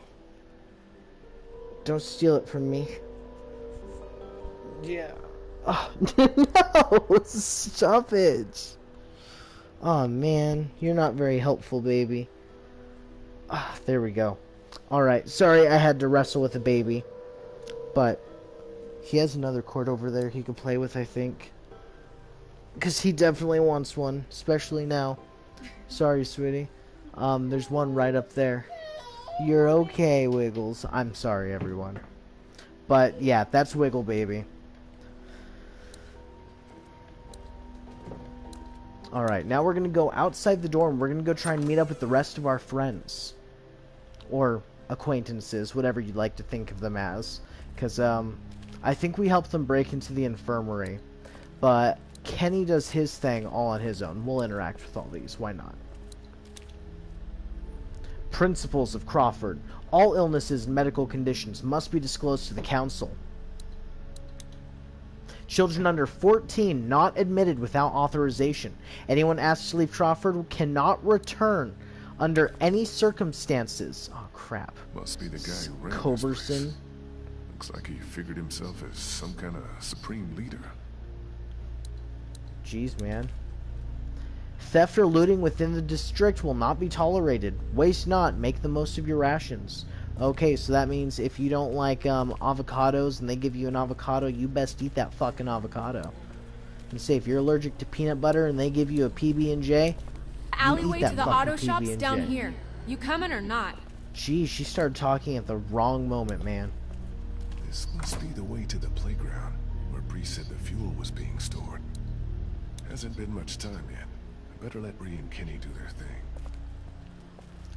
Don't steal it from me. Yeah. Oh, no! Stop it! Oh man, you're not very helpful, baby. Ah, there we go. Alright, sorry I had to wrestle with a baby. But he has another cord over there he could play with, I think. Because he definitely wants one, especially now. Sorry, sweetie. There's one right up there. You're okay, Wiggles. I'm sorry, everyone. But yeah, that's Wiggle Baby. Alright, now we're going to go outside the door and we're going to go try and meet up with the rest of our friends. Or acquaintances, whatever you'd like to think of them as. Because, I think we helped them break into the infirmary. But Kenny does his thing all on his own. We'll interact with all these. Why not? Principles of Crawford. All illnesses and medical conditions must be disclosed to the council. Children under 14 not admitted without authorization. Anyone asked to leave Crawford cannot return under any circumstances. Oh, crap. Must be the guy who ran Coberson. this place. Looks like he figured himself as some kind of supreme leader. Jeez, man. Theft or looting within the district will not be tolerated. Waste not. Make the most of your rations. Okay, so that means if you don't like avocados and they give you an avocado, you best eat that fucking avocado. And say if you're allergic to peanut butter and they give you a PB&J, Alleyway to the auto shop's down here. You coming or not? Geez, she started talking at the wrong moment, man. This must be the way to the playground, where Bree said the fuel was being stored. Hasn't been much time yet. I better let Bree and Kenny do their thing.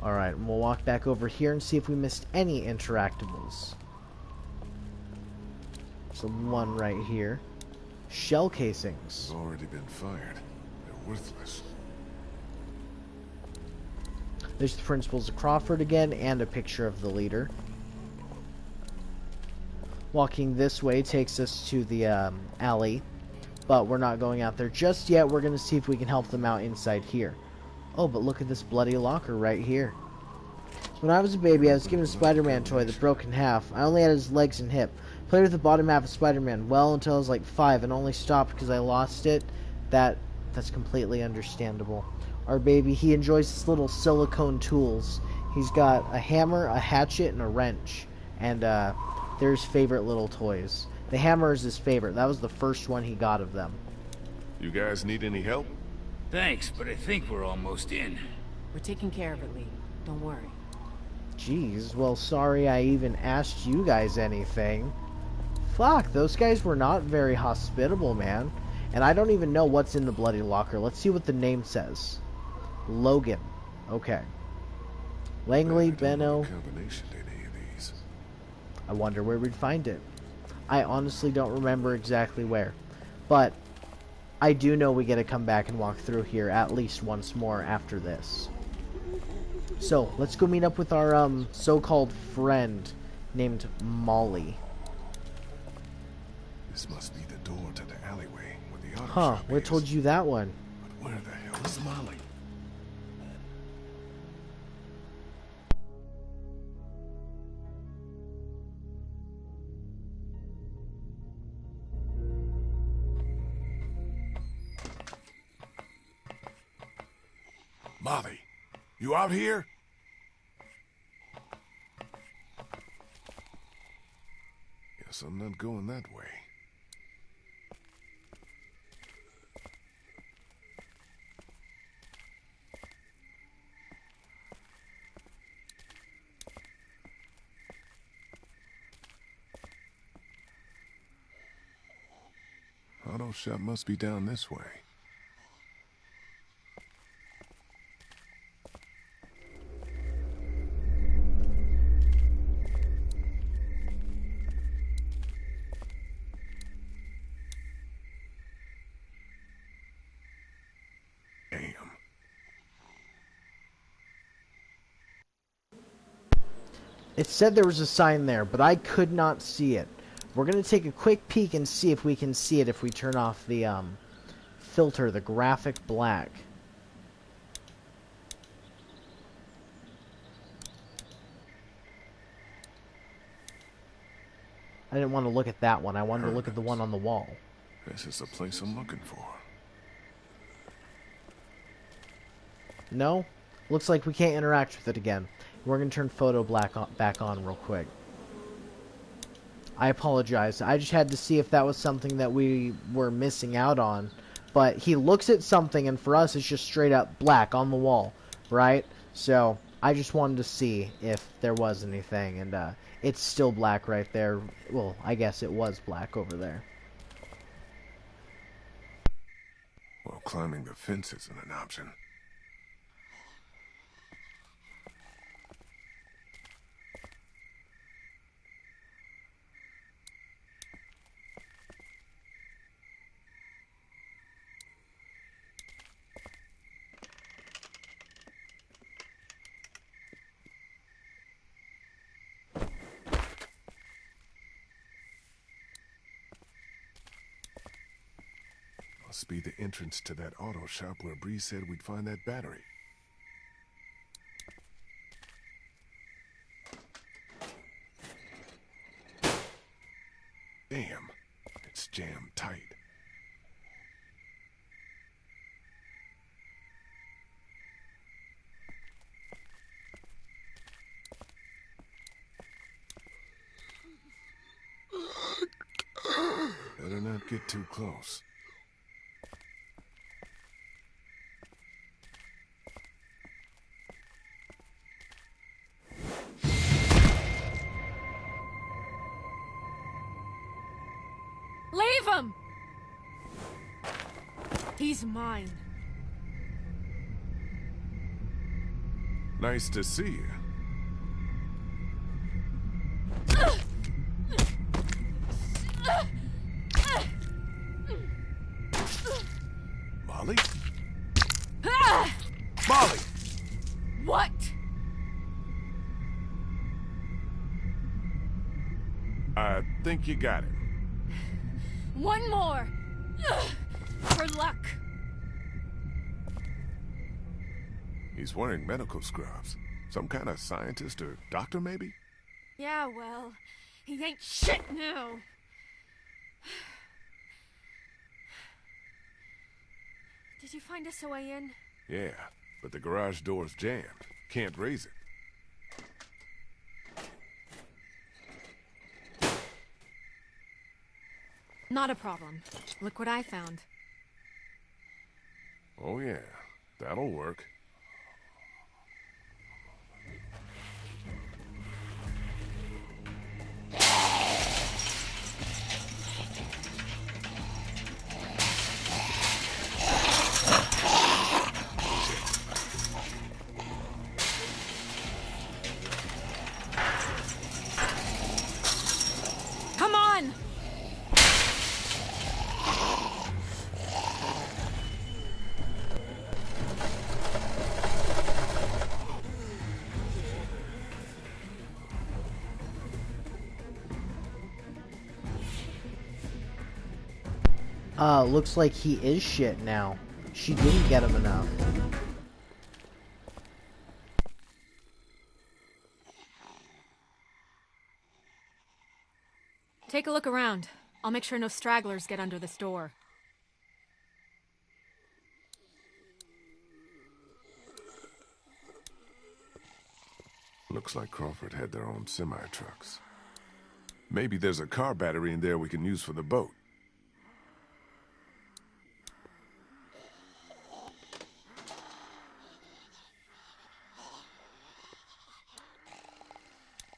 Alright, and we'll walk back over here and see if we missed any interactables. So one right here. Shell casings. They've already been fired. They're worthless. There's the Principles of Crawford again, and a picture of the leader. Walking this way takes us to the alley. But we're not going out there just yet. We're going to see if we can help them out inside here. Oh, but look at this bloody locker right here. When I was a baby, I was given a Spider-Man toy that broke in half. I only had his legs and hip. Played with the bottom half of Spider-Man well until I was like 5 and only stopped because I lost it. That's completely understandable. Our baby, he enjoys his little silicone tools. He's got a hammer, a hatchet, and a wrench. And they're his favorite little toys. The hammer is his favorite. That was the first one he got of them. You guys need any help? Thanks, but I think we're almost in. We're taking care of it, Lee. Don't worry. Jeez, well, sorry I even asked you guys anything. Fuck, those guys were not very hospitable, man. And I don't even know what's in the bloody locker. Let's see what the name says. Logan. Okay. Langley, Benno. Combination to any of these. I wonder where we'd find it. I honestly don't remember exactly where. But I do know we get to come back and walk through here at least once more after this. So, let's go meet up with our so-called friend named Molly. This must be the door to the alleyway where the auto Huh, shop what is. told you that one? But where the hell is Molly? Molly, you out here? Guess I'm not going that way. Auto shop must be down this way. Damn. It said there was a sign there, but I could not see it. We're going to take a quick peek and see if we can see it if we turn off the filter, the graphic black. I didn't want to look at that one. I wanted to look at the one on the wall. This is the place I'm looking for. No? Looks like we can't interact with it again. We're going to turn photo back on real quick. I apologize. I just had to see if that was something that we were missing out on. But he looks at something, and for us, it's just straight up black on the wall, right? So, I just wanted to see if there was anything, and it's still black right there. Well, I guess it was black over there. Well, climbing the fence isn't an option. Must be the entrance to that auto shop where Bree said we'd find that battery. Damn, it's jammed tight. Better not get too close. Leave him! He's mine. Nice to see you. Molly? Molly! What? I think you got it. One more! For luck. He's wearing medical scrubs. Some kind of scientist or doctor, maybe? Yeah, well, he ain't shit now. Did you find us a way in? Yeah, but the garage door's jammed. Can't raise it. Not a problem. Look what I found. Oh yeah, that'll work. Come on! Looks like he is shit now. She didn't get him enough. Take a look around. I'll make sure no stragglers get under this door. Looks like Crawford had their own semi-trucks. Maybe there's a car battery in there we can use for the boat.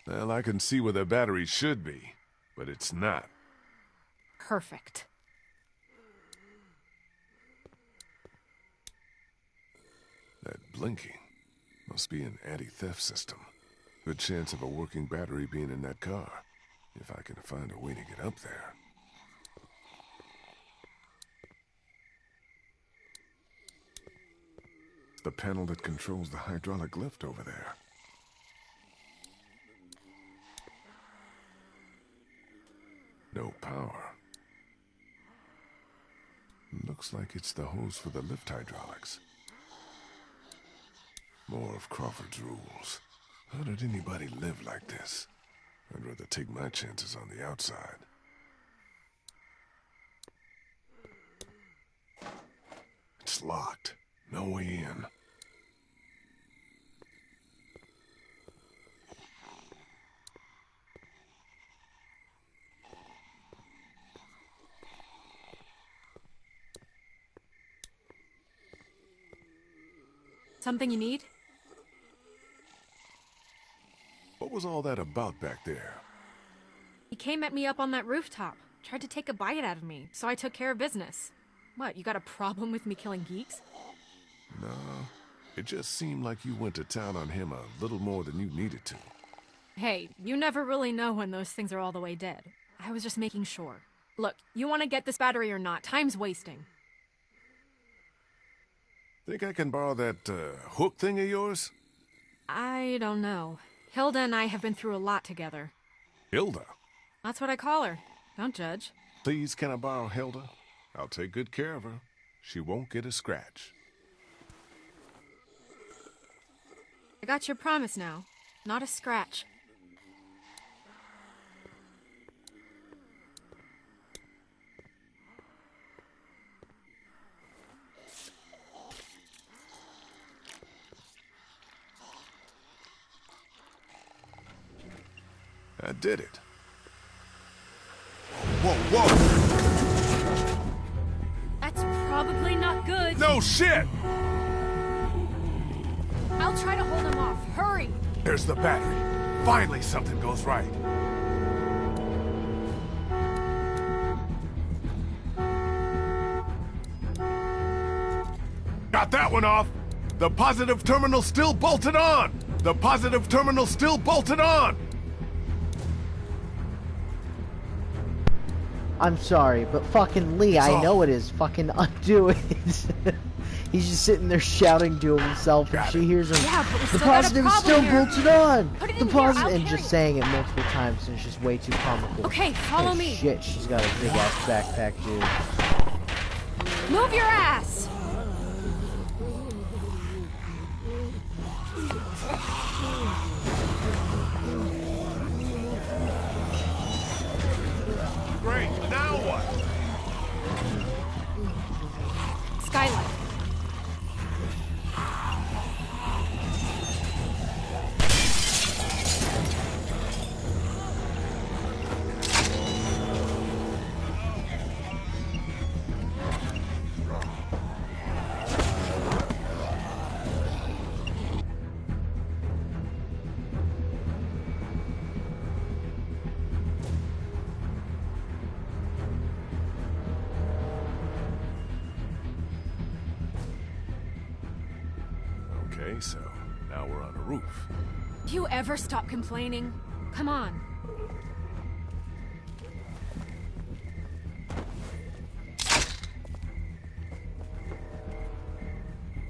Well, I can see where the battery should be, but it's not. Perfect. That blinking must be an anti-theft system. Good chance of a working battery being in that car, if I can find a way to get up there. The panel that controls the hydraulic lift over there. No power. Looks like it's the hose for the lift hydraulics. More of Crawford's rules. How did anybody live like this? I'd rather take my chances on the outside. It's locked. No way in. Something you need? What was all that about back there? He came at me up on that rooftop. Tried to take a bite out of me, so I took care of business. What, you got a problem with me killing geeks? No, it just seemed like you went to town on him a little more than you needed to. Hey, you never really know when those things are all the way dead. I was just making sure. Look, you want to get this battery or not? Time's wasting. Think I can borrow that hook thing of yours? I don't know. Hilda and I have been through a lot together. Hilda? That's what I call her. Don't judge. Please, can I borrow Hilda? I'll take good care of her. She won't get a scratch. I got your promise now. Not a scratch. I did it. Whoa, whoa! That's probably not good. No shit! I'll try to hold him off. Hurry! There's the battery. Finally something goes right. Got that one off! The positive terminal still bolted on! The positive terminal still bolted on! I'm sorry, but fucking Lee, I know it is. Fucking undo it. He's just sitting there shouting to himself, and she hears him. Yeah, but we the still got a positive is problem still here. bolted on. Put it The in here, I'll positive, and carry just it. saying it multiple times, and it's just way too comical. Okay, follow Oh, me. Shit, she's got a big ass backpack, dude. Move your ass! Great, now what? Skylight. Okay, so now we're on a roof. Do you ever stop complaining? Come on.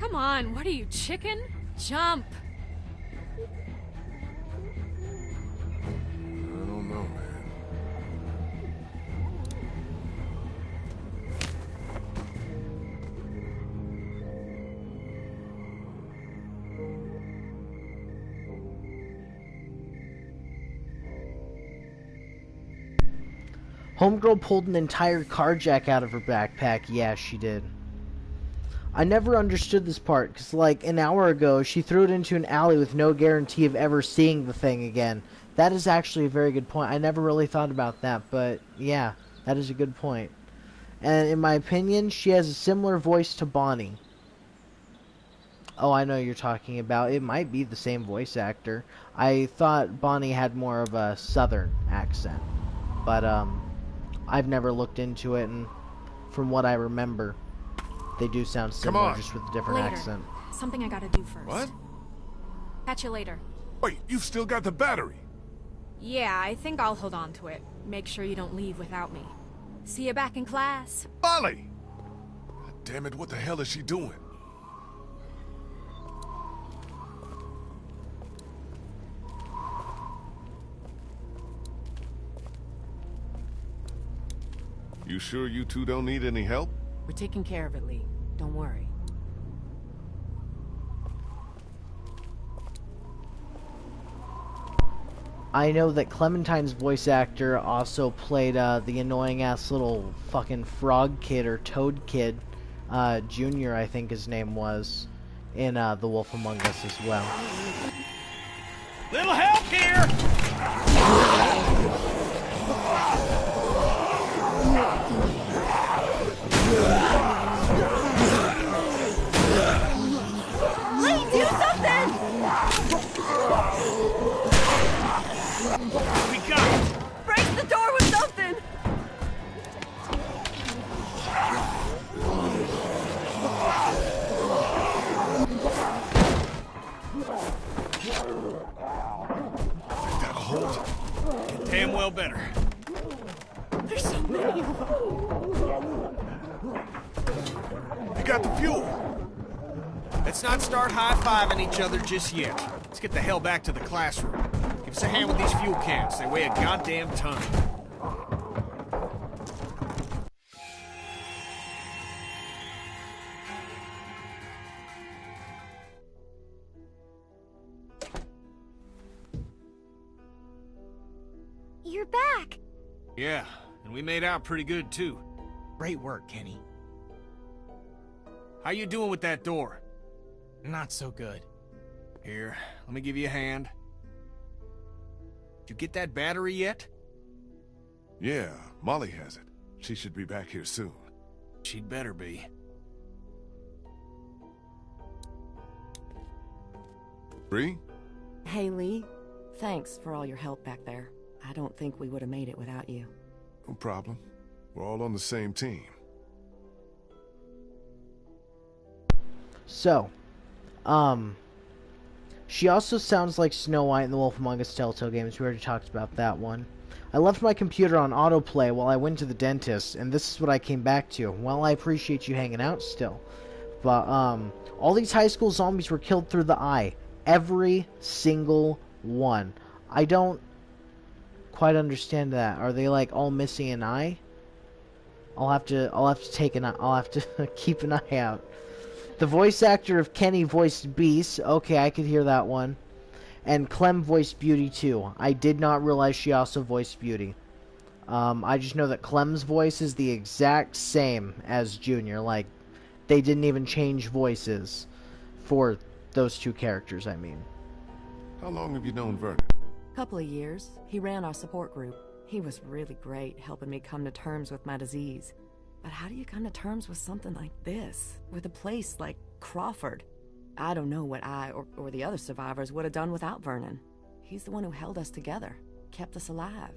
Come on, what are you, chicken? Jump! I don't know, man. Homegirl pulled an entire car jack out of her backpack. Yeah, she did. I never understood this part, because like an hour ago, she threw it into an alley with no guarantee of ever seeing the thing again. That is actually a very good point. I never really thought about that, but yeah, that is a good point. And in my opinion, she has a similar voice to Bonnie. Oh, I know you're talking about. It might be the same voice actor. I thought Bonnie had more of a southern accent. But, I've never looked into it, and from what I remember, they do sound similar, just with a different Later. accent. Something I gotta do first. What? Catch you later. Wait, you've still got the battery. Yeah, I think I'll hold on to it. Make sure you don't leave without me. See you back in class. Ollie! God damn it, what the hell is she doing? You sure you two don't need any help? We're taking care of it, Lee. Don't worry. I know that Clementine's voice actor also played the annoying-ass little fucking frog kid or toad kid, Junior, I think his name was, in The Wolf Among Us as well. Little help here! Lee, do something! We got it! Break the door with something! That'll hold. Damn well better. There's so many of them. You got the fuel. Let's not start high-fiving each other just yet. Let's get the hell back to the classroom. Give us a hand with these fuel cans. They weigh a goddamn ton. You're back! Yeah, and we made out pretty good, too. Great work, Kenny. How you doing with that door? Not so good. Here, let me give you a hand. Did you get that battery yet? Yeah, Molly has it. She should be back here soon. She'd better be. Bree? Hey, Lee. Thanks for all your help back there. I don't think we would have made it without you. No problem. We're all on the same team. So, she also sounds like Snow White in the Wolf Among Us Telltale games. We already talked about that one. I left my computer on autoplay while I went to the dentist, and this is what I came back to. Well, I appreciate you hanging out still. But, all these high school zombies were killed through the eye. Every single one. I don't quite understand that. Are they, like, all missing an eye? I'll have to keep an eye out. The voice actor of Kenny voiced Beast. Okay, I could hear that one. And Clem voiced Beauty too. I did not realize she also voiced Beauty. I just know that Clem's voice is the exact same as Junior. Like, they didn't even change voices for those two characters, I mean. How long have you known Vernon? Couple of years. He ran our support group. He was really great, helping me come to terms with my disease. But how do you come to terms with something like this? With a place like Crawford? I don't know what I or the other survivors would have done without Vernon. He's the one who held us together, kept us alive.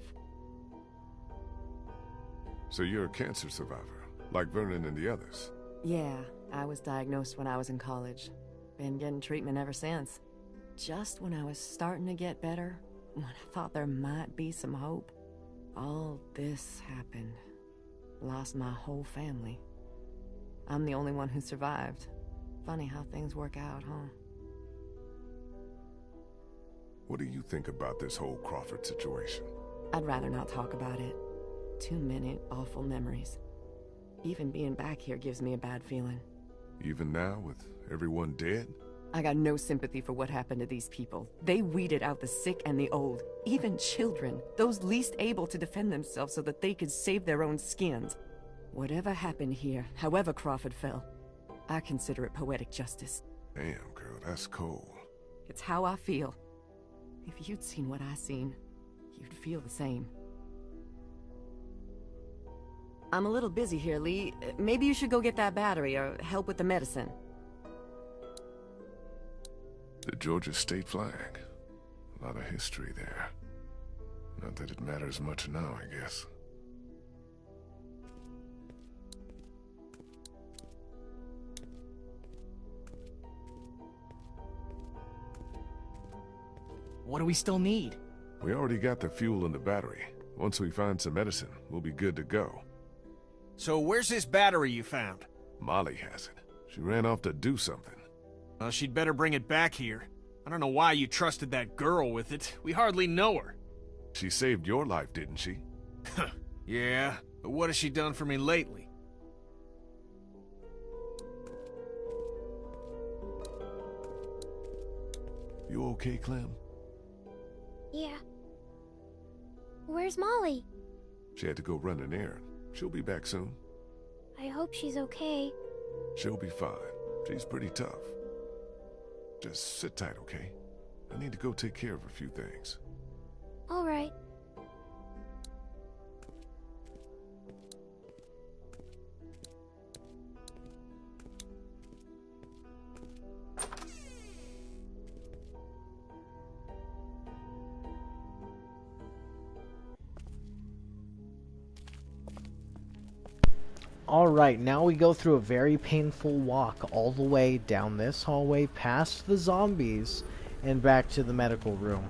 So you're a cancer survivor, like Vernon and the others? Yeah, I was diagnosed when I was in college. Been getting treatment ever since. Just when I was starting to get better, when I thought there might be some hope, all this happened. Lost my whole family. I'm the only one who survived. Funny how things work out, huh? What do you think about this whole Crawford situation? I'd rather not talk about it. Too many awful memories. Even being back here gives me a bad feeling. Even now, with everyone dead? I got no sympathy for what happened to these people. They weeded out the sick and the old, even children, those least able to defend themselves so that they could save their own skins. Whatever happened here, however Crawford fell, I consider it poetic justice. Damn, girl, that's cold. It's how I feel. If you'd seen what I seen, you'd feel the same. I'm a little busy here, Lee. Maybe you should go get that battery or help with the medicine. The Georgia state flag. A lot of history there. Not that it matters much now, I guess. What do we still need? We already got the fuel and the battery. Once we find some medicine, we'll be good to go. So where's this battery you found? Molly has it. She ran off to do something. Well, she'd better bring it back here. I don't know why you trusted that girl with it. We hardly know her. She saved your life, didn't she? Yeah, But what has she done for me lately? You okay, Clem? Yeah. Where's Molly? She had to go run an errand. She'll be back soon. I hope she's okay. She'll be fine. She's pretty tough. Just sit tight, okay? I need to go take care of a few things. All right. Alright, now we go through a very painful walk all the way down this hallway, past the zombies, and back to the medical room.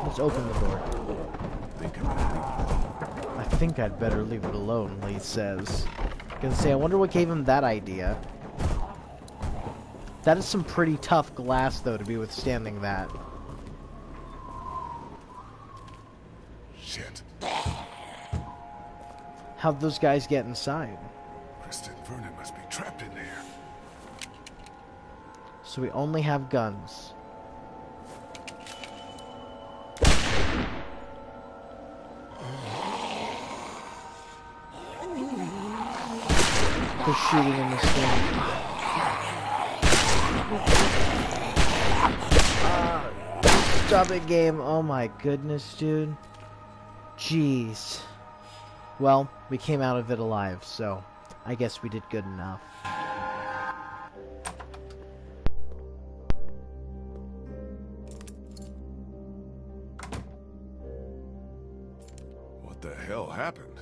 Let's open the door. I think I'd better leave it alone, Lee says. Gonna say, I wonder what gave him that idea. That is some pretty tough glass, though, to be withstanding that. Shit. How'd those guys get inside? Kristen Vernon must be trapped in there. So we only have guns. They're shooting in this game. Stop it, game. Oh my goodness, dude. Jeez. Well, we came out of it alive, so I guess we did good enough. What the hell happened?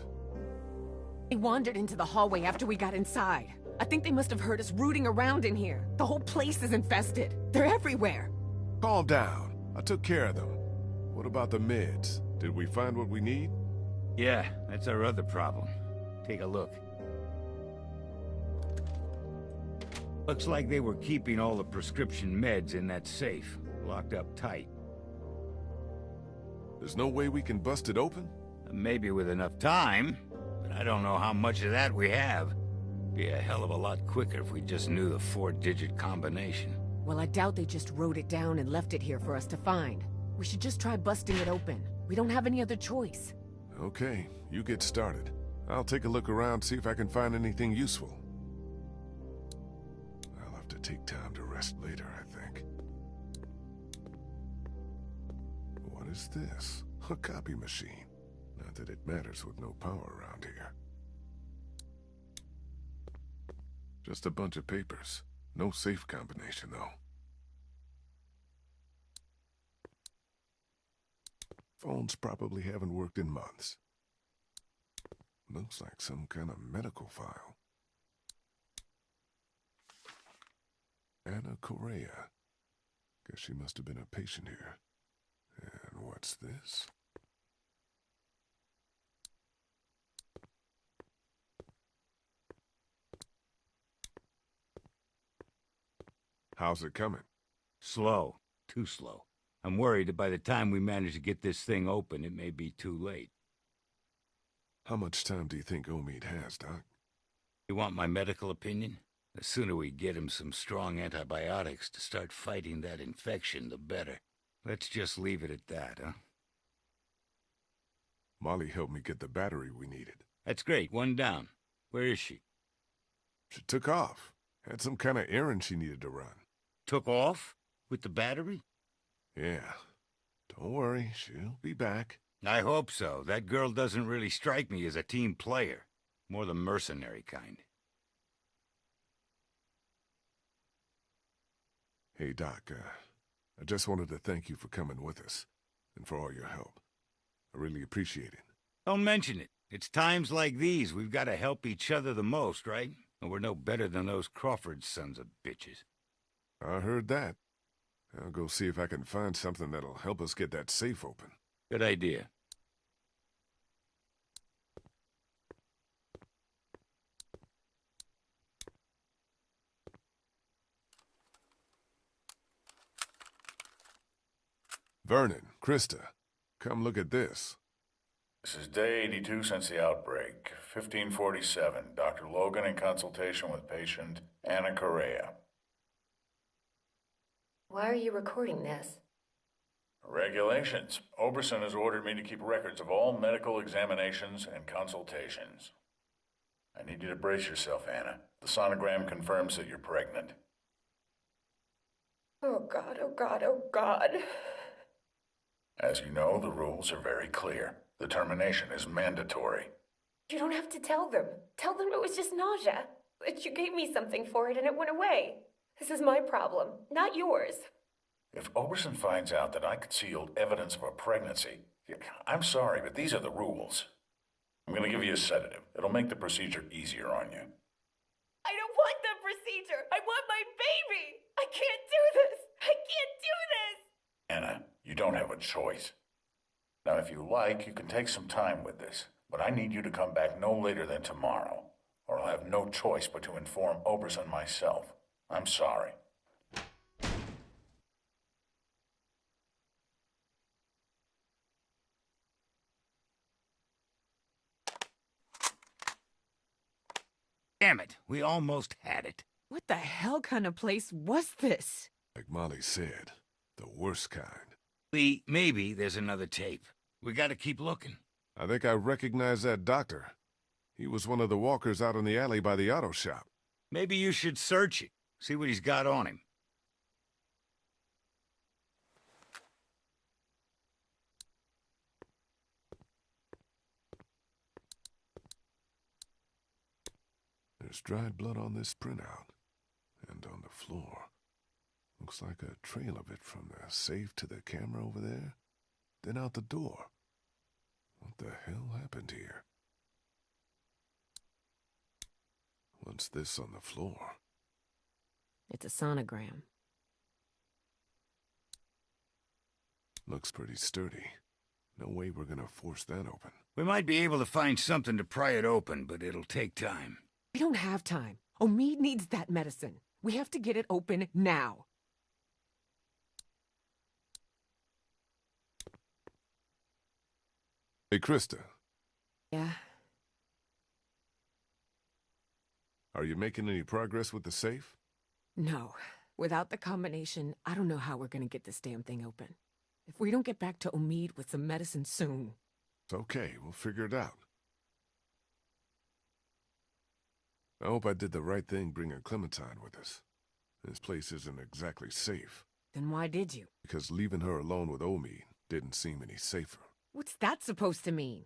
They wandered into the hallway after we got inside. I think they must have heard us rooting around in here. The whole place is infested. They're everywhere. Calm down. I took care of them. What about the meds? Did we find what we need? Yeah, that's our other problem. Take a look. Looks like they were keeping all the prescription meds in that safe, locked up tight. There's no way we can bust it open? Maybe with enough time, but I don't know how much of that we have. Be a hell of a lot quicker if we just knew the 4-digit combination. Well, I doubt they just wrote it down and left it here for us to find. We should just try busting it open. We don't have any other choice. Okay, you get started. I'll take a look around, see if I can find anything useful. I'll have to take time to rest later, I think. What is this? A copy machine. Not that it matters with no power around here. Just a bunch of papers. No safe combination, though. Phones probably haven't worked in months. Looks like some kind of medical file. Anna Correa. Guess she must have been a patient here. And what's this? How's it coming? Slow. Too slow. I'm worried that by the time we manage to get this thing open, it may be too late. How much time do you think Omid has, Doc? You want my medical opinion? The sooner we get him some strong antibiotics to start fighting that infection, the better. Let's just leave it at that, huh? Molly helped me get the battery we needed. That's great. One down. Where is she? She took off. Had some kind of errand she needed to run. Took off? With the battery? Yeah. Don't worry, she'll be back. I hope so. That girl doesn't really strike me as a team player. More the mercenary kind. Hey, Doc, I just wanted to thank you for coming with us, and for all your help. I really appreciate it. Don't mention it. It's times like these we've got to help each other the most, right? And we're no better than those Crawford sons of bitches. I heard that. I'll go see if I can find something that'll help us get that safe open. Good idea. Vernon, Krista, come look at this. This is day 82 since the outbreak. 1547. Dr. Logan in consultation with patient Anna Correa. Why are you recording this? Regulations. Oberson has ordered me to keep records of all medical examinations and consultations. I need you to brace yourself, Anna. The sonogram confirms that you're pregnant. Oh God, oh God, oh God. As you know, the rules are very clear. The termination is mandatory. You don't have to tell them. Tell them it was just nausea. That you gave me something for it and it went away. This is my problem, not yours. If Oberson finds out that I concealed evidence of a pregnancy, I'm sorry, but these are the rules. I'm going to give you a sedative. It'll make the procedure easier on you. I don't want the procedure. I want my baby. I can't do this. I can't do this. Anna, you don't have a choice. Now, if you like, you can take some time with this, but I need you to come back no later than tomorrow, or I'll have no choice but to inform Oberson myself. I'm sorry. Damn it, we almost had it. What the hell kind of place was this? Like Molly said, the worst kind. Lee, maybe there's another tape. We gotta keep looking. I think I recognize that doctor. He was one of the walkers out in the alley by the auto shop. Maybe you should search it, see what he's got on him. There's dried blood on this printout, and on the floor. Looks like a trail of it from the safe to the camera over there, then out the door. What the hell happened here? What's this on the floor? It's a sonogram. Looks pretty sturdy. No way we're gonna force that open. We might be able to find something to pry it open, but it'll take time. We don't have time. Omid needs that medicine. We have to get it open now. Hey, Krista. Yeah? Are you making any progress with the safe? No. Without the combination, I don't know how we're gonna get this damn thing open. If we don't get back to Omid with some medicine soon... It's okay. We'll figure it out. I hope I did the right thing bringing Clementine with us. This place isn't exactly safe. Then why did you? Because leaving her alone with Omid didn't seem any safer. What's that supposed to mean?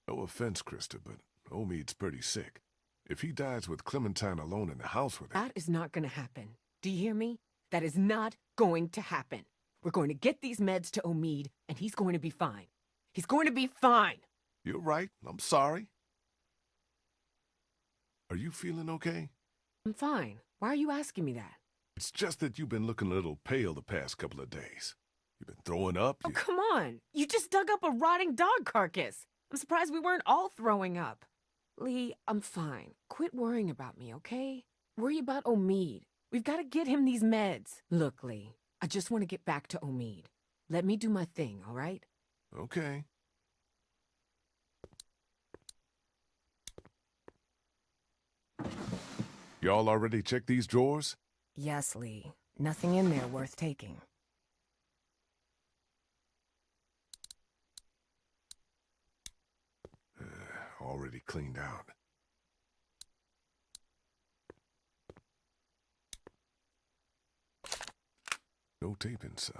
No offense, Krista, but Omid's pretty sick. If he dies with Clementine alone in the house with her... That is not gonna happen. Do you hear me? That is not going to happen. We're going to get these meds to Omid, and he's going to be fine. He's going to be fine! You're right. I'm sorry. Are you feeling okay? I'm fine. Why are you asking me that? It's just that you've been looking a little pale the past couple of days. You've been throwing up. Oh, come on. You just dug up a rotting dog carcass. I'm surprised we weren't all throwing up. Lee, I'm fine. Quit worrying about me, okay? Worry about Omid. We've got to get him these meds. Look, Lee, I just want to get back to Omid. Let me do my thing, all right? Okay. Y'all already checked these drawers? Yes, Lee. Nothing in there worth taking. Already cleaned out. No tape inside.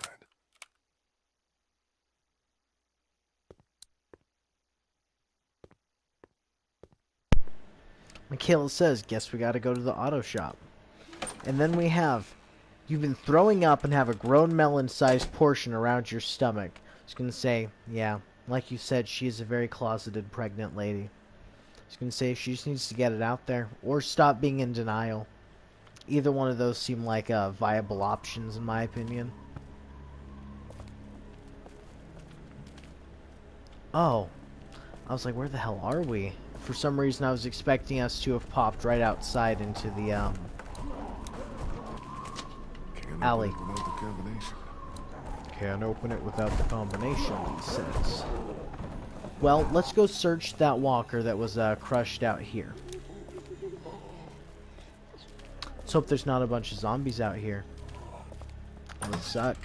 Michaela says, guess we gotta go to the auto shop. And then we have, you've been throwing up and have a grown melon-sized portion around your stomach. I was gonna say, yeah, like you said, she is a very closeted pregnant lady. I was gonna say, she just needs to get it out there, or stop being in denial. Either one of those seem like viable options, in my opinion. Oh. I was like, where the hell are we? For some reason, I was expecting us to have popped right outside into the, alley. Can't open it without the combination, he says. Well, let's go search that walker that was crushed out here. Let's hope there's not a bunch of zombies out here. That would suck.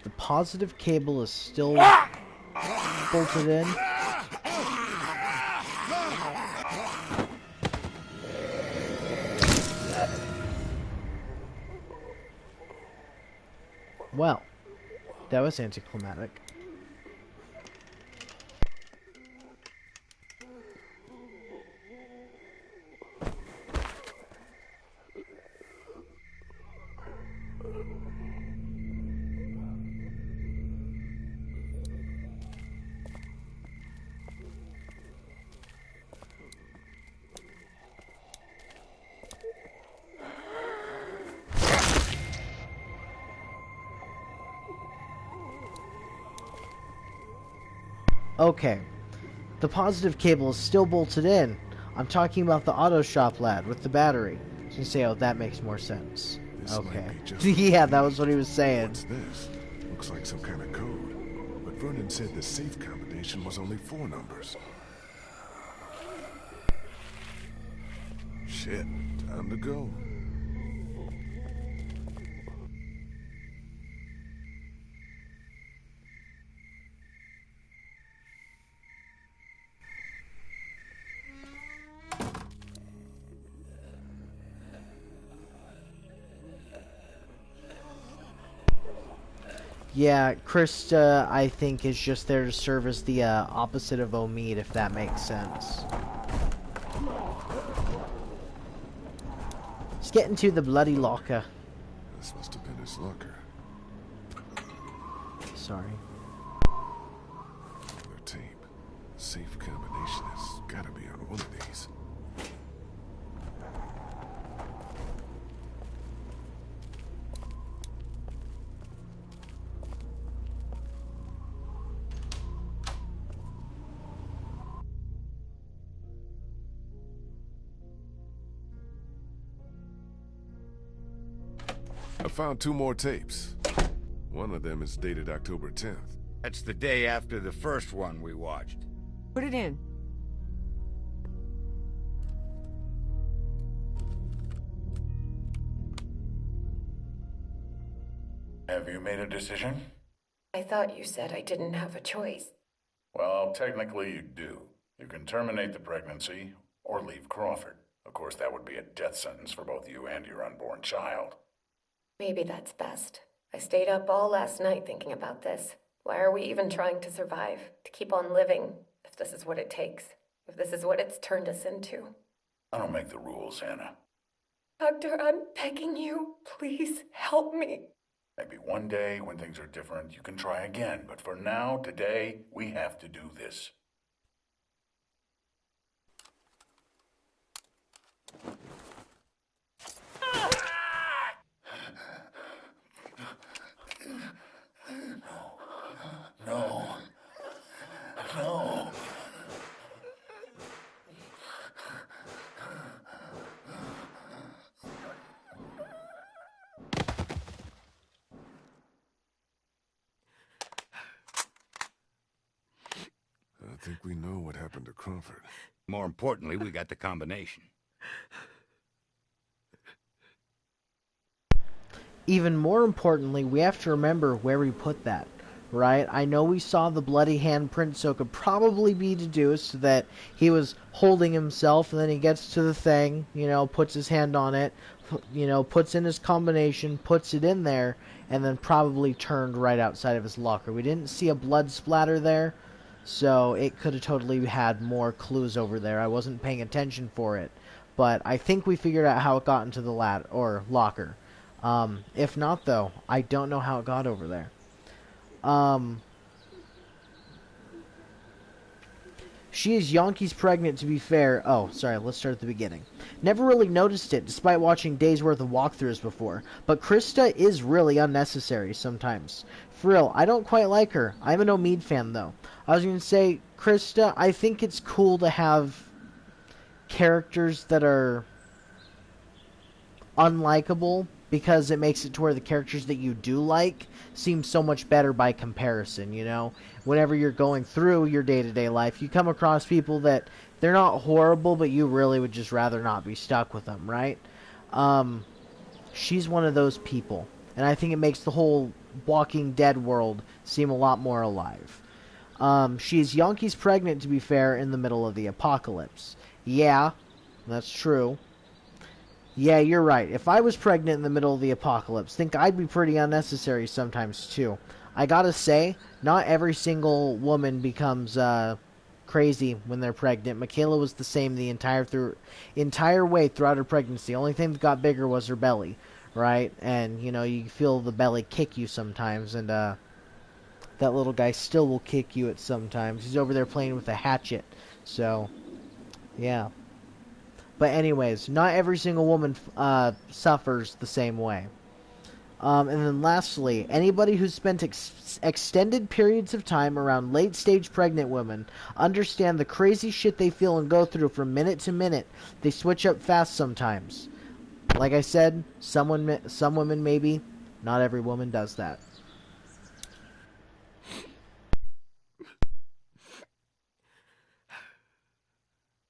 The positive cable is still bolted in. Well, that was anticlimactic. Okay, the positive cable is still bolted in. I'm talking about the auto shop lad with the battery. So you say, oh, that makes more sense. This Okay. might be just Yeah, that was what he was saying. What's this? Looks like some kind of code. But Vernon said the safe combination was only 4 numbers. Shit, time to go. Yeah, Krista, I think, is just there to serve as the opposite of Omid, if that makes sense. Let's get into the bloody locker. This must have been his locker. Sorry. Their tape. Safe combination has gotta be on one of these. I found 2 more tapes. One of them is dated October 10th. That's the day after the first one we watched. Put it in. Have you made a decision? I thought you said I didn't have a choice. Well, technically you do. You can terminate the pregnancy or leave Crawford. Of course, that would be a death sentence for both you and your unborn child. Maybe that's best. I stayed up all last night thinking about this. Why are we even trying to survive? To keep on living, if this is what it takes. If this is what it's turned us into. I don't make the rules, Anna. Doctor, I'm begging you. Please help me. Maybe one day, when things are different, you can try again. But for now, today, we have to do this. No. No. I think we know what happened to Crawford. More importantly, we got the combination. Even more importantly, we have to remember where we put that, right? I know we saw the bloody handprint, so it could probably be deduced that he was holding himself, and then he gets to the thing, you know, puts his hand on it, you know, puts in his combination, puts it in there, and then probably turned right outside of his locker. We didn't see a blood splatter there, so it could have totally had more clues over there. I wasn't paying attention for it. but I think we figured out how it got into the locker. If not, though, I don't know how it got over there. She is Yankees pregnant, to be fair. Oh, sorry, let's start at the beginning. Never really noticed it, despite watching days worth of walkthroughs before. But Krista is really unnecessary sometimes. For real, I don't quite like her. I'm an Omid fan, though. I was going to say, Krista, I think it's cool to have characters that are unlikable, because it makes it to where the characters that you do like seem so much better by comparison, you know? Whenever you're going through your day-to-day life, you come across people that they're not horrible, but you really would just rather not be stuck with them, right? She's one of those people, and I think it makes the whole Walking Dead world seem a lot more alive. She is Yankees pregnant, to be fair, in the middle of the apocalypse. Yeah, that's true. Yeah, you're right. If I was pregnant in the middle of the apocalypse, think I'd be pretty unnecessary sometimes, too. I gotta say, not every single woman becomes crazy when they're pregnant. Michaela was the same the entire way throughout her pregnancy. The only thing that got bigger was her belly, right? And, you know, you feel the belly kick you sometimes, and that little guy still will kick you at sometimes. He's over there playing with a hatchet, so, yeah. But anyways, not every single woman suffers the same way. And then lastly, anybody who's spent extended periods of time around late-stage pregnant women understand the crazy shit they feel and go through from minute to minute. They switch up fast sometimes. Like I said, some women maybe. Not every woman does that.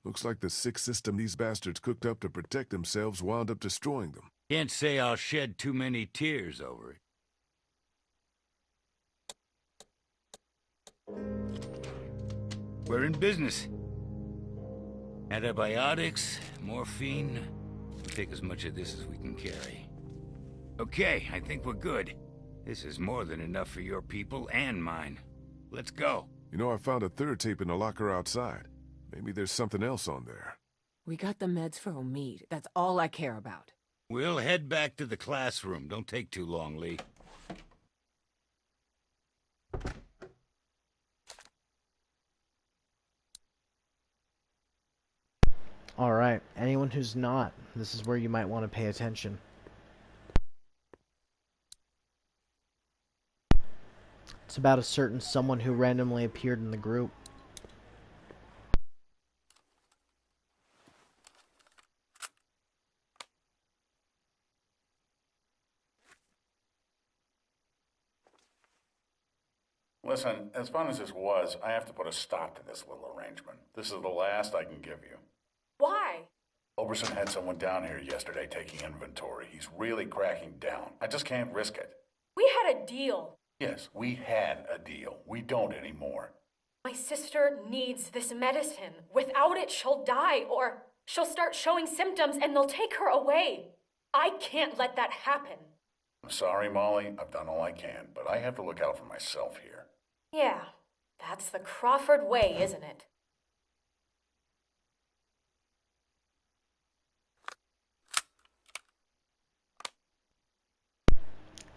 Looks like the sick system these bastards cooked up to protect themselves wound up destroying them. Can't say I'll shed too many tears over it. We're in business. Antibiotics, morphine. We'll take as much of this as we can carry. Okay, I think we're good. This is more than enough for your people and mine. Let's go. You know, I found a third tape in the locker outside. Maybe there's something else on there. We got the meds for Omid. That's all I care about. We'll head back to the classroom. Don't take too long, Lee. Alright, anyone who's not, this is where you might want to pay attention. It's about a certain someone who randomly appeared in the group. Listen, as fun as this was, I have to put a stop to this little arrangement. This is the last I can give you. Why? Oberson had someone down here yesterday taking inventory. He's really cracking down. I just can't risk it. We had a deal. Yes, we had a deal. We don't anymore. My sister needs this medicine. Without it, she'll die, or she'll start showing symptoms and they'll take her away. I can't let that happen. I'm sorry, Molly. I've done all I can, but I have to look out for myself here. Yeah, that's the Crawford way, isn't it?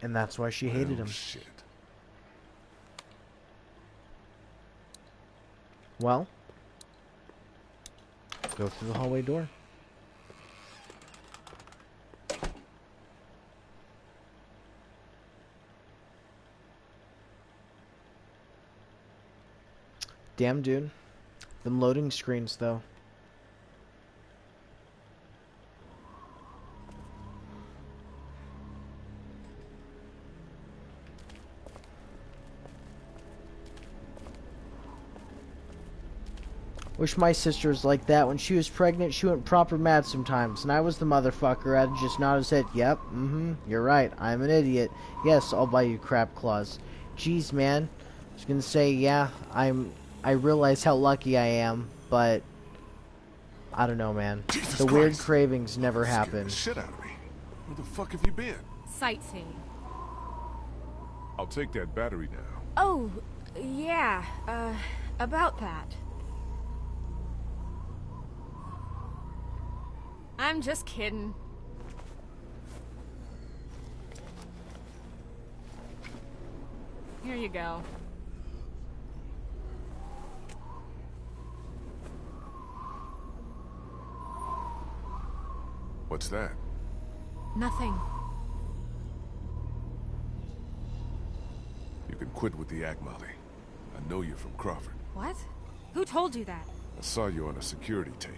And that's why she hated him. Shit. Well, go through the hallway door. Damn, dude. Them loading screens, though. Wish my sister was like that. When she was pregnant, she went proper mad sometimes. And I was the motherfucker. I'd just nod his head. Yep, you're right. I'm an idiot. Yes, I'll buy you crab claws. Jeez, man. I was gonna say, yeah, I realize how lucky I am, but I don't know, man. Jesus the weird Christ. cravings never happen. Shit out of me. Where the fuck have you been? Sightseeing. I'll take that battery now. Oh, yeah, about that. I'm just kidding. Here you go. What's that? Nothing. You can quit with the act, Molly. I know you're from Crawford. What? Who told you that? I saw you on a security tape.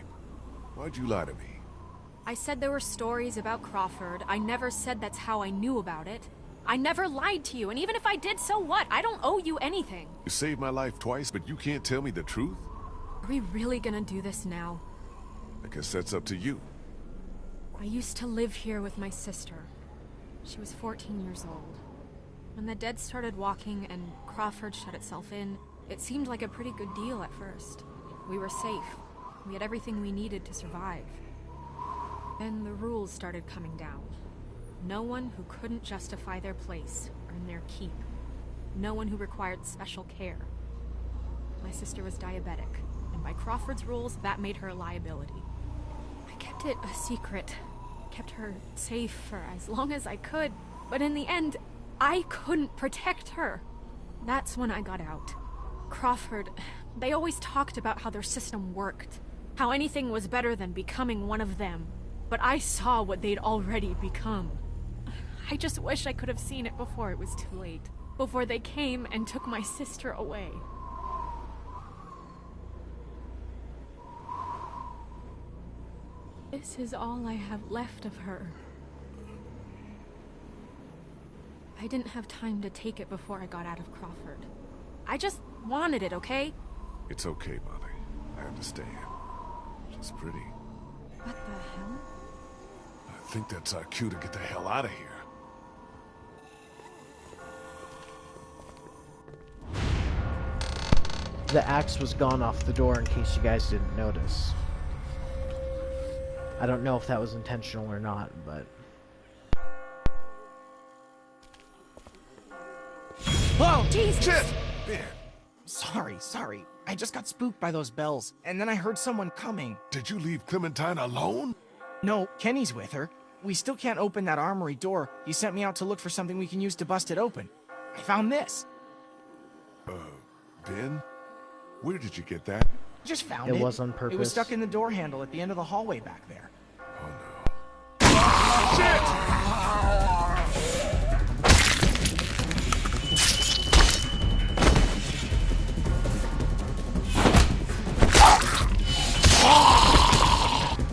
Why'd you lie to me? I said there were stories about Crawford. I never said that's how I knew about it. I never lied to you, and even if I did, so what? I don't owe you anything. You saved my life twice, but you can't tell me the truth? Are we really gonna do this now? I guess that's up to you. I used to live here with my sister. She was 14 years old. When the dead started walking and Crawford shut itself in, it seemed like a pretty good deal at first. We were safe. We had everything we needed to survive. Then the rules started coming down. No one who couldn't justify their place earned their keep. No one who required special care. My sister was diabetic, and by Crawford's rules, that made her a liability. I kept it a secret. Kept her safe for as long as I could, but in the end, I couldn't protect her. That's when I got out. Crawford, they always talked about how their system worked, how anything was better than becoming one of them, but I saw what they'd already become. I just wish I could have seen it before it was too late, before they came and took my sister away. This is all I have left of her. I didn't have time to take it before I got out of Crawford. I just wanted it, okay? It's okay, Molly. I understand. She's pretty. What the hell? I think that's our cue to get the hell out of here. The axe was gone off the door in case you guys didn't notice. I don't know if that was intentional or not, but... Whoa! Jesus! Shit! Sorry. I just got spooked by those bells, and then I heard someone coming. Did you leave Clementine alone? No, Kenny's with her. We still can't open that armory door. He sent me out to look for something we can use to bust it open. I found this. Ben? Where did you get that? Just found it. It was on purpose. It was stuck in the door handle at the end of the hallway back there.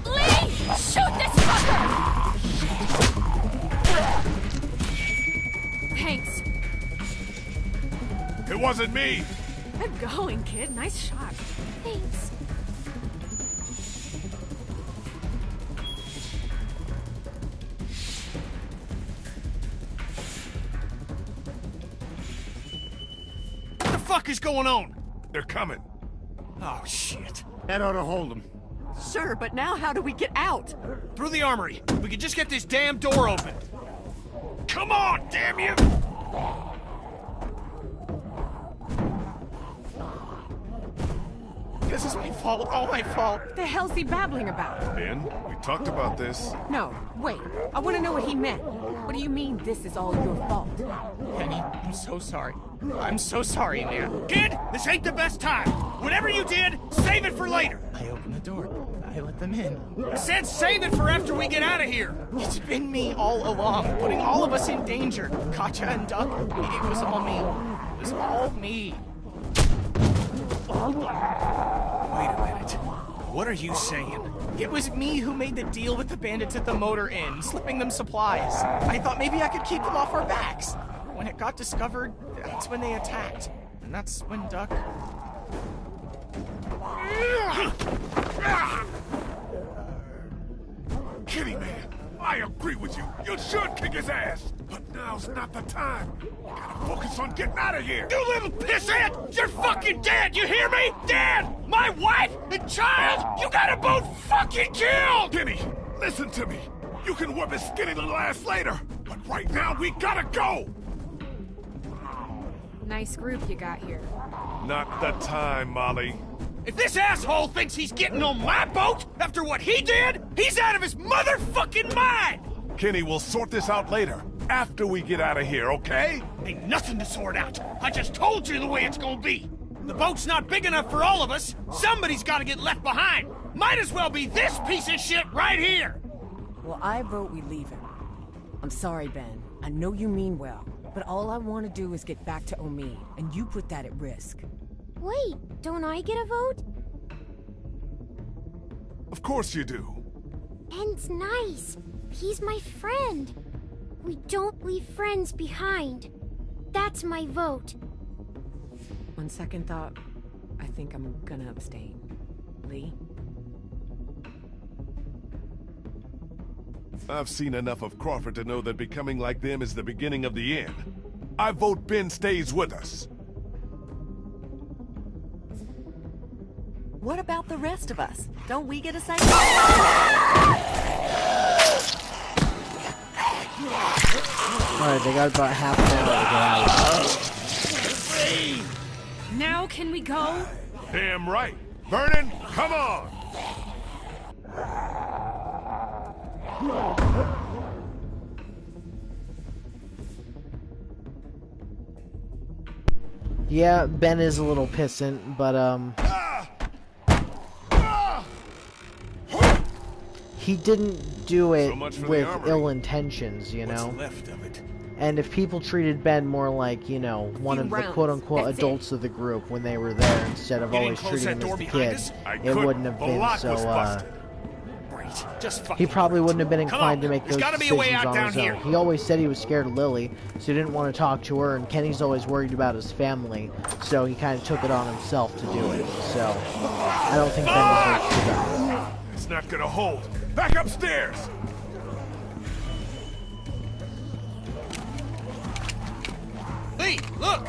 Lee! Shoot this fucker! Thanks. It wasn't me! Good going, kid. Nice shot. Thanks. What the fuck is going on? They're coming. Oh, shit. That ought to hold them. Sure, but now how do we get out? Through the armory. We can just get this damn door open. Come on, damn you! This is my fault, all my fault. What the hell's he babbling about? Ben, we talked about this. No, wait. I want to know what he meant. What do you mean this is all your fault? Penny, I'm so sorry. I'm so sorry, man. Kid, this ain't the best time. Whatever you did, save it for later. I opened the door. I let them in. I said save it for after we get out of here. It's been me all along, putting all of us in danger. Katja and Duck, it was all me. It was all me. Wait a minute. What are you saying? It was me who made the deal with the bandits at the motor inn, slipping them supplies. I thought maybe I could keep them off our backs. When it got discovered, that's when they attacked. And that's when Duck... Kitty man, I agree with you. You should kick his ass. But now's not the time. Gotta focus on getting out of here. You little pissant! You're fucking dead! You hear me? Dead! My wife and child! You got them both fucking killed! Kenny, listen to me. You can whip his skinny little ass later. But right now, we gotta go. Nice group you got here. Not the time, Molly. If this asshole thinks he's getting on my boat after what he did, he's out of his motherfucking mind! Kenny, we'll sort this out later, after we get out of here, okay? Ain't nothing to sort out. I just told you the way it's gonna be. The boat's not big enough for all of us. Somebody's gotta get left behind. Might as well be this piece of shit right here. Well, I vote we leave him. I'm sorry, Ben. I know you mean well, but all I want to do is get back to Omid, and you put that at risk. Wait, don't I get a vote? Of course you do. Ben's nice. He's my friend. We don't leave friends behind. That's my vote. On second thought, I think I'm gonna abstain. Lee? I've seen enough of Crawford to know that becoming like them is the beginning of the end. I vote Ben stays with us. What about the rest of us? Don't we get a say? Alright, they got about half an hour to get out. Now can we go? Damn right. Vernon, come on! Yeah, Ben is a little pissant, but he didn't do it with ill intentions, you know? What's left of it? And if people treated Ben more like, you know, one of the quote-unquote adults of the group when they were there instead of always treating him as the kid, it wouldn't have been so, he probably wouldn't have been inclined to make those decisions on his own. He always said he was scared of Lily, so he didn't want to talk to her, and Kenny's always worried about his family, so he kind of took it on himself to do it. So, I don't think Ben deserves to die. It's not gonna hold. Back upstairs! Lee, look!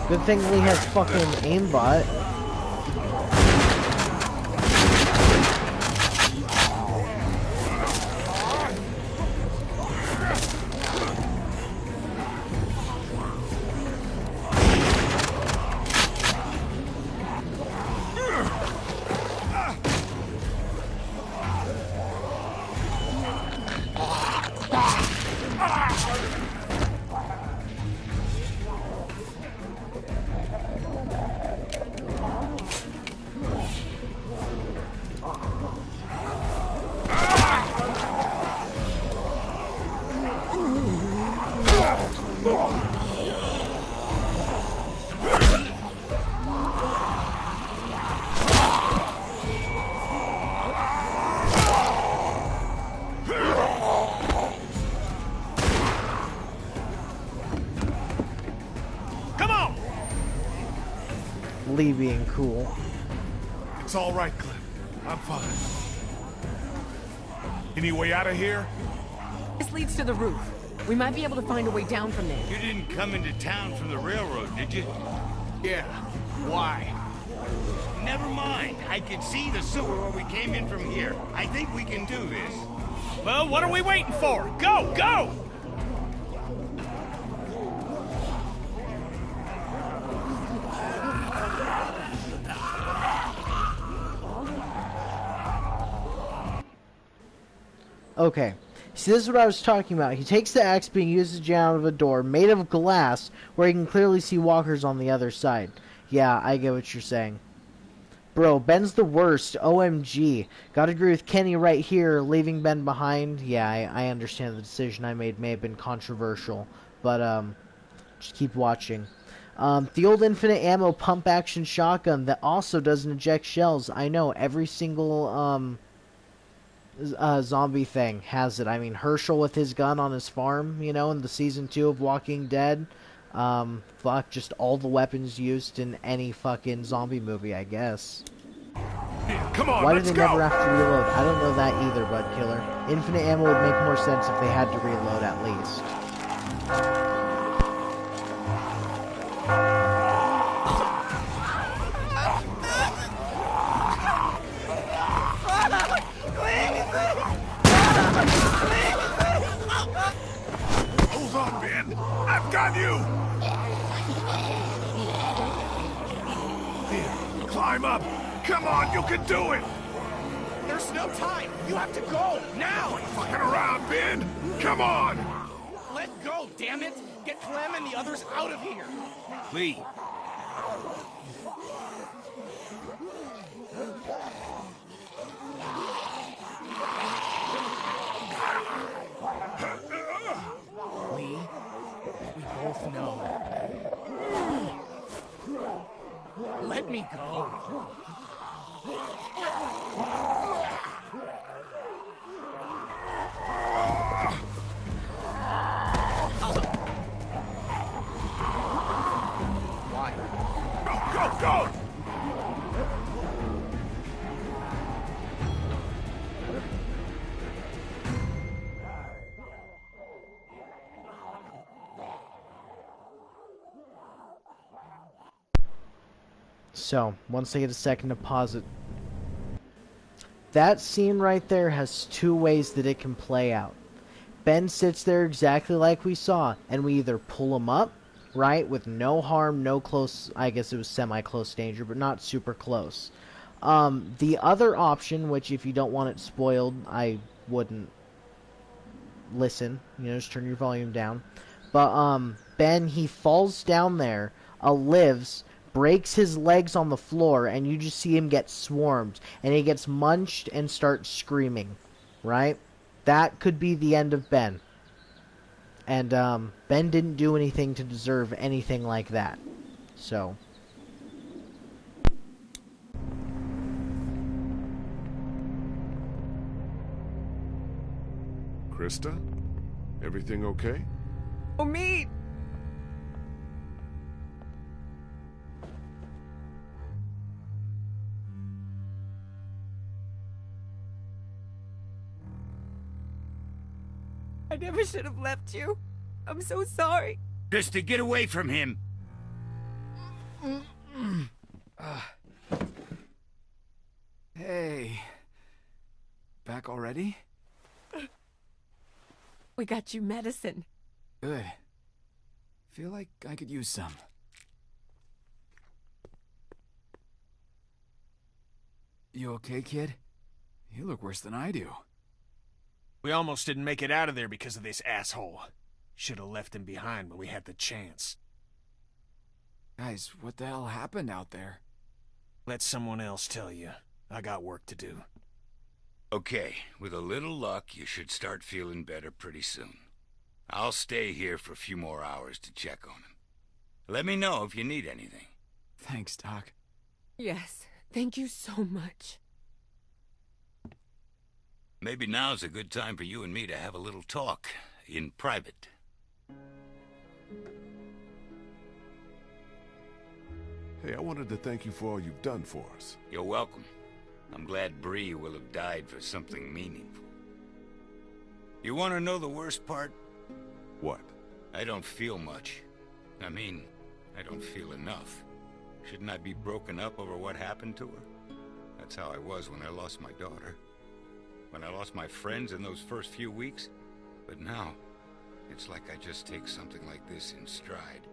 Good thing Lee has fucking aimbot. Lee being cool. It's all right, Clem. I'm fine. Any way out of here? This leads to the roof. We might be able to find a way down from there. You didn't come into town from the railroad, did you? Yeah. Why? Never mind. I could see the sewer where we came in from here. I think we can do this. Well, what are we waiting for? Go, go! Okay, see, this is what I was talking about. He takes the axe being used to jam out of a door made of glass where he can clearly see walkers on the other side. Yeah, I get what you're saying. Bro, Ben's the worst. OMG. Gotta agree with Kenny right here, leaving Ben behind. Yeah, I understand the decision I made may have been controversial, but, just keep watching. The old infinite ammo pump action shotgun that also doesn't eject shells. I know, every single, zombie thing has it. I mean, Herschel with his gun on his farm, you know, in the season 2 of Walking Dead. Fuck, just all the weapons used in any fucking zombie movie, I guess. Here, Come on, Why do let's they go. never have to reload? I don't know that either, Budkiller. Infinite ammo would make more sense if they had to reload at least. Hold on, Ben. I've got you. Here, climb up. Come on, you can do it. There's no time. You have to go now. Quit fucking around, Ben. Come on. Let go, damn it. Get Clem and the others out of here. Lee. Lee, we both know. Let me go. Why? Go, go, go! So, once I get a second to pause it. That scene right there has two ways that it can play out. Ben sits there exactly like we saw, and we either pull him up, right, with no harm, no close, I guess it was semi-close danger, but not super close. The other option, which if you don't want it spoiled, I wouldn't listen, just turn your volume down. But, Ben, he falls down there, lives, breaks his legs on the floor, and you just see him get swarmed, and he gets munched and starts screaming, right? That could be the end of Ben. And, Ben didn't do anything to deserve anything like that. So. Krista? Everything okay? Omid! I never should have left you. I'm so sorry. Just to get away from him. Hey. Back already? We got you medicine. Good. Feel like I could use some. You okay, kid? You look worse than I do. We almost didn't make it out of there because of this asshole. Should have left him behind when we had the chance. Guys, what the hell happened out there? Let someone else tell you. I got work to do. Okay, with a little luck, you should start feeling better pretty soon. I'll stay here for a few more hours to check on him. Let me know if you need anything. Thanks, Doc. Yes, thank you so much. Maybe now's a good time for you and me to have a little talk, in private. Hey, I wanted to thank you for all you've done for us. You're welcome. I'm glad Bree will have died for something meaningful. You want to know the worst part? What? I don't feel much. I mean, I don't feel enough. Shouldn't I be broken up over what happened to her? That's how I was when I lost my daughter. When I lost my friends in those first few weeks. But now, it's like I just take something like this in stride.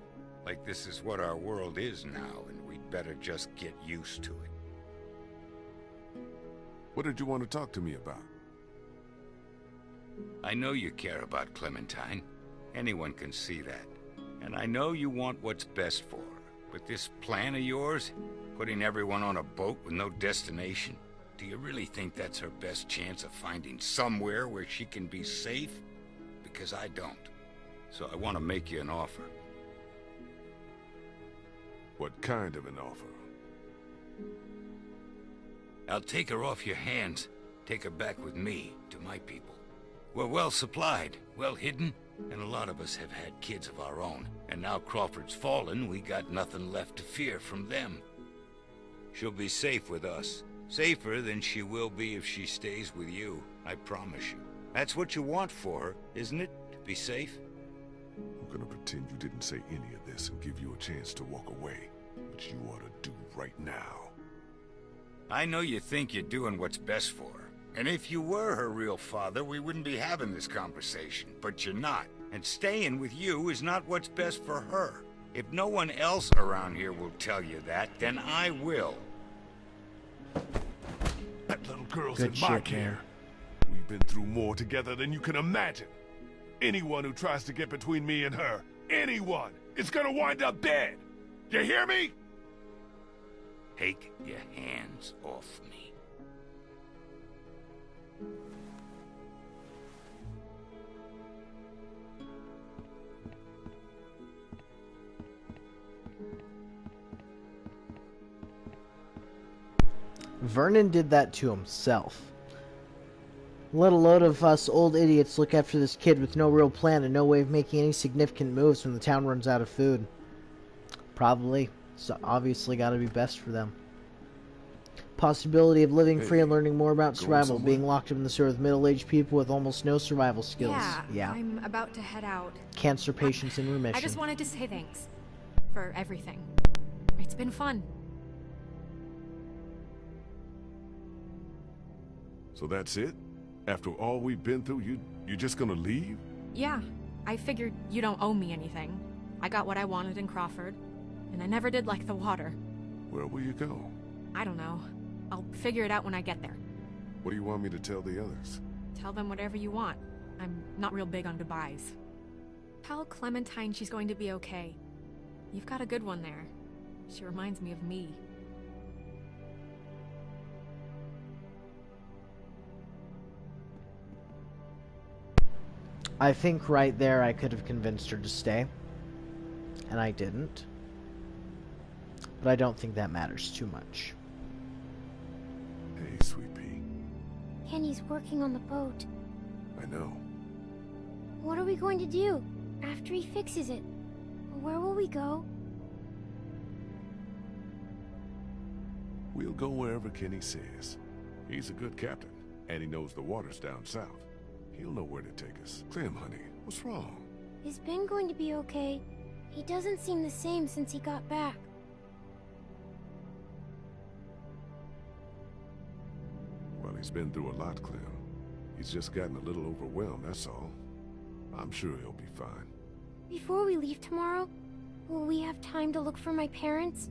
Like this is what our world is now, and we'd better just get used to it. What did you want to talk to me about? I know you care about Clementine. Anyone can see that. And I know you want what's best for her. But this plan of yours, putting everyone on a boat with no destination, do you really think that's her best chance of finding somewhere where she can be safe? Because I don't. So I want to make you an offer. What kind of an offer? I'll take her off your hands, take her back with me, to my people. We're well supplied, well hidden, and a lot of us have had kids of our own. And now Crawford's fallen, we got nothing left to fear from them. She'll be safe with us, Safer than she will be if she stays with you, I promise you. That's what you want for her, isn't it? To be safe? I'm gonna pretend you didn't say any of this and give you a chance to walk away, which you ought to do right now. I know you think you're doing what's best for her. And if you were her real father, we wouldn't be having this conversation. But you're not. And staying with you is not what's best for her. If no one else around here will tell you that, then I will. That little girl's Good in my shit, care. man. We've been through more together than you can imagine. Anyone who tries to get between me and her, anyone, is gonna wind up dead. You hear me? Take your hands off me. Vernon did that to himself. Let a load of us old idiots look after this kid with no real plan and no way of making any significant moves when the town runs out of food. Probably. It's obviously got to be best for them. Possibility of living free and learning more about survival, being locked up in the sewer with middle-aged people with almost no survival skills. Yeah, I'm about to head out. Cancer patients in remission. I just wanted to say thanks for everything. It's been fun. So that's it? After all we've been through, you just gonna leave? Yeah, I figured you don't owe me anything. I got what I wanted in Crawford, and I never did like the water. Where will you go? I don't know. I'll figure it out when I get there. What do you want me to tell the others? Tell them whatever you want. I'm not real big on goodbyes. Tell Clementine she's going to be okay. You've got a good one there. She reminds me of me. I think right there I could have convinced her to stay. And I didn't. But I don't think that matters too much. Hey, Sweet Pea. Kenny's working on the boat. I know. What are we going to do after he fixes it? Where will we go? We'll go wherever Kenny says. He's a good captain, and he knows the waters down south. He'll know where to take us. Clem, honey, what's wrong? Is Ben going to be okay? He doesn't seem the same since he got back. Well, he's been through a lot, Clem. He's just gotten a little overwhelmed, that's all. I'm sure he'll be fine. Before we leave tomorrow, will we have time to look for my parents?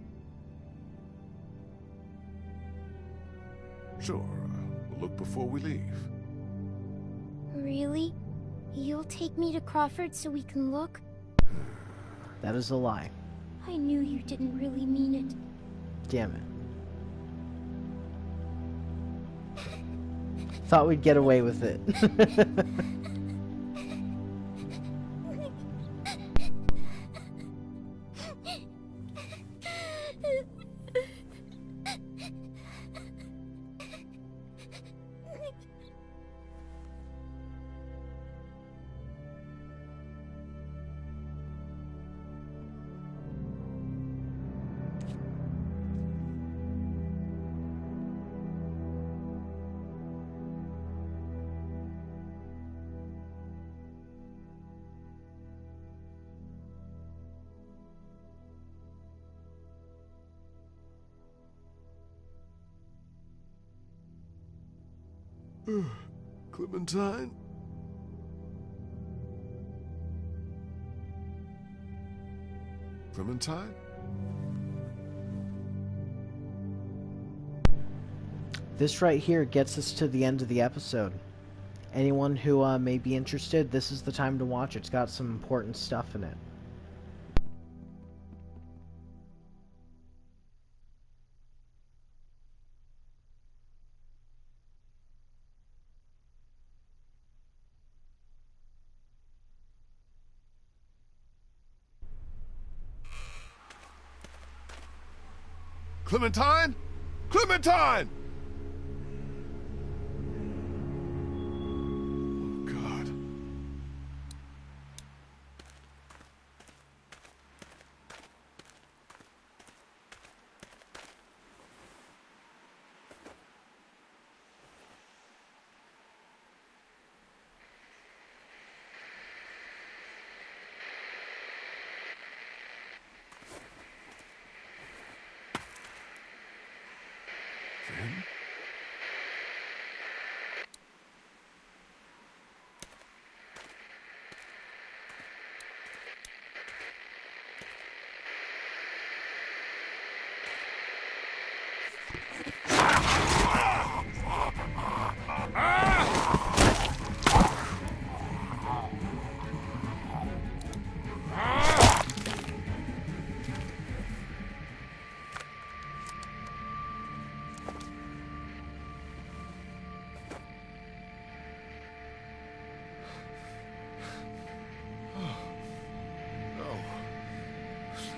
Sure, we'll look before we leave. Really? You'll take me to Crawford so we can look? That is a lie. I knew you didn't really mean it. Damn it. Thought we'd get away with it. Clementine? Clementine? This right here gets us to the end of the episode. Anyone who may be interested, this is the time to watch. It's got some important stuff in it. Clementine? Clementine! Oh, God.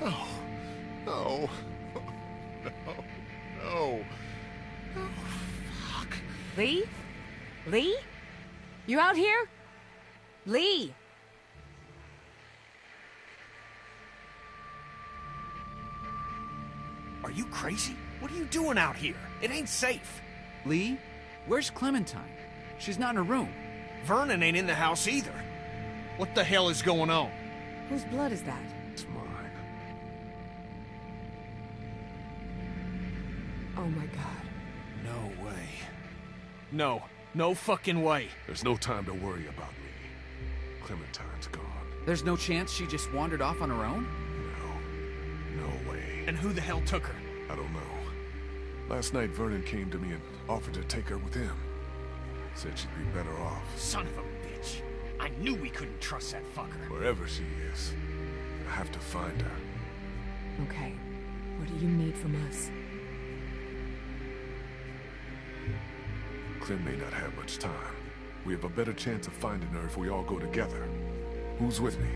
No. No. No. No. Fuck. Lee? Lee? You out here? Lee! Are you crazy? What are you doing out here? It ain't safe. Lee? Where's Clementine? She's not in her room. Vernon ain't in the house either. What the hell is going on? Whose blood is that? It's mine. Oh my god. No way. No. No fucking way. There's no time to worry about me. Clementine's gone. There's no chance she just wandered off on her own? No. No way. And who the hell took her? I don't know. Last night, Vernon came to me and offered to take her with him. Said she'd be better off. Son of a bitch. I knew we couldn't trust that fucker. Wherever she is, I have to find her. Okay. What do you need from us? Clem may not have much time. We have a better chance of finding her if we all go together. Who's with me?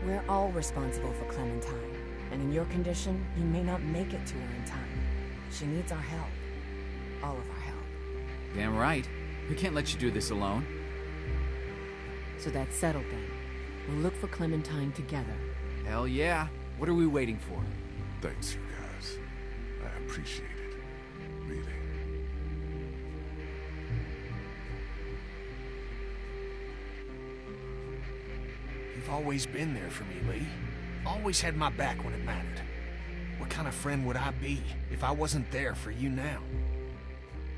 We're all responsible for Clementine. And in your condition, you may not make it to her in time. She needs our help. All of our help. Damn right. We can't let you do this alone. So that's settled then. We'll look for Clementine together. Hell yeah. What are we waiting for? Thanks, you guys. I appreciate it. Really. You've always been there for me, Lee. Always had my back when it mattered. What kind of friend would I be if I wasn't there for you now?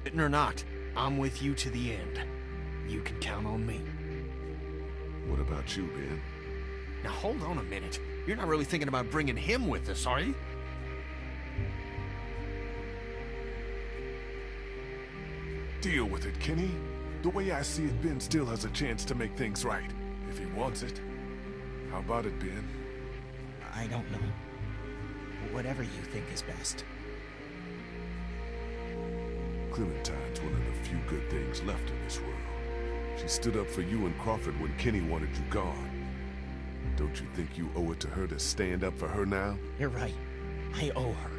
Fitting or not, I'm with you to the end. You can count on me. What about you, Ben? Now hold on a minute. You're not really thinking about bringing him with us, are you? Deal with it, Kenny. The way I see it, Ben still has a chance to make things right. If he wants it. How about it, Ben? I don't know. Whatever you think is best. Clementine's one of the few good things left in this world. She stood up for you and Crawford when Kenny wanted you gone. Don't you think you owe it to her to stand up for her now? You're right. I owe her.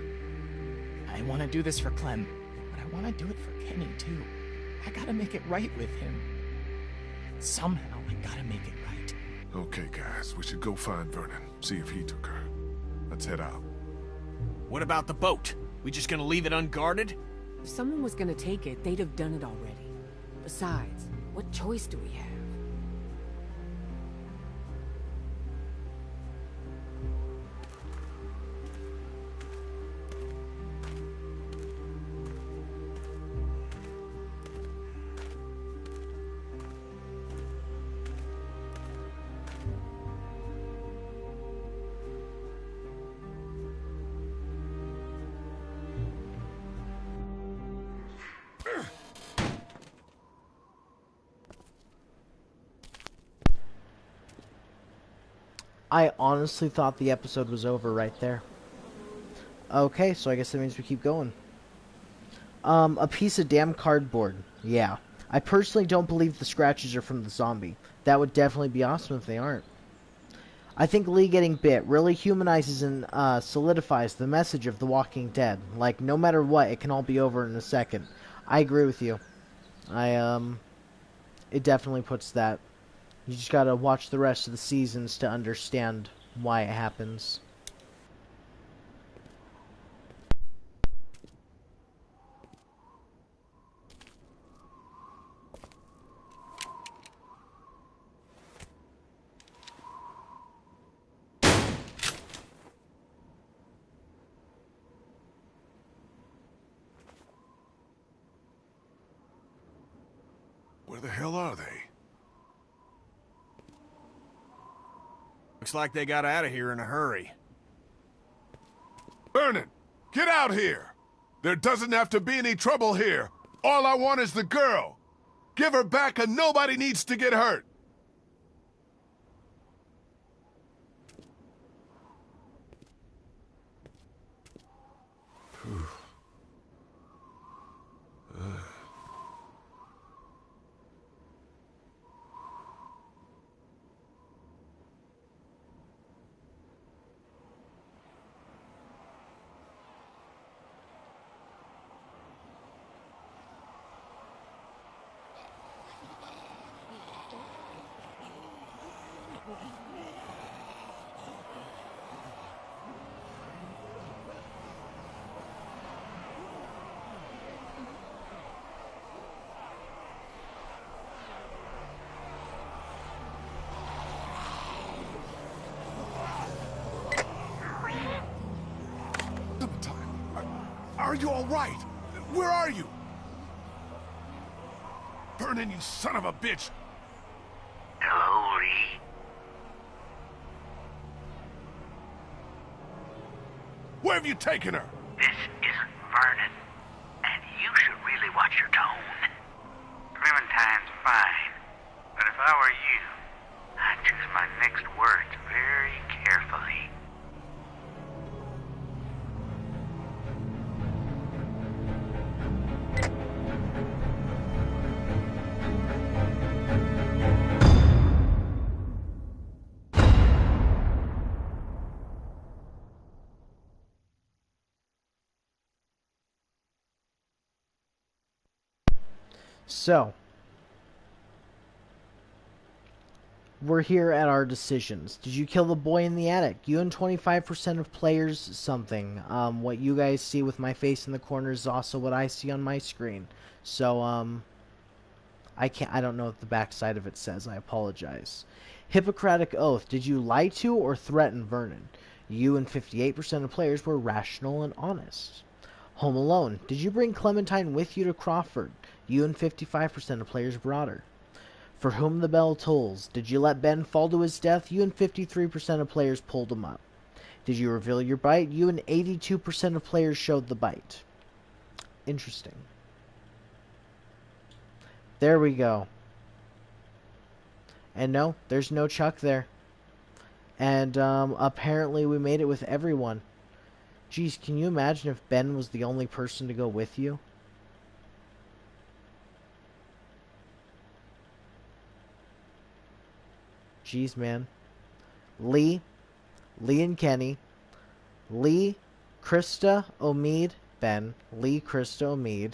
I want to do this for Clem, but I want to do it for Kenny, too. I gotta make it right with him. Somehow, I gotta make it right. Okay, guys, we should go find Vernon, see if he took her. Let's head out. What about the boat? We just gonna leave it unguarded? If someone was gonna take it, they'd have done it already. Besides, what choice do we have? I honestly thought the episode was over right there. Okay, so I guess that means we keep going. A piece of damn cardboard. Yeah. I personally don't believe the scratches are from the zombie. That would definitely be awesome if they aren't. I think Lee getting bit really humanizes and solidifies the message of The Walking Dead. Like, no matter what, it can all be over in a second. I agree with you. It definitely puts that. You just gotta watch the rest of the seasons to understand why it happens. Where the hell are they? Looks like they got out of here in a hurry. Vernon, get out here! There doesn't have to be any trouble here. All I want is the girl. Give her back and nobody needs to get hurt. Are you all right? Where are you? Vernon, you son of a bitch! Hello, Lee? Where have you taken her? This isn't Vernon, and you should really watch your tone. Clementine's fine, but if I were you, I'd choose my next words very carefully. So, we're here at our decisions. Did you kill the boy in the attic? You and 25% of players something. What you guys see with my face in the corner is also what I see on my screen. So, I don't know what the backside of it says. I apologize. Hippocratic oath. Did you lie to or threaten Vernon? You and 58% of players were rational and honest. Home Alone. Did you bring Clementine with you to Crawford? You and 55% of players brought her. For Whom the Bell Tolls. Did you let Ben fall to his death? You and 53% of players pulled him up. Did you reveal your bite? You and 82% of players showed the bite. Interesting. There we go. And no, there's no Chuck there. And apparently we made it with everyone. Geez, can you imagine if Ben was the only person to go with you? Jeez, man. Lee and Kenny, Lee, Krista, Omid, Ben, Lee, Krista, Omid,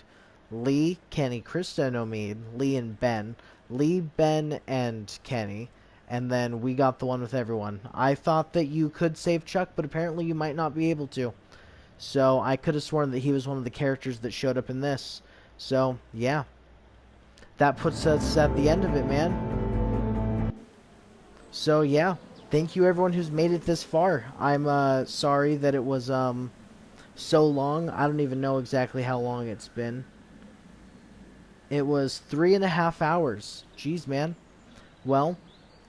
Lee, Kenny, Krista, and Omid, Lee and Ben, Lee, Ben, and Kenny, and then we got the one with everyone. I thought that you could save Chuck, but apparently you might not be able to. So I could have sworn that he was one of the characters that showed up in this. So, yeah. That puts us at the end of it, man. So, yeah. Thank you, everyone who's made it this far. I'm sorry that it was so long. I don't even know exactly how long it's been. It was 3.5 hours. Jeez, man. Well,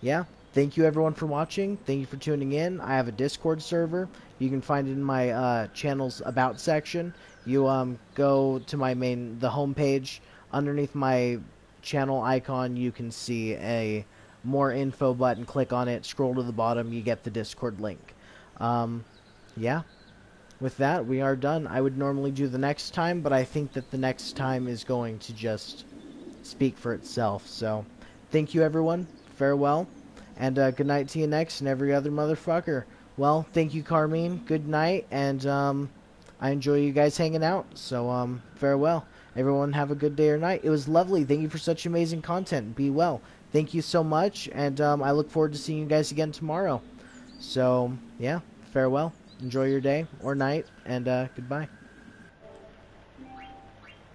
yeah. Thank you, everyone, for watching. Thank you for tuning in. I have a Discord server. You can find it in my channel's About section. You go to the homepage. Underneath my channel icon, you can see a More Info button. Click on it. Scroll to the bottom. You get the Discord link. Yeah. With that, we are done. I would normally do the next time, but I think that the next time is going to just speak for itself. So, thank you, everyone. Farewell. And good night to you next and every other motherfucker. Well, thank you, Carmine. Good night. And I enjoy you guys hanging out. So, farewell. Everyone have a good day or night. It was lovely. Thank you for such amazing content. Be well. Thank you so much. And I look forward to seeing you guys again tomorrow. So, yeah. Farewell. Enjoy your day or night. And goodbye.